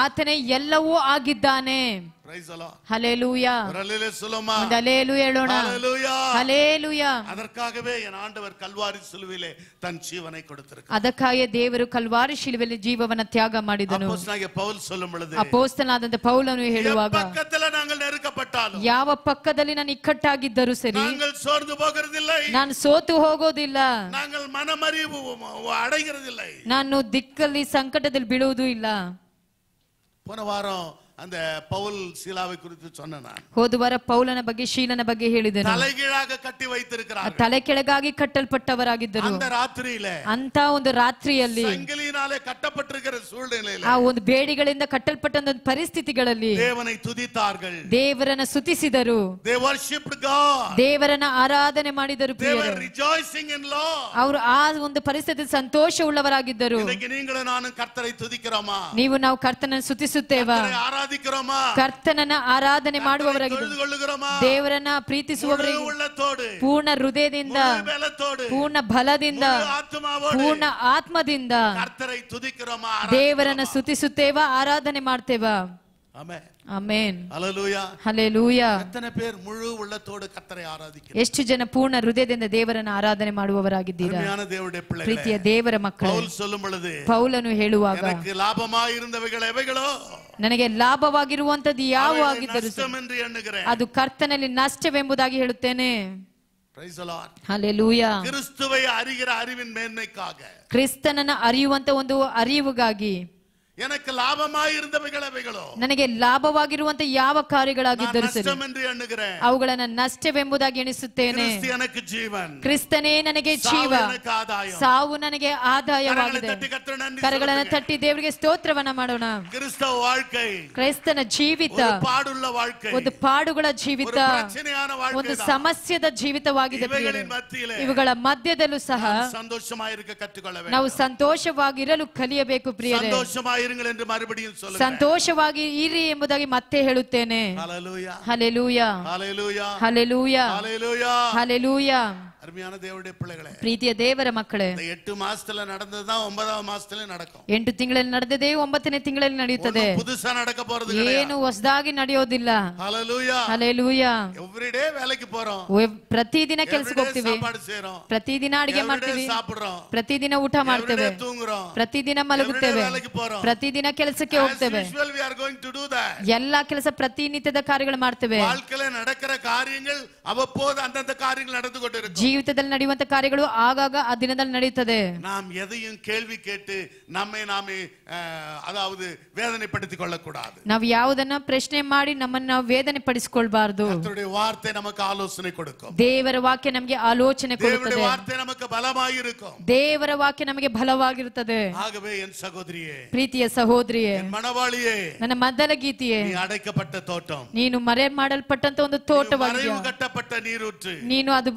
ಆತನೇ ಎಲ್ಲವೂ ಆಗಿದ್ದಾನೆ. Praise the Lord. Hallelujah. Hallelujah சொல்லுமா. ಒಂದು ಹಲ್ಲೆಲೂಯಾ ಹೇಳೋಣ. ಹಲ್ಲೆಲೂಯಾ. ಹಲ್ಲೆಲೂಯಾ. ಅದಕ್ಕಾಗவே என் ஆண்டவர் கல்வாரி சிலுவையிலே தன் ஜீவனை கொடுத்திருக்கிறார். ಅದಕ್ಕಾಗಿ ದೇವರು ಕಲ್ವಾರಿ ಶಿಲುಬೆಯಲ್ಲಿ ಜೀವವನ್ನು ತ್ಯಾಗ ಮಾಡಿದನು. ಅಪೊಸ್ತಲನಾದ ಪೌಲ್ சொல்லும் பொழுது, ಅಪೊಸ್ತಲನಾದಂತ ಪೌಲನು ಹೇಳುವಾಗ, ಪಕ್ಕದಲ್ಲಿ நாங்கள் நெருக்கப்பட்டாலும், ಯಾವ ಪಕ್ಕದಲ್ಲಿ ನಾನು ಇಕ್ಕಟ್ಟಾಗಿದ್ದರೂ ಸರಿ, நாங்கள் சோர்ந்து போகிறதில்லை, ನಾನು ಸೋತು ಹೋಗೋದಿಲ್ಲ, நாங்கள் மனமறிவு அடைகிறதில்லை, ನಾನು ದಿಕ್ಕಲ್ಲಿ ಸಂಕಟದಲ್ಲಿ ಬೀಳುವುದೂ ಇಲ್ಲ. போன வாரம் அந்த பவுல் சீலாவை குறித்து சொன்னேன். ಹೋದ ವಾರ ಪೌಲನ ಬಗ್ಗೆ ಶೀಲನ ಬಗ್ಗೆ ಹೇಳಿದೆನು. தலைகீழாக ಕಟ್ಟಿ வைத்திருக்கிறார்கள், ತಲೆ ಕೆಳಗಾಗಿ ಕಟ್ಟಲ್ಪಟ್ಟವರಾಗಿದ್ದರು. அந்த ராத்திரியிலே, ಅಂತ ಒಂದು ರಾತ್ರಿಯಲ್ಲಿ, சங்கிலியினாலே கட்டப்பட்டிருக்கிற சூழ்நிலையிலே, ಆ ಒಂದು ಬೇಡಿಗಳಿಂದ ಕಟ್ಟಲ್ಪಟ್ಟ ಒಂದು ಪರಿಸ್ಥಿತಿಗಳಲ್ಲಿ தேவனை துதித்தார்கள், ದೇವರನ್ನ ಸ್ತುತಿಸಿದರು, they worshiped God, ದೇವರನ್ನ ಆರಾಧನೆ ಮಾಡಿದರು. they were rejoicing in Lord. ಅವರು ಆ ಒಂದು ಪರಿಸ್ಥಿತಿ ಸಂತೋಷ ಉಳ್ಳವರಾಗಿದ್ದರು. இன்னைக்கு நீங்களும் நானும் கர்த்தரை துதிக்கிறோமா? ನೀವು ನಾವು ಕರ್ತನನ್ನು ಸ್ತುತಿಸುತ್ತೇವಾ? ಕರ್ತನನ್ನ ಆರಾಧನೆ ಮಾಡುವವರಾಗಿದ್ದೇವೆ. ದೇವರನ್ನ ಪ್ರೀತಿಸುವವರಾಗಿ ಪೂರ್ಣ ಹೃದಯದಿಂದ, ಪೂರ್ಣ ಬಲದಿಂದ, ಪೂರ್ಣ ಆತ್ಮದಿಂದ ದೇವರನ್ನ ಸ್ತುತಿಸುತ್ತೇವಾ, ಆರಾಧನೆ ಮಾಡ್ತೇವಾ? ಆಮೆನ್. ಹಲ್ಲೆಲೂಯಾ. ಹಲ್ಲೆಲೂಯಾ. ಎತ್ತನೆ ಪೇರ್ ಮುಳು ಉಳ್ಳತೋಡು ಕರ್ತரை ಆರಾಧಿக்கிறோம். ಎಷ್ಟು ಜನ ಪೂರ್ಣ ಹೃದಯದಿಂದ ದೇವರನ್ನ ಆರಾಧನೆ ಮಾಡುವವರಾಗಿದ್ದೀರಾ? ಪ್ರೀತಿಯ ದೇವರ ಮಕ್ಕಳೇ, ಪೌಲ್ சொல்லும் பொழுது, ಪೌಲನು ಹೇಳುವಾಗ, எனக்கு லாபமாயிருந்தவைகள் எவைகளோ, ನನಗೆ ಲಾಭವಾಗಿರುವಂತದ್ದು ಯಾವ ಆಗಿದ್ದರೂ ಅದು ಕರ್ತನಲ್ಲಿ ನಷ್ಟವೆಂಬುದಾಗಿ ಹೇಳುತ್ತೇನೆ. Praise the Lord. ಹಲ್ಲೆಲೂಯಾ. கிறிஸ்துவை அறிகிற அறிவின் மேன்மைக்காக, ಕ್ರಿಸ್ತನನ್ನ ಅರಿಯುವಂತ ಒಂದು ಅರಿವಿಗಾಗಿ, எனக்கு லாபமாய் இருந்தவைகள் அவைகளோ ನನಗೆ ಲಾಭವಾಗಿರುವಂತ ಯಾವ ಕಾರ್ಯಗಳಾಗಿದ್ದರೂ ಸರಿ நஷ்டம் என்று எண்ணுகிறேன். ಅವುಗಳನ್ನ ನಷ್ಟವೆಂಬುದಾಗಿ ಎಣಿಸುತ್ತೇನೆ. கிறிஸ்து எனக்கு ஜீவன், ಕ್ರಿಸ್ತನೇ ನನಗೆ ಜೀವ, சாவு எனக்கு ஆதாயம். ಸಾವು ನನಗೆ ಆದಾಯವಾಗಿದೆ. கரங்களை தட்டி கர்த்தருக்கு நன்றி ಕರಗಳನ್ನು சொல்லுங்க. ತಟ್ಟಿ ದೇವರಿಗೆ ಸ್ತೋತ್ರವನ್ನ ಮಾಡೋಣ. கிறிஸ்தவ வாழ்க்கை ಕ್ರೈಸ್ತನ ಜೀವಿತ ஒரு பாடுள்ள வாழ்க்கை, ಒಂದು ಪಾಡುಗಳ ಜೀವಿತ, ஒரு பிரச்சனையான ಒಂದು வாழ்க்கை. ಸಮಸ್ಯೆದ ಜೀವಿತವಾಗಿದೆ. இவைகளின் மத்தியிலே ಇವುಗಳ ಮಧ್ಯದಲ್ಲೂ ಸಹ சந்தோஷமாயிருக்க கற்றுக்கொள்ள ನಾವು வேண்டும். ಸಂತೋಷವಾಗಿರಲು ಕಲಿಯಬೇಕು ಪ್ರಿಯರೇ. சந்தோஷமாயிருங்கள் என்று மறுபடியும் சொல்லுங்க. ಸಂತೋಷವಾಗಿ ಇರಿ ಎಂಬುದಾಗಿ ಮತ್ತೆ ಹೇಳುತ್ತೇನೆ. ஹalleluya, ಹಲ್ಲೆಲೂಯಾ, ஹalleluya, ಹಲ್ಲೆಲೂಯಾ, ஹalleluya. ಹಲ್ಲೆಲೂಯಾ. அருமையான தேவனுடைய பிள்ளைகளே, ಪ್ರೀತಿಯ ದೇವರ ಮಕ್ಕಳೇ, இந்த 8 மாசத்துல நடந்ததுதான் 9வது மாசத்துல நடக்கும். 8 ತಿಂಗಳಲ್ಲಿ ನಡೆದದೇ 9ನೇ ತಿಂಗಳಲ್ಲಿ ನಡೆಯುತ್ತದೆ. ஒண்ணும் புதுசா நடக்க போறது ಏನು கிடையாது. ಹೊಸದಾಗಿ ನಡೆಯೋದಿಲ್ಲ. ஹalleluya, ಹಲ್ಲೆಲೂಯಾ. எவ்ரிடே வேலைக்கு போறோம், ಪ್ರತಿದಿನ ಕೆಲಸಕ್ಕೆ ಹೋಗ್ತೀವಿ, சாப்பாடு செய்றோம், ಪ್ರತಿದಿನ ಅಡಿಗೆ ಮಾಡ್ತೀವಿ, சாப்பிடுறோம், ಪ್ರತಿದಿನ ಊಟ ಮಾಡ್ತೇವೆ, தூங்குறோம், ಪ್ರತಿದಿನ ಮಲಗುತ್ತೇವೆ, வேலைக்கு போறோம். ಪ್ರತಿದಿನ ಕೆಲಸಕ್ಕೆ ಹೋಗ್ತೇವೆ. As usual we are going to do that. ಎಲ್ಲಾ ಕೆಲಸ ಪ್ರತಿನಿತ್ಯದ ಕಾರ್ಯಗಳು ಮಾಡ್ತೇವೆ. வாழ்க்கையில நடக்கிற காரியங்கள் அவ்வப்போது அந்தந்த காரியங்கள் நடந்து கொண்டிருக்கும். ಜೀವಿತದಲ್ಲಿ ನಡೆಯುವಂತ ಕಾರ್ಯಗಳು ಆಗಾಗ ಆ ದಿನದಲ್ಲಿ ನಡೆಯುತ್ತದೆ. நாம் எதையும் கேள்வி கேட்டு நம்மை நாமே அதாவது வேதனைப்படுத்திக் கொள்ளக்கூடாது. ನಾವು ಯಾವುದನ್ನ ಪ್ರಶ್ನೆ ಮಾಡಿ ನಮ್ಮನ್ನ ನಾವು ವೇದನೆ ಪಡಿಸಿಕೊಳ್ಳಬಾರದು. கர்த்தருடைய வார்த்தை நமக்கு ஆலோசனை கொடுக்கும். ದೇವರ ವಾಕ್ಯ ನಮಗೆ ಆಲೋಚನೆ தேவனுடைய ಕೊಡುತ್ತದೆ. வார்த்தை நமக்கு பலமாய் இருக்கும். ದೇವರ ವಾಕ್ಯ ನಮಗೆ ಬಲವಾಗಿರುತ್ತದೆ. ஆகவே என் சகோதரியே, ಪ್ರೀತಿಯ ಸಹೋದರಿಯೇ, என் மணவாளியே, ನನ್ನ ಮೊದಲ ಗೀತೆಯೇ, நீ அடைக்கப்பட்ட தோட்டம், ನೀನು ಮರೆ ಮಾಡಲ್ಪಟ್ಟಂತ ಒಂದು ತೋಟವಾಗಿದೆ. மறைவு கட்டப்பட்ட நீரூற்று, ನೀನು ಅದು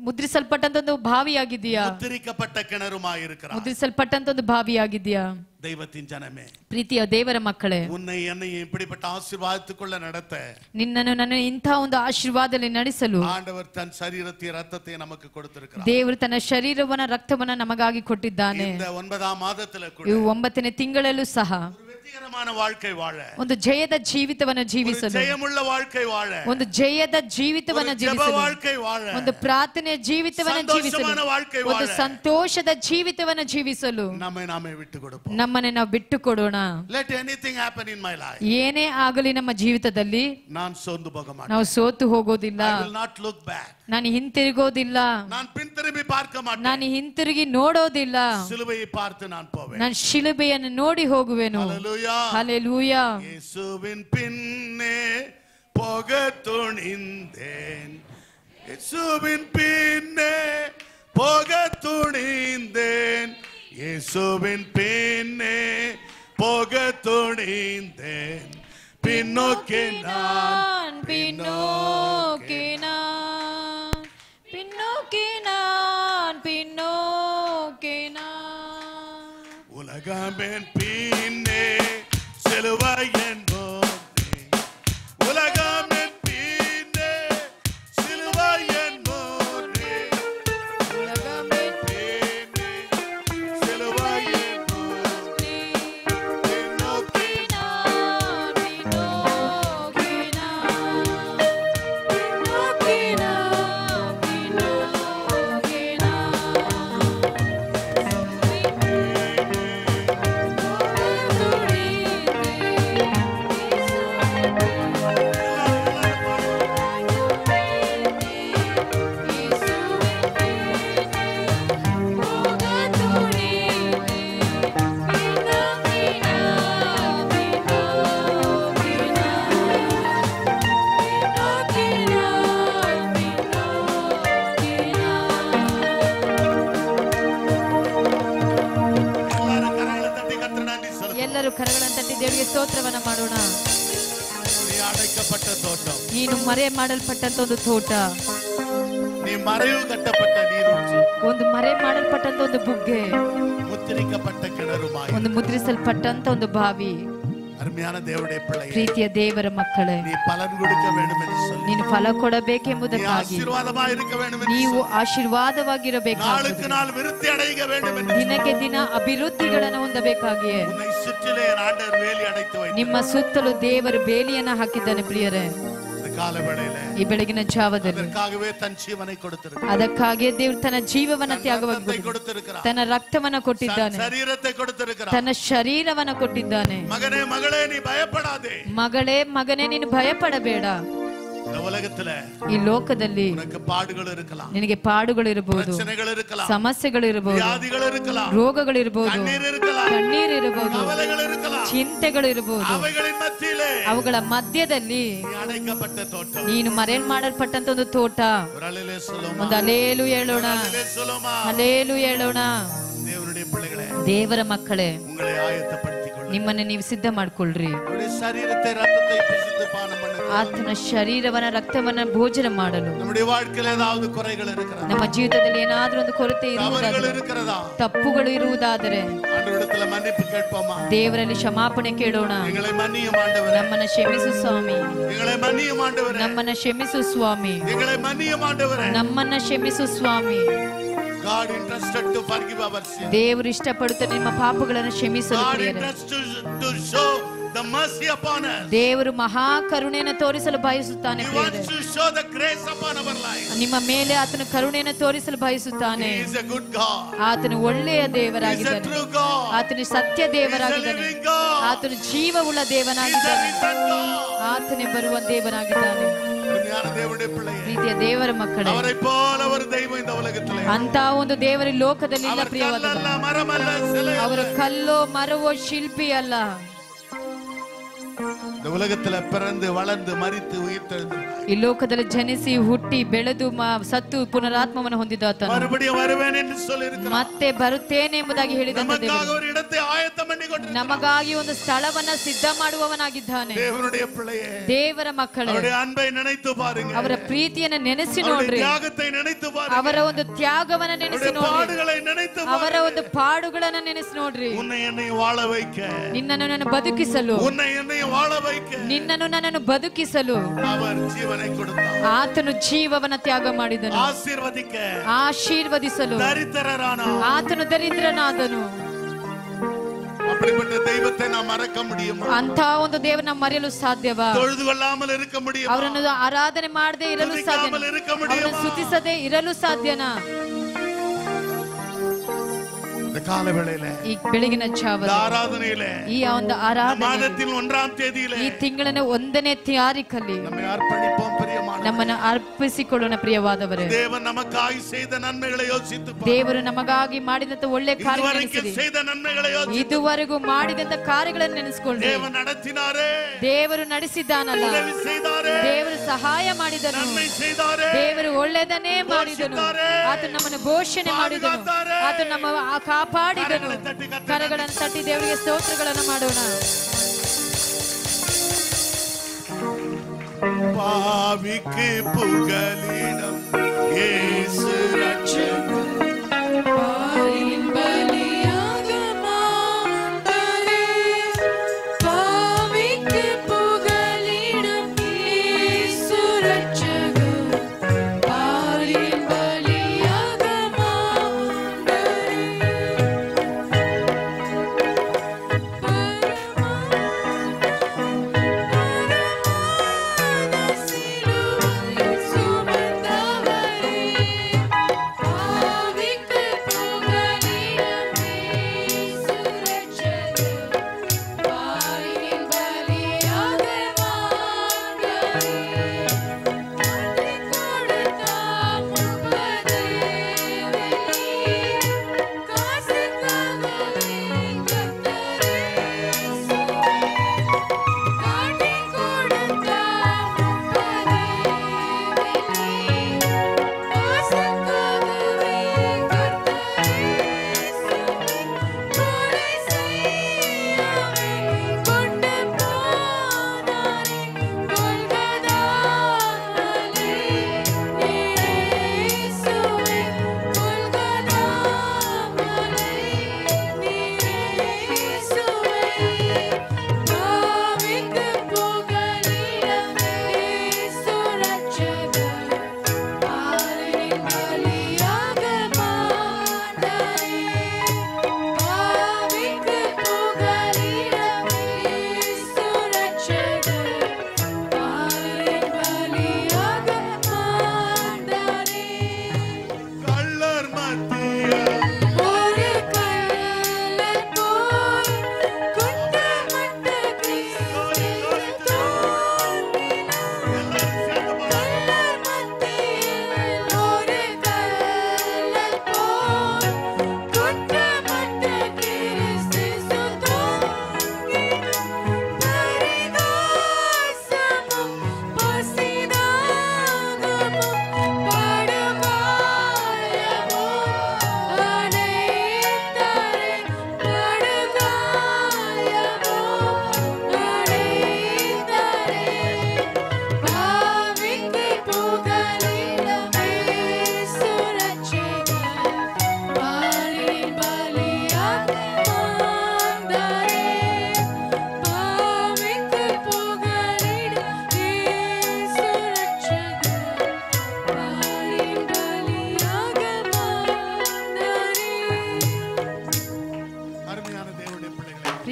ಮುದ್ರಿಸಲ್ಪಟ್ಟಂತ ಒಂದು ಬಾವಿಯಾಗಿದ್ದೀಯಾ. முத்திரிக்கப்பட்ட கிணறுமாய் இருக்கிறாய். ಮುದ್ರಿಸಲ್ಪಟ್ಟಂತ ಒಂದು ಬಾವಿಯಾಗಿದ್ದೀಯಾ. தெய்வத்தின் ஜனமே, ಪ್ರೀತಿಯ ದೇವರ ಮಕ್ಕಳೇ, உன்னை என்னை இப்படிப்பட்ட ஆசீர்வாதத்துக்குள்ள நடத்த ನಿನ್ನನ್ನು ನನ್ನ ಇಂಥ ಒಂದು ಆಶೀರ್ವಾದದಲ್ಲಿ ನಡೆಸಲು ஆண்டவர் தன் சரீரத்தை ரத்தத்தை நமக்கு கொடுத்திருக்கிறார். ದೇವರು ತನ್ನ ಶರೀರವನ್ನ ರಕ್ತವನ್ನ ನಮಗಾಗಿ ಕೊಟ್ಟಿದ್ದಾನೆ. இந்த 9ஆம் மாதத்துல கூட ಇವು 9ನೇ ತಿಂಗಳಲ್ಲೂ ಸಹ ஒரு வெற்றிகரமான வாழ்க்கை வாழ, ಒಂದು ಜಯದ ಜೀವಿತವನ್ನ ஒரு ಜೀವಿಸಲು, ஜெயமுள்ள வாழ்க்கை வாழ, ಒಂದು ಜಯದ ಜೀವಿತವನ್ನ ஒரு ஜெப ಜೀವಿಸಲು, வாழ்க்கை வாழ, ಒಂದು ಪ್ರಾರ್ಥನೆಯ ಜೀವಿತವನ್ನ ಜೀವಿಸಲು, ಸಂತೋಷமான வாழ்க்கை ಒಂದು வாழ ಸಂತೋಷದ ಜೀವಿತವನ್ನ ಜೀವಿಸಲು நம்மை நாமே விட்டு கொடுப்போம். ನಮ್ಮನ್ನೇ ನಾವು ಬಿಟ್ಟು ಕೊಡೋಣ. Let anything happen in my life. ಏನೇ ಆಗಲಿ ನಮ್ಮ ಜೀವಿತದಲ್ಲಿ நான் சோர்ந்து போக மாட்டேன். ನಾವು ಸೋತು ಹೋಗೋದಿಲ್ಲ. I will not look back. ನಾನು ಹಿಂತಿರುಗೋದಿಲ್ಲ. நான் பின் திரும்பி பார்க்க மாட்டேன். ನಾನು ಹಿಂತಿರುಗಿ ನೋಡೋದಿಲ್ಲ. சிலுவையை பார்த்து நான் போவேன். ನಾನು ಶಿಲುಬೆಯನ್ನು ನೋಡಿ ಹೋಗುವೆನು. ஹalleluya, ಹಲ್ಲೆಲೂಯಾ. இயேசுவின் பின்னே போக துணிந்தேன், இயேசுவின் பின்னே போக துணிந்தேன், இயேசுவின் பின்னே போக துணிந்தேன், பின்னோக்கி நான் பின்னோக்கி நான், பின்னோக்கி நான், பின்னோக்கி நான். உலகமென் பின்னே சிலுவை என்போனே, உலகமென் பின்னே சிலுவை என்போனே, உலகமென் பின்னே சிலுவை என்போனே, பின்னோக்கி நான், பின்னோக்கி நான், பின்னோக்கி நான், பின்னோக்கி எல்லாரும் கரங்களை தட்டி கர்த்தருக்கு நன்றி சொல்லுங்க. ಎಲ್ಲರೂ ಕರಗಳನ್ನು ತಟ್ಟಿ ದೇವರಿಗೆ ಸ್ತೋತ್ರವನ್ನ ಮಾಡೋಣ. நீ அடைக்கப்பட்ட தோட்டம், ನೀನು ಮರೆ ಮಾಡಲ್ಪಟ್ಟಂತ ಒಂದು ತೋಟ, நீ மறைவு கட்டப்பட்ட நீரூற்று, ಒಂದು ಮರೆ ಮಾಡಲ್ಪಟ್ಟಂತ ಒಂದು ಬುಗ್ಗೆ, முத்திரிக்கப்பட்ட கிணறுமாய். ಒಂದು ಮುದ್ರಿಸಲ್ಪಟ್ಟಂತ ಒಂದು ಬಾವಿ. அருமையான தேவனுடைய பிள்ளையே, ಪ್ರೀತಿಯ ದೇವರ ಮಕ್ಕಳೇ, நீ பலன் கொடுக்க வேண்டும் என்று சொல்லி, ನೀನು ಫಲ நீ ಕೊಡಬೇಕೆಂಬುದಕ್ಕಾಗಿ, ஆசீர்வாதமா இருக்க வேண்டும் என்று ನೀವು சொல்லி, ಆಶೀರ್ವಾದವಾಗಿರಬೇಕಾಗಿ, நாளுக்கு நாள் விருத்தி அடைய வேண்டும் என்று சொல்லி, ದಿನಕ್ಕೆ ದಿನ ಅಭಿವೃದ್ಧಿಗಳನ್ನು ಹೊಂದಬೇಕಾಗಿಯೇ உன்னை சுற்றிலே என் ஆண்டவர் வேலி அடைத்து வைத்தார். ನಿಮ್ಮ ಸುತ್ತಲೂ ದೇವರು ಬೇಲಿಯನ್ನ ಹಾಕಿದ್ದಾನೆ. ಪ್ರಿಯರೇ, இந்த கால வேளையில ಈ ಬೆಳಗಿನ ಜಾವದಲ್ಲಿ அதற்காகவே தன் ஜீவனை கொடுத்திருக்கிறார், ಅದಕ್ಕಾಗಿಯೇ ದೇವರು ತನ್ನ ಜೀವವನ್ನ ತ್ಯಾಗವಾಗಿ ரத்தத்தை கொடுத்திருக்கிறார், ತನ್ನ ರಕ್ತವನ್ನ ಕೊಟ್ಟಿದ್ದಾನೆ, சரீரத்தை கொடுத்திருக்கிறார். ತನ್ನ ಶರೀರವನ್ನ ಕೊಟ್ಟಿದ್ದಾನೆ. மகனே மகளே, நீ பயப்படாதே. ಮಗಳೇ ಮಗನೇ, ನೀನು ಭಯಪಡಬೇಡ. இந்த உலகத்துல ಈ ಲೋಕದಲ್ಲಿ உனக்கு பாடுகள் இருக்கலாம், ನಿನಗೆ ಪಾಡುಗಳು ಇರಬಹುದು, பிரச்சனைகள் இருக்கலாம், ಸಮಸ್ಯೆಗಳು ಇರಬಹುದು, வியாதிகள் இருக்கலாம், ರೋಗಗಳು ಇರಬಹುದು, கண்ணீர் இருக்கலாம், ಕಣ್ಣೀರು ಇರಬಹುದು, கவலைகள் இருக்கலாம். ಚಿಂತೆಗಳು ಇರಬಹುದು. அவைகளின் மத்தியிலே ಅವುಗಳ ಮಧ್ಯದಲ್ಲಿ நீ அடைக்கப்பட்ட தோட்டம். ನೀನು ಮರೆಲ್ ಮಾಡಲ್ಪಟ್ಟಂತ ಒಂದು ತೋಟ. ஒரு அல்லேலூயா சொல்லுமா, ಒಂದು ಅಲೇಲು ಹೇಳೋಣ, அல்லேலூயா சொல்லுமா. ಅಲೇಲು ಹೇಳೋಣ. தேவனுடைய பிள்ளைகளே, ದೇವರ ಮಕ್ಕಳೇ, உங்களை ஆயத்தப்படுத்திக்கொள்ளுங்கள். ನಿಮ್ಮನ್ನ ನೀವು ಸಿದ್ಧ ಮಾಡ್ಕೊಳ್ರಿ. நம்முடைய சரீரத்தை ரத்தத்தை பரிசுத்த பானம் பண்ணுங்கள். ಆತನ ಶರೀರವನ್ನ ರಕ್ತವನ್ನ ಭೋಜನ ಮಾಡಲು. நம்முடைய வாழ்க்கையில் ஏதாவது குறைகள் இருக்கிறதா, ನಮ್ಮ ಜೀವಿತದಲ್ಲಿ ಏನಾದ್ರೂ ಒಂದು ಕೊರತೆ தவறுகள் ಇರುವುದಾದರೆ, இருக்கிறதா, ತಪ್ಪುಗಳು ಇರುವುದಾದರೆ ஆண்டவரிடத்துல மன்னிப்பு கேட்போமா. ದೇವರಲ್ಲಿ ಕ್ಷಮಾಪಣೆ ಕೇಳೋಣ. எங்களை மன்னியும் ஆண்டவரே, ನಮ್ಮನ್ನ ಕ್ಷಮಿಸು ಸ್ವಾಮಿ, எங்களை மன்னியும் ஆண்டவரே, ನಮ್ಮನ್ನ ಕ್ಷಮಿಸು ಸ್ವಾಮಿ, எங்களை மன்னியும் ஆண்டவரே. ನಮ್ಮನ್ನ ಕ್ಷಮಿಸು ಸ್ವಾಮಿ. God interested to forgive our sins. ದೇವರು ಇಷ್ಟಪಡುತ್ತಾರೆ ನಿಮ್ಮ ಪಾಪಗಳನ್ನು ಕ್ಷಮಿಸಲು. God ಪ್ರಿಯರೇ, interested to show the mercy upon us. ದೇವರು ಮಹಾ ಕರುಣೆಯನ್ನು ತೋರಿಸಲು ಬಯಸುತ್ತಾನೆ. He ಪ್ರಿಯರೇ, wants to show the grace upon our life. ನಿಮ್ಮ ಮೇಲೆ ಆತನ ಕರುಣೆಯನ್ನು ತೋರಿಸಲು ಬಯಸುತ್ತಾನೆ. He is a good God. ಆತನು ಒಳ್ಳೆಯ He is a ದೇವರಾಗಿದ್ದಾನೆ. true God. ಆತನು ಸತ್ಯ He is a ದೇವರಾಗಿದ್ದಾನೆ. living God. ಆತನು ಜೀವವುಳ್ಳ He is a ದೇವನಾಗಿದ್ದಾನೆ. risen God. ಆತನೇ ಬರುವ ದೇವನಾಗಿದ್ದಾನೆ. அருமையான தேவனுடைய பிள்ளையே, ಪ್ರೀತಿಯ ದೇವರ ಮಕ್ಕಳೇ, அவரை போல ஒரு தெய்வம் இந்த உலகத்திலே. ಅಂತ ಒಂದು ದೇವರ ಈ ಲೋಕದಲ್ಲಿ ಇಲ್ಲ. அவர் ಪ್ರಿಯವಾದ, கல்லல்ல, மரமல்ல, சிலை ಅವರ அல்ல. ಕಲ್ಲೋ ಮರವೋ ಶಿಲ್ಪಿ ಅಲ್ಲ. இந்த உலகத்துல பிறந்து வளர்ந்து மரித்து உயிர்த்தெழுந்தார். ಈ ಲೋಕದಲ್ಲಿ ಜನಿಸಿ ಹುಟ್ಟಿ ಬೆಳೆದು ಸತ್ತು ಪುನರಾತ್ಮವನ್ನು ಹೊಂದಿದ ಆತನು மறுபடியும் வருவேன் என்று சொல்லியிருக்கிறார். ಮತ್ತೆ ಬರುತ್ತೇನೆ ಎಂಬುದಾಗಿ ಹೇಳಿದ நமக்காக ஒரு இடத்தை ஆயத்தம் பண்ணி கொண்டிருக்கிறார். ನಮಗಾಗಿ ಒಂದು ಸ್ಥಳವನ್ನ ಸಿದ್ಧ ಮಾಡುವವನಾಗಿದ್ದಾನೆ. தேவனுடைய பிள்ளையே, ದೇವರ ಮಕ್ಕಳೇ, அவருடைய அன்பை நினைத்து பாருங்க. ಅವರ ಪ್ರೀತಿಯನ್ನ ನೆನೆಸಿ அவருடைய ನೋಡ್ರಿ. தியாகத்தை நினைத்து பாருங்க. ಅವರ ಒಂದು ತ್ಯಾಗವನ್ನ ನೆನೆಸಿ அவருடைய ನೋಡ್ರಿ. பாடுகளை நினைத்து ಅವರ பாருங்க. ಒಂದು ಪಾಡುಗಳನ್ನ ನೆನೆಸಿ ನೋಡ್ರಿ. உன்னை என்னை வாழ வைக்க, ನಿನ್ನನ್ನು ನನ್ನ ಬದುಕಿಸಲು, உன்னை என்னை வாழ வைக்க ನಿನ್ನನ್ನು ನನ್ನನ್ನು ಬದುಕಿಸಲು அவர் ஜீவனை கொடுத்தார். ಆತನು ಜೀವವನ್ನ ತ್ಯಾಗ ಮಾಡಿದನು. ஆசீர்வதிக்க ಆಶೀರ್ವದಿಸಲು தரித்திரரானார். ಆತನು ದರಿದ್ರನಾದನು. அப்படிப்பட்ட தெய்வத்தை நாம் மறக்க முடியுமா? ಅಂತ ಒಂದು ದೇವರನ್ನ ಮರೆಯಲು ಸಾಧ್ಯವಾ? தொழுது கொள்ளாமல் இருக்க முடியுமா? ಅವರನ್ನು ಆರಾಧನೆ ಮಾಡದೆ ಇರಲು ಸಾಧ್ಯ? துதிக்காமல் இருக்க முடியுமா? ಅವರನ್ನು ಸ್ತುತಿಸದೆ ಇರಲು ಸಾಧ್ಯನಾ? இந்த கால வேளையில, ಈ ಬೆಳಗಿನ ಜಾವ ஆராதனையில, ಈ ಒಂದು ಆರಾಧನೆ மாதத்தின் 1ஆம் தேதியில ಈ ತಿಂಗಳಿನ 1ನೇ ತಾರೀಖಲ್ಲಿ நம்மை அர்ப்பணிப்போம். பிரியமான ನಮ್ಮನ್ನು ಅರ್ಪಿಸಿಕೊಳ್ಳೋಣ. ಪ್ರಿಯವಾದವರೇ, தேவன் நமக்காய் செய்த நன்மைகளை யோசித்து பாருங்கள். ದೇವರು ನಮಗಾಗಿ ಮಾಡಿದಂತ ಒಳ್ಳೆ ಕಾರ್ಯಗಳನ್ನು இதுவரைக்கும் ನೆನೆಸಿರಿ. செய்த நன்மைகளை யோசித்து ಇದುವರೆಗೂ ಮಾಡಿದಂತ ಕಾರ್ಯಗಳನ್ನು ನೆನೆಸ್ಕೊಳ್ಳಿ. தேவன் நடத்தினாரே, ದೇವರು ನಡೆಸಿದ್ದಾನಲ್ಲ, உதவி செய்தாரே, ದೇವರು ಸಹಾಯ ಮಾಡಿದನು, நன்மை செய்தாரே, ದೇವರು ಒಳ್ಳೆದನ್ನೇ ಮಾಡಿದನು, ಆತನು ನಮ್ಮನ್ನು ಘೋಷಣೆ ಮಾಡಿದನು, ಆತನು ನಮ್ಮ ಕಾಪಾಡಿದನು. ಕರಗಳನ್ನು ತಟ್ಟಿ ದೇವರಿಗೆ ಸ್ತೋತ್ರಗಳನ್ನು ಮಾಡೋಣ. பாவிக்கு புகலிடம் இயேசு ரட்சகர். Suman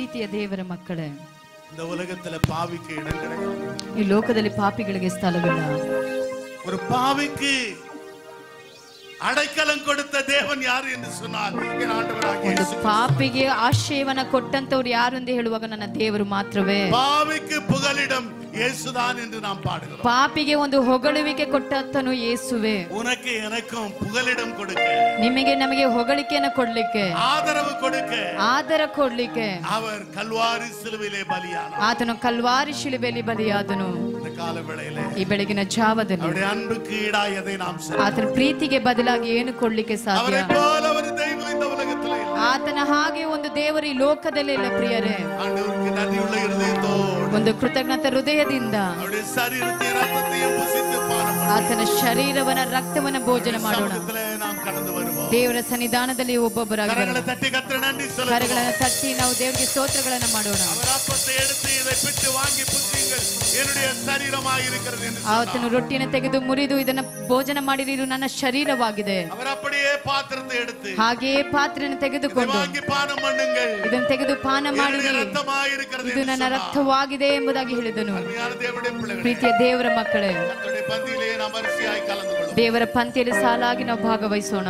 ಪ್ರೀತಿಯ ದೇವರ ಮಕ್ಕಳೇ, இந்த உலகத்துல பாவிக்கு இடம் கிடையாது. ಈ ಲೋಕದಲ್ಲಿ ಪಾಪಿಗಳಿಗೆ ಸ್ಥಳವಿಲ್ಲ. ஒரு பாவிக்கு அடைக்கலம் கொடுத்த தேவன் யார் என்று சொன்னால் என் ஆண்டவராகிய ಒಂದು இயேசு. ಪಾಪಿಗೆ ಆಶ್ರಯವನ್ನ ಕೊಟ್ಟಂತವ್ರು ಯಾರು ಎಂದು ಹೇಳುವಾಗ ನನ್ನ ದೇವರು ಮಾತ್ರವೇ. பாவிக்கு புகலிடம் இயேசுதான் என்று நாம் பாடுகிறோம். ಪಾಪಿಗೆ ಒಂದು ಹೊಗಳುವಿಕೆ ಕೊಟ್ಟಂತನು ಯೇಸುವೆ. உனக்கு எனக்கும் புகலிடம் கொடுக்க, ನಿಮಗೆ ನಮಗೆ ಹೊಗಳಿಕೆಯನ್ನು ಕೊಡ್ಲಿಕ್ಕೆ, ஆதரவு கொடுக்க ಆದರ ಕೊಡ್ಲಿಕ್ಕೆ அவர் கல்வாரி சிலுவையிலே பலியானார். ಆತನು ಕಲ್ವಾರಿ ಶಿಲುಬೆಯಲ್ಲಿ ಬಲಿಯಾದನು. இந்த கால வேளையிலே ಈ ಬೆಳಗಿನ ಜಾವದಲ್ಲಿ அவருடைய அன்புக்கு ஈடாய் எதை நாம் ಆತನ ಪ್ರೀತಿಗೆ ಬದಲಾಗಿ ಏನು ಕೊಡ್ಲಿಕ್ಕೆ ಸಾಧ್ಯ? அவரை போல ஒரு தெய்வம் இந்த உலகத்திலே இல்லை. ಆತನ ಹಾಗೆ ಒಂದು ದೇವರು ಈ ಲೋಕದಲ್ಲಿ ಇಲ್ಲ ಪ್ರಿಯರೇ. ஆண்டவருக்கு நன்றியுள்ள இருதயத்தோடு ಒಂದು ಕೃತಜ್ಞತ ಹೃದಯದಿಂದ அவருடைய சரீரத்தை ரத்தத்தையும் புசித்து பானம் பண்ணி ಆತನ ಶರೀರವನ್ನ ರಕ್ತವನ್ನ ಭೋಜನ ಮಾಡೋಣ. சமூகத்திலே நாம் கடந்து வருவோம். ದೇವರ ಸನ್ನಿಧಾನದಲ್ಲಿ ಒಬ್ಬೊಬ್ಬರಾಗಿ கரங்களை தட்டி கர்த்தருக்கு நன்றி சொல்லுவோம். ಕರಗಳನ್ನು ತಟ್ಟಿ ನಾವು ದೇವರಿಗೆ ಸ್ತೋತ್ರಗಳನ್ನ ಮಾಡೋಣ. அவர் அப்பத்தை எடுத்து இதை பிட்டு வாங்கி புசியுங்கள், என்னுடைய சரீரமாய் இருக்கிறது என்று ಆತನು சொன்னார். ರೊಟ್ಟಿಯನ್ನು ತೆಗೆದು ಮುರಿದು ಇದನ್ನ ಭೋಜನ ಮಾಡಿರಿ, ಇದು ನನ್ನ ಶರೀರವಾಗಿದೆ. அவர் அப்படியே பாத்திரத்தை எடுத்து ಹಾಗೆಯೇ ಪಾತ್ರೆಯನ್ನು இதை ತೆಗೆದುಕೊಂಡು வாங்கி பானம் பண்ணுங்கள், ಇದನ್ನು ತೆಗೆದು ಪಾನ என்னுடைய ಮಾಡಿರಿ, ரத்தமாய் இருக்கிறது ಇದು என்று ನನ್ನ சொன்னார். ರಕ್ತವಾಗಿದೆ ಎಂಬುದಾಗಿ ಹೇಳಿದನು. அருமையான தேவனுடைய பிள்ளைகளே, ಪ್ರೀತಿಯ ದೇವರ ಮಕ್ಕಳೇ, கர்த்தருடைய பந்தியிலே நாம் வரிசையாய் கலந்து கொள்வோம். ದೇವರ ಪಂಕ್ತಿಯಲ್ಲಿ ಸಾಲಾಗಿ ನಾವು ಭಾಗವಹಿಸೋಣ.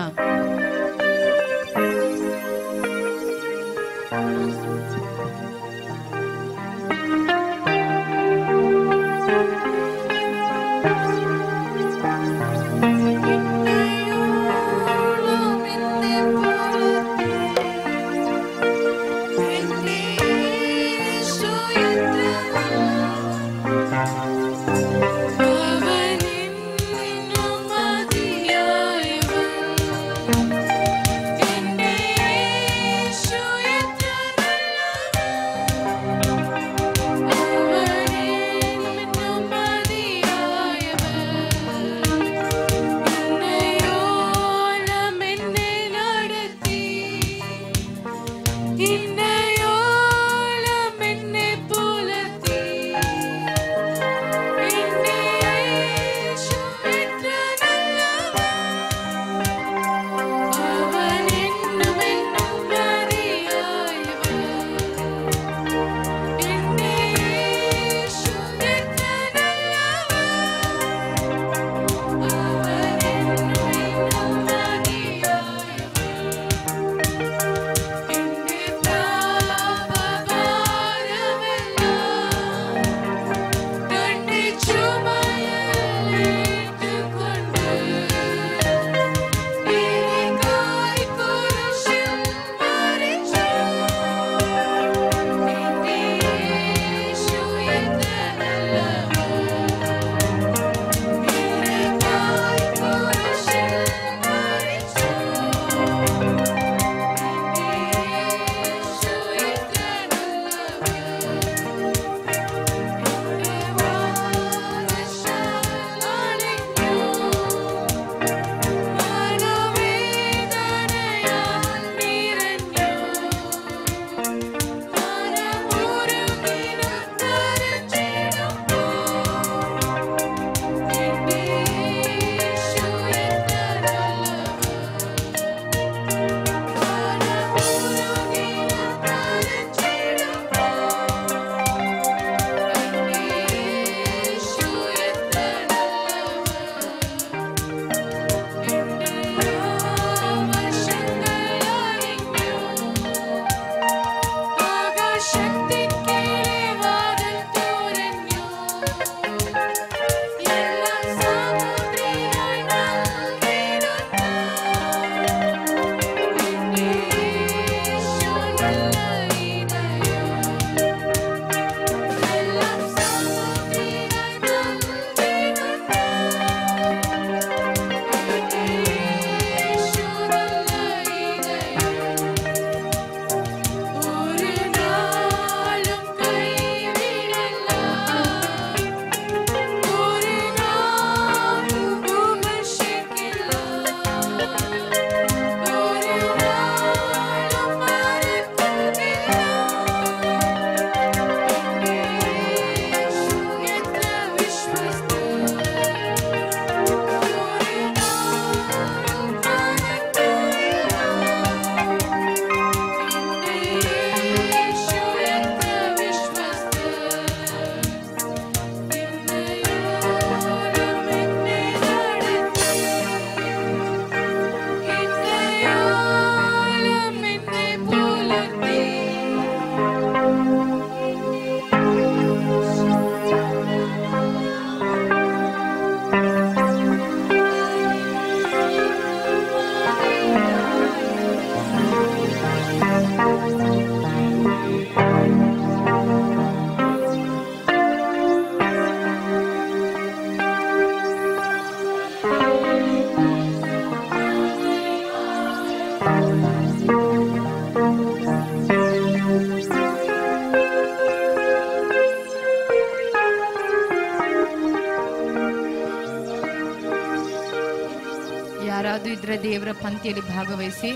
ದೇವರ ಪಂಕ್ತಿಯಲ್ಲಿ ಭಾಗವಹಿಸಿ.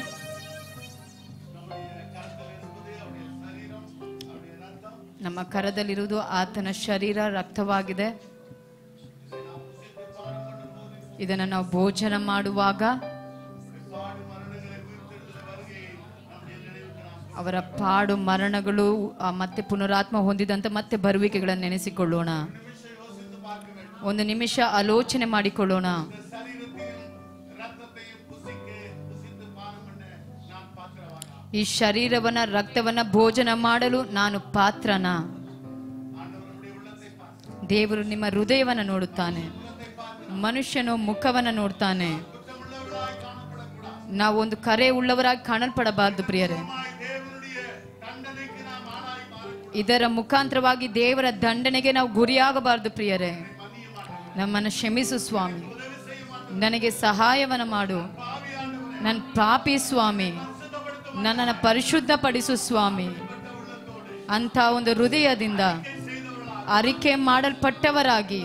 ನಮ್ಮ ಕರದಲ್ಲಿರುವುದು ಆತನ ಶರೀರ, ರಕ್ತವಾಗಿದೆ. ಇದನ್ನು ನಾವು ಭೋಜನ ಮಾಡುವಾಗ ಅವರ ಪಾಡು ಮರಣಗಳು ಮತ್ತೆ ಪುನರಾತ್ಮ ಹೊಂದಿದಂತೆ ಮತ್ತೆ ಬರುವಿಕೆಗಳನ್ನು ನೆನೆಸಿಕೊಳ್ಳೋಣ. ಒಂದು ನಿಮಿಷ ಆಲೋಚನೆ ಮಾಡಿಕೊಳ್ಳೋಣ. ಈ ಶರೀರವನ್ನ ರಕ್ತವನ್ನ ಭೋಜನ ಮಾಡಲು ನಾನು ಪಾತ್ರನ? ದೇವರು ನಿಮ್ಮ ಹೃದಯವನ್ನ ನೋಡುತ್ತಾನೆ, ಮನುಷ್ಯನು ಮುಖವನ್ನ ನೋಡ್ತಾನೆ. ನಾವು ಒಂದು ಕರೆ ಉಳ್ಳವರಾಗಿ ಕಾಣಲ್ಪಡಬಾರದು ಪ್ರಿಯರೇ. ಇದರ ಮುಖಾಂತರವಾಗಿ ದೇವರ ದಂಡನೆಗೆ ನಾವು ಗುರಿಯಾಗಬಾರದು ಪ್ರಿಯರೇ. ನಮ್ಮನ್ನು ಕ್ಷಮಿಸು ಸ್ವಾಮಿ, ನನಗೆ ಸಹಾಯವನ್ನ ಮಾಡು. ನನ್ನ ಪಾಪಿ ಸ್ವಾಮಿ, ನನ್ನನ್ನು ಪರಿಶುದ್ಧಪಡಿಸು ಸ್ವಾಮಿ. ಅಂತ ಒಂದು ಹೃದಯದಿಂದ ಅರಿಕೆ ಮಾಡಲ್ಪಟ್ಟವರಾಗಿ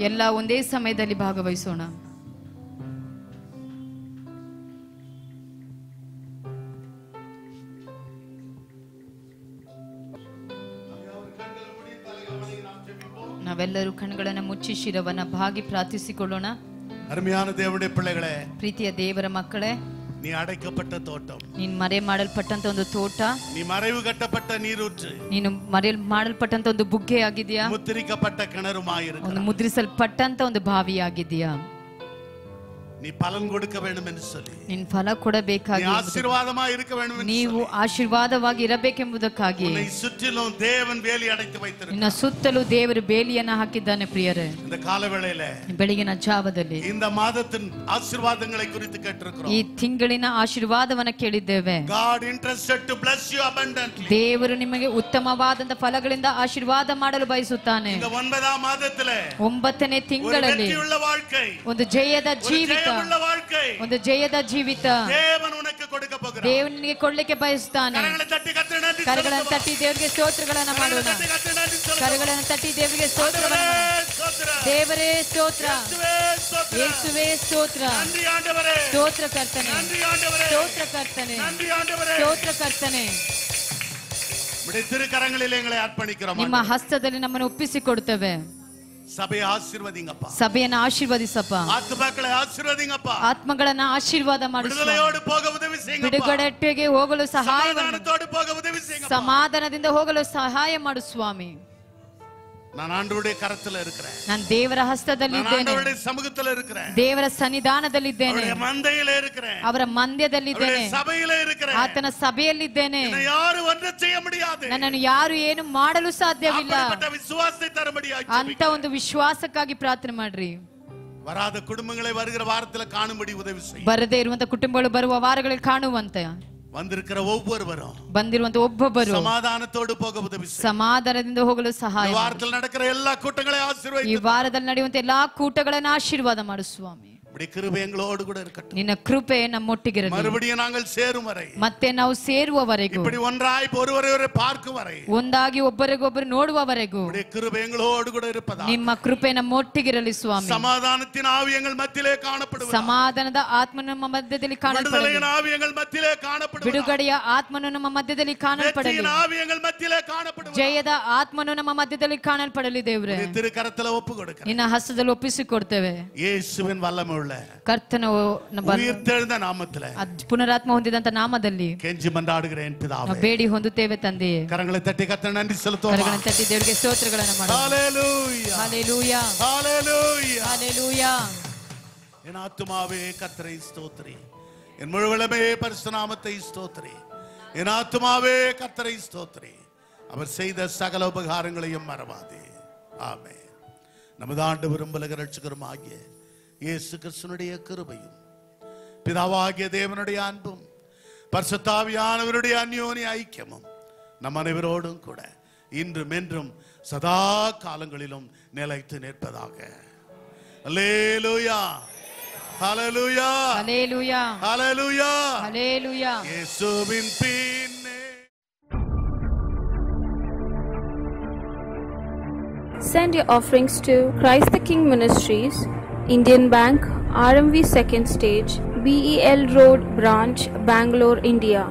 ಎಲ್ಲ ಒಂದೇ ಸಮಯದಲ್ಲಿ ಭಾಗವಹಿಸೋಣ. ನಾವೆಲ್ಲರೂ ಕಣ್ಣುಗಳನ್ನು ಮುಚ್ಚಿ ಶಿರವನ್ನ ಭಾಗಿ ಪ್ರಾರ್ಥಿಸಿಕೊಳ್ಳೋಣ. அருமையான தேவனுடைய பிள்ளைகளே, ಪ್ರೀತಿಯ ದೇವರ ಮಕ್ಕಳೇ, நீ அடைக்கப்பட்ட தோட்டம், ನೀನು ಮರೆ ಮಾಡಲ್ಪಟ್ಟಂತ ಒಂದು ತೋಟ, நீ மறைவு கட்டப்பட்ட நீரூற்று, ನೀನು ಮರೆ ಮಾಡಲ್ಪಟ್ಟಂತ ಒಂದು ಬುಗ್ಗೆ ಆಗಿದೆಯಾ, முத்திரிக்கப்பட்ட கிணறுமாயிருக்க, ಒಂದು ಮುದ್ರಿಸಲ್ಪಟ್ಟಂತ ಒಂದು ಬಾವಿ ಆಗಿದೆಯಾ. நீ பலன் கொடுக்க வேண்டும் என்று சொல்லி, ನೀನು ಫಲ ಕೊಡಬೇಕಾಗಿ, நீ ஆசீர்வாதமா இருக்க வேண்டும் என்று ನೀವು ಆಶೀರ್ವಾದವಾಗಿ ಇರಬೇಕೆಂಬುದಕ್ಕಾಗಿ உன்னை சுற்றிலும் தேவன் வேலி அடைத்து வைத்திருக்கிறார். ನಿನ್ನ ಸುತ್ತಲೂ ದೇವರು ಬೇಲಿಯನ್ನ ಹಾಕಿದ್ದಾನೆ ಪ್ರಿಯರೇ. இந்த காலவேளையில ಬೆಳಗಿನ ಜಾವದಲ್ಲಿ இந்த மாதத்தின் ஆசீர்வாதங்களை குறித்து கேட்டிருக்கிறோம். ಈ ತಿಂಗಳಿನ ಆಶೀರ್ವಾದವನ್ನ ಕೇಳಿದ್ದೇವೆ. God interested to bless you abundantly. ದೇವರು ನಿಮಗೆ ಉತ್ತಮವಾದಂತ ಫಲಗಳಿಂದ ಆಶೀರ್ವಾದ ಮಾಡಲು ಬಯಸುತ್ತಾನೆ. இந்த 9ஆம் மாதத்திலே 9ನೇ ತಿಂಗಳಲ್ಲಿ வெற்றியுள்ள வாழ்க்கை, ಒಂದು ಜಯದ ಜೀವಿತ, ஜெயமுள்ள வாழ்க்கை ಒಂದು ಜಯದ ಜೀವಿತ தேவன் உனக்கு கொடுக்க போகிறார். ದೇವರು ನಿನಗೆ ಕೊಡ್ಲಿಕ್ಕೆ ಬಯಸುತ್ತಾನೆ. கரங்களை தட்டி கர்த்தருக்கு நன்றி ಕರಗಳನ್ನು ತಟ್ಟಿ ದೇವರಿಗೆ ಸ್ತೋತ್ರಗಳನ್ನ ಮಾಡೋಣ. ಕರಗಳನ್ನು ತಟ್ಟಿ ದೇವರಿಗೆ ಸ್ತೋತ್ರಗಳನ್ನ ಮಾಡೋಣ. ದೇವರೇ ಸ್ತೋತ್ರ, ಯೇಸುವೇ ಸ್ತೋತ್ರ, நன்றி ஆண்டவரே, ಸ್ತೋತ್ರ ಕರ್ತನೆ, நன்றி ஆண்டவரே, ಸ್ತೋತ್ರ ಕರ್ತನೆ, நன்றி ஆண்டவரே. ಸ್ತೋತ್ರ ಕರ್ತನೆ. உம்முடைய திருக்கரங்களிலே எங்களை அர்ப்பணிக்கிறோம். ನಿಮ್ಮ ಹಸ್ತದಲ್ಲಿ ನಮ್ಮನ್ನು ಒಪ್ಪಿಸಿಕೊಡುತ್ತೇವೆ. சபையை ஆசீர்வதிங்கப்பா, ಸಭೆಯನ್ನು ಆಶೀರ್ವದಿಸಪ್ಪ, ஆத்துமாக்களை ஆசீர்வதிங்கப்பா, ಆತ್ಮಗಳನ್ನ ಆಶೀರ್ವಾದ ಮಾಡು, விடுதலையோடு போக உதவி செய்யுங்கப்பா, ಬಿಡುಗಡೆಗೆ ಹೋಗಲು ಸಹಾಯ ಮಾಡು, சமாதானத்தோடு போக உதவி செய்யுங்கப்பா. ಸಮಾಧಾನದಿಂದ ಹೋಗಲು ಸಹಾಯ ಮಾಡು ಸ್ವಾಮಿ. நான் ஆண்டவருடைய கரத்துல இருக்கிறேன், ನಾನು ದೇವರ ಹಸ್ತದಲ್ಲಿ நான் ಇದ್ದೇನೆ, ஆண்டவருடைய சமூகத்துல இருக்கிறேன், ದೇವರ ಸನ್ನಿಧಾನದಲ್ಲಿದ್ದೇನೆ, அவருடைய மந்தையிலே இருக்கிறேன், ಅವರ ಮಂದ್ಯದಲ್ಲಿದ್ದೇನೆ, அவருடைய சபையிலே இருக்கிறேன். ಆತನ ಸಭೆಯಲ್ಲಿದ್ದೇನೆ. என்னை யாரும் ஒன்றும் செய்ய முடியாது. ನನ್ನನ್ನು ಯಾರು ಏನು ಮಾಡಲು ಸಾಧ್ಯವಿಲ್ಲ. அப்படிப்பட்ட விசுவாசத்தை தரும்படியாய் ಅಂತ ಒಂದು ವಿಶ್ವಾಸಕ್ಕಾಗಿ ಪ್ರಾರ್ಥನೆ ಮಾಡ್ರಿ. வராத குடும்பங்களை வருகிற வாரத்துல காணும்படி உதவி செய்யும். ಬರದೇ ಇರುವಂತ ಕುಟುಂಬಗಳು ಬರುವ ವಾರಗಳಲ್ಲಿ ಕಾಣುವಂತೆ, வந்திருக்கிற ஒவ்வொருவரும் ಬಂದಿರುವಂತ ಒಬ್ಬೊಬ್ಬರು சமாதானத்தோடு போக உதவி செய்யும். ಸಮಾಧಾನದಿಂದ ಹೋಗಲು ಸಹಾಯ இந்த ಮಾಡು. வாரத்தில் நடக்கிற எல்லா கூட்டங்களையும் ಈ ஆசீர்வதித்து ವಾರದಲ್ಲಿ ನಡೆಯುವಂತ ಎಲ್ಲಾ ಕೂಟಗಳನ್ನು ಆಶೀರ್ವಾದ ಮಾಡು ಸ್ವಾಮಿ. இப்படி கிருபை எங்களோடு கூட இருக்கட்டும். ನಿನ್ನ ಕೃಪೆ ನಮ್ಮೊಟ್ಟಿಗಿರಲಿ. மறுபடியும் நாங்கள் சேரும் வரை, ಮತ್ತೆ ನಾವು ಸೇರುವವರೆಗೂ, இப்படி ஒன்றாய் ஒருவரை பார்க்கும் வரை, ಒಂದಾಗಿ ಒಬ್ಬರಿಗೊಬ್ಬರು ನೋಡುವವರೆಗೂ இப்படி கிருபை எங்களோடு கூட இருப்பதா, ನಿಮ್ಮ ಕೃಪೆ ನಮ್ಮೊಟ್ಟಿಗಿರಲಿ ಸ್ವಾಮಿ. சமாதானத்தின் ஆவி எங்கள் மத்தியிலே காணப்படுவது, ಸಮಾಧಾನದ ಆತ್ಮನು ನಮ್ಮ ಮಧ್ಯದಲ್ಲಿ ಕಾಣಲ್ಪಡಲಿ. விடுதலையின் ஆவி எங்கள் மத்தியிலே காணப்படுவது, ಬಿಡುಗಡೆಯ ಆತ್ಮನು ನಮ್ಮ ಮಧ್ಯದಲ್ಲಿ ಕಾಣಲ್ಪಡಲಿ. வெற்றியின் ஆவி எங்கள் மத்தியிலே காணப்படுவது. ಜಯದ ಆತ್ಮನು ನಮ್ಮ ಮಧ್ಯದಲ್ಲಿ ಕಾಣಲ್ಪಡಲಿ. ದೇವರೇ, உம்முடைய திருக்கரத்துல ஒப்பு கொடுக்கிறேன். ನಿನ್ನ ಹಸ್ತದಲ್ಲಿ ಒಪ್ಪಿಸಿಕೊಡ್ತೇವೆ. இயேசுவின் வல்லமையுள்ள ಕರ್ತನ உயிர்த்தெழுந்த நாமத்திலே ಪುನರಾತ್ಮ ಹೊಂದಿದಂತ ನಾಮದಲ್ಲಿ கெஞ்சி மன்றாடுகிறேன் ನಾವು பிதாவே. ಬೇಡಿ ಹೊಂದುತ್ತೇವೆ ತಂದೆಯೇ. கரங்களை தட்டி கர்த்தருக்கு நன்றி செலுத்துவோம். ಕರಗಳನ್ನು ತಟ್ಟಿ ದೇವರಿಗೆ ಸ್ತೋತ್ರಗಳನ್ನು ಮಾಡೋಣ. ஹalleluya, ಹಲ್ಲೆಲೂಯಾ, ஹalleluya. ಹಲ್ಲೆಲೂಯಾ. என் ஆத்துமாவே கர்த்தரை ஸ்தோத்திரி, என் முழுவலமே பரிசுத்த நாமத்தை ஸ்தோத்திரி. என் ஆத்துமாவே கர்த்தரை ஸ்தோத்திரி, அவர் செய்த சகல உபகாரங்களையும் மறவாதே. ஆமென். நமது ஆண்டவரும் இரட்சகரும் ஆகிய இயேசு கிறிஸ்துவினுடைய கிருபையும், பிதாவாகிய தேவனுடைய அன்பும், பரிசுத்த ஆவியானவருடைய அந்யோன்ய ஐக்கியமும் நம் அனைவரோடும் கூட இன்றும் என்றும் சதா காலங்களிலும் நிலைத்து நிற்பதாக. அல்லேலூயா, ஹalleluya, ஹல்லேலூயா, ஹalleluya, ஹல்லேலூயா. இயேசுவின் பின்னே. Send your offerings to Christ the King Ministries, Indian Bank, RMV second stage, BEL Road branch, Bangalore, India.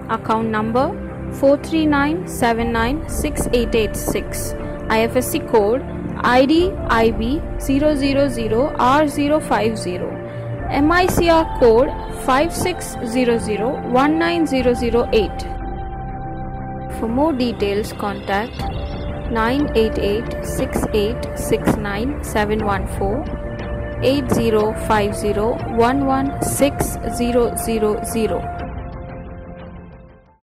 Account number 439796886. IFSC code ID IB 000R050. MICR code 5600190008. For more details, contact 988-6869-714, 8050-11600.